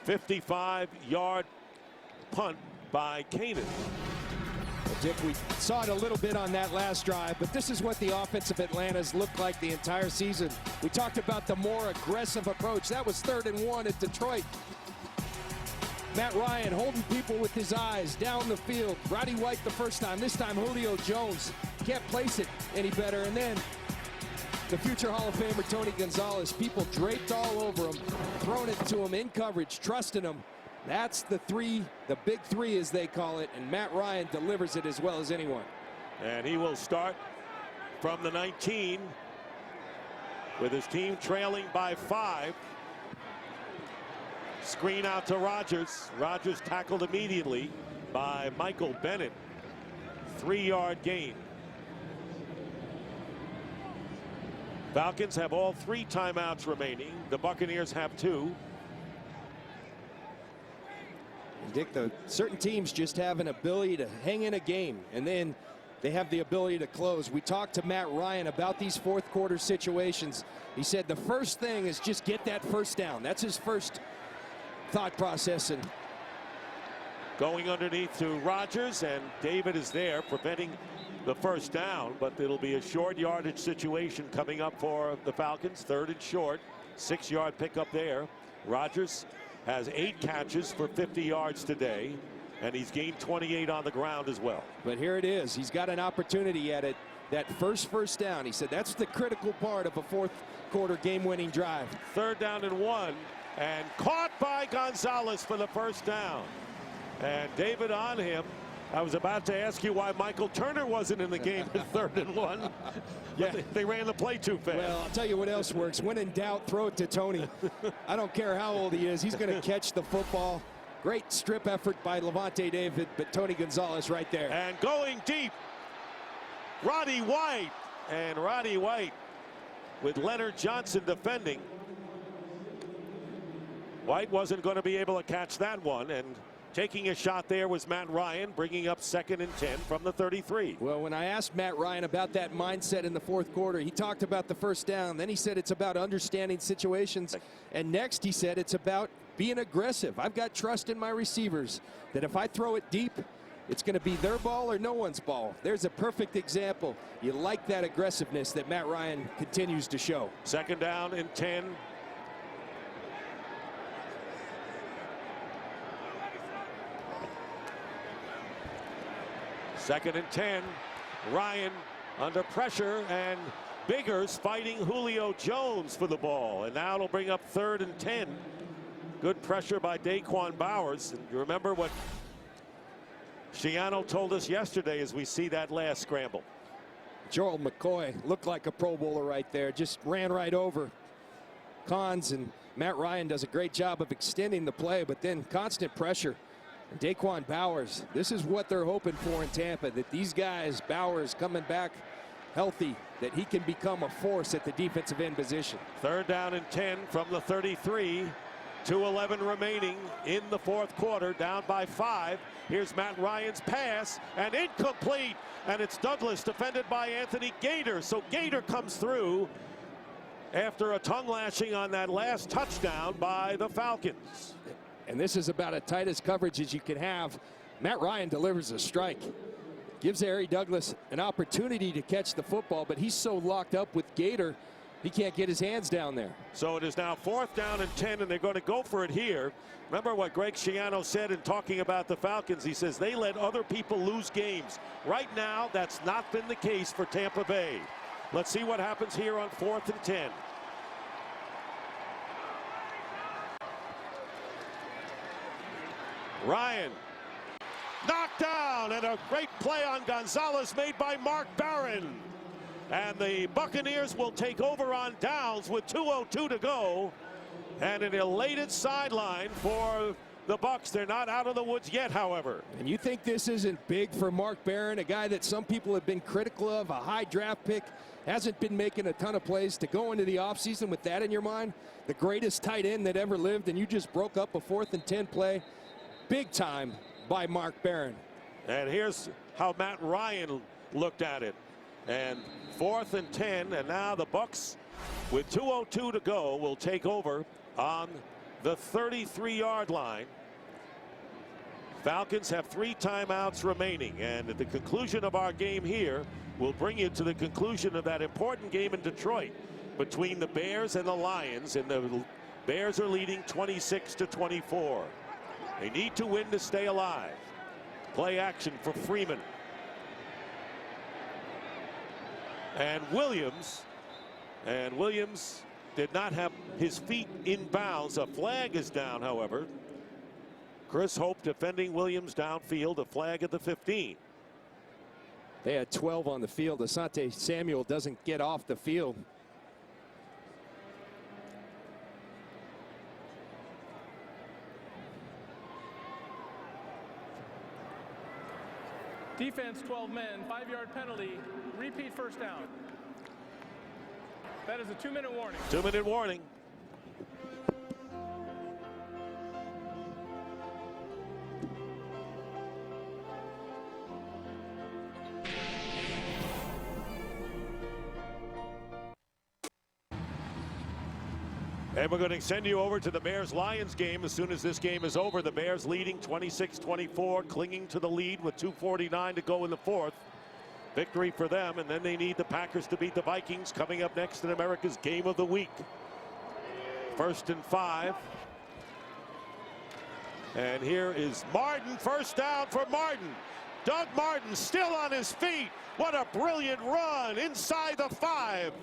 55-yard punt by Kanan.
Well, Dick, we saw it a little bit on that last drive, but this is what the offense of Atlanta's looked like the entire season. We talked about the more aggressive approach. That was 3rd and 1 at Detroit. Matt Ryan holding people with his eyes down the field. Roddy White the first time. This time Julio Jones can't place it any better. And then the future Hall of Famer Tony Gonzalez. People draped all over him, throwing it to him in coverage, trusting him. That's the big three as they call it. And Matt Ryan delivers it as well as anyone.
And he will start from the 19 with his team trailing by 5. Screen out to Rodgers. Rodgers tackled immediately by Michael Bennett. 3-yard gain. Falcons have all 3 timeouts remaining. The Buccaneers have 2.
Dick, certain teams just have an ability to hang in a game, and then they have the ability to close. We talked to Matt Ryan about these 4th quarter situations. He said the first thing is just get that 1st down. That's his first thought process. And
going underneath to Rodgers, and David is there preventing the 1st down, but it'll be a short yardage situation coming up for the Falcons. 3rd and short. 6-yard pickup there. Rodgers has 8 catches for 50 yards today, and he's gained 28 on the ground as well.
But here it is. He's got an opportunity at it. That first down. He said that's the critical part of a 4th quarter game-winning drive.
3rd down and 1, and caught by Gonzalez for the 1st down. And David on him. I was about to ask you why Michael Turner wasn't in the game at 3rd and 1. Yeah, they ran the play too fast.
Well, I'll tell you what else works. When in doubt, throw it to Tony. I don't care how old he is. He's going to catch the football. Great strip effort by Levante David, but Tony Gonzalez right there.
And going deep, Roddy White. And Roddy White with Leonard Johnson defending. White wasn't going to be able to catch that one, and taking a shot there was Matt Ryan, bringing up 2nd and 10 from the 33.
Well, when I asked Matt Ryan about that mindset in the 4th quarter, he talked about the 1st down. Then he said it's about understanding situations. And next he said it's about being aggressive. I've got trust in my receivers that if I throw it deep, it's going to be their ball or no one's ball. There's a perfect example. You like that aggressiveness that Matt Ryan continues to show.
2nd down and 10. 2nd and 10. Ryan under pressure, and Biggers fighting Julio Jones for the ball. And now it'll bring up 3rd and 10. Good pressure by Daquan Bowers. And you remember what Schiano told us yesterday as we see that last scramble.
Joel McCoy looked like a Pro Bowler right there. Just ran right over Cons, and Matt Ryan does a great job of extending the play, but then constant pressure. And Daquan Bowers, this is what they're hoping for in Tampa, that these guys, Bowers coming back healthy, that he can become a force at the defensive end position.
3rd down and 10 from the 33. 2:11 remaining in the 4th quarter, down by 5. Here's Matt Ryan's pass, and incomplete. And it's Douglas defended by Anthony Gator. So Gator comes through after a tongue lashing on that last touchdown by the Falcons.
And this is about as tight as coverage as you can have. Matt Ryan delivers a strike. Gives Harry Douglas an opportunity to catch the football, but he's so locked up with Gator, he can't get his hands down there.
So it is now 4th down and 10, and they're going to go for it here. Remember what Greg Schiano said in talking about the Falcons. He says they let other people lose games. Right now, that's not been the case for Tampa Bay. Let's see what happens here on 4th and 10. Ryan knocked down, and a great play on Gonzalez made by Mark Barron. And the Buccaneers will take over on downs with 2:02 to go. And an elated sideline for the Bucs. They're not out of the woods yet, however.
And you think this isn't big for Mark Barron, a guy that some people have been critical of, a high draft pick, hasn't been making a ton of plays, to go into the offseason with that in your mind, the greatest tight end that ever lived, and you just broke up a 4th and 10 play. Big time by Mark Barron.
And here's how Matt Ryan looked at it. And 4th and 10, and now the Bucs, with 2:02 to go, will take over on the 33-yard line. Falcons have 3 timeouts remaining, and at the conclusion of our game here, we'll bring you to the conclusion of that important game in Detroit between the Bears and the Lions, and the Bears are leading 26-24. They need to win to stay alive. Play action for Freeman. And Williams did not have his feet in bounds. A flag is down, however. Chris Hope defending Williams downfield. A flag at the 15.
They had 12 on the field. Asante Samuel doesn't get off the field.
Defense 12 men, 5-yard penalty, repeat 1st down. That is a 2-minute warning.
2-minute warning. And we're going to send you over to the Bears-Lions game as soon as this game is over. The Bears leading 26-24, clinging to the lead with 2:49 to go in the 4th. Victory for them, and then they need the Packers to beat the Vikings coming up next in America's Game of the Week. 1st and 5. And here is Martin. 1st down for Martin. Doug Martin still on his feet. What a brilliant run inside the 5.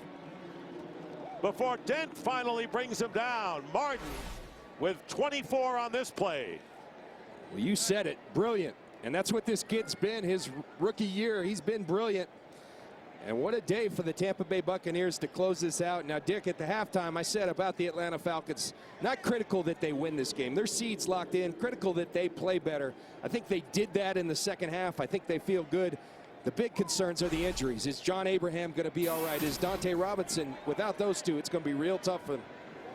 Before Dent finally brings him down. Martin with 24 on this play.
Well, you said it, brilliant. And that's what this kid's been his rookie year. He's been brilliant. And what a day for the Tampa Bay Buccaneers to close this out. Now, Dick, at the halftime, I said about the Atlanta Falcons, not critical that they win this game. Their seed's locked in, critical that they play better. I think they did that in the 2nd half. I think they feel good. The big concerns are the injuries. Is John Abraham going to be all right? Is Dante Robinson? Without those two, it's going to be real tough for them.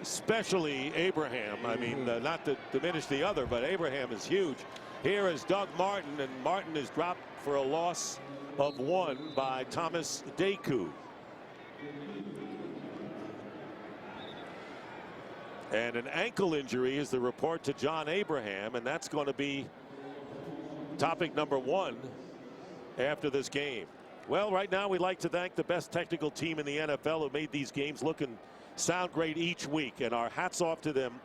Especially Abraham. I mean, not to diminish the other, but Abraham is huge. Here is Doug Martin, and Martin is dropped for a loss of 1 by Thomas Deku. And an ankle injury is the report to John Abraham, and that's going to be topic number 1 after this game. Well, right now we'd like to thank the best technical team in the NFL who made these games look and sound great each week, and our hats off to them.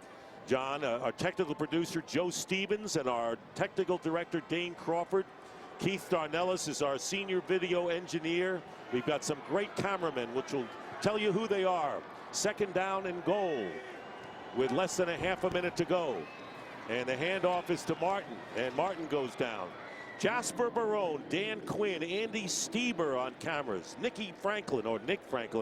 John, our technical producer Joe Stevens, and our technical director Dane Crawford, Keith Darnellis is our senior video engineer. We've got some great cameramen, which will tell you who they are. Second down and goal with less than a half a minute to go. And the handoff is to Martin, and Martin goes down. Jasper Barone, Dan Quinn, Andy Stieber on cameras. Nick Franklin,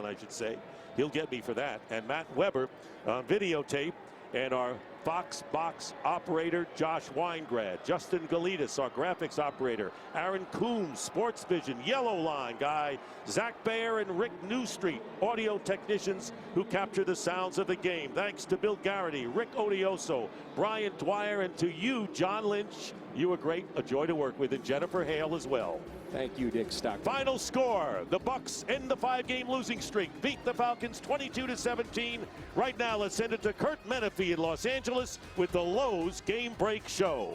I should say. He'll get me for that. And Matt Weber on videotape. And our Fox box operator, Josh Weingrad. Justin Galitas, our graphics operator. Aaron Coombs, Sports Vision, Yellow Line guy. Zach Baer and Rick Newstreet, audio technicians who capture the sounds of the game. Thanks to Bill Garrity, Rick Odioso, Brian Dwyer, and to you, John Lynch. You were great, a joy to work with, and Jennifer Hale as well.
Thank you, Dick Stockton.
Final score, the Bucs end the 5-game losing streak, beat the Falcons 22-17. Right now, let's send it to Kurt Menefee in Los Angeles with the Lowe's Game Break Show.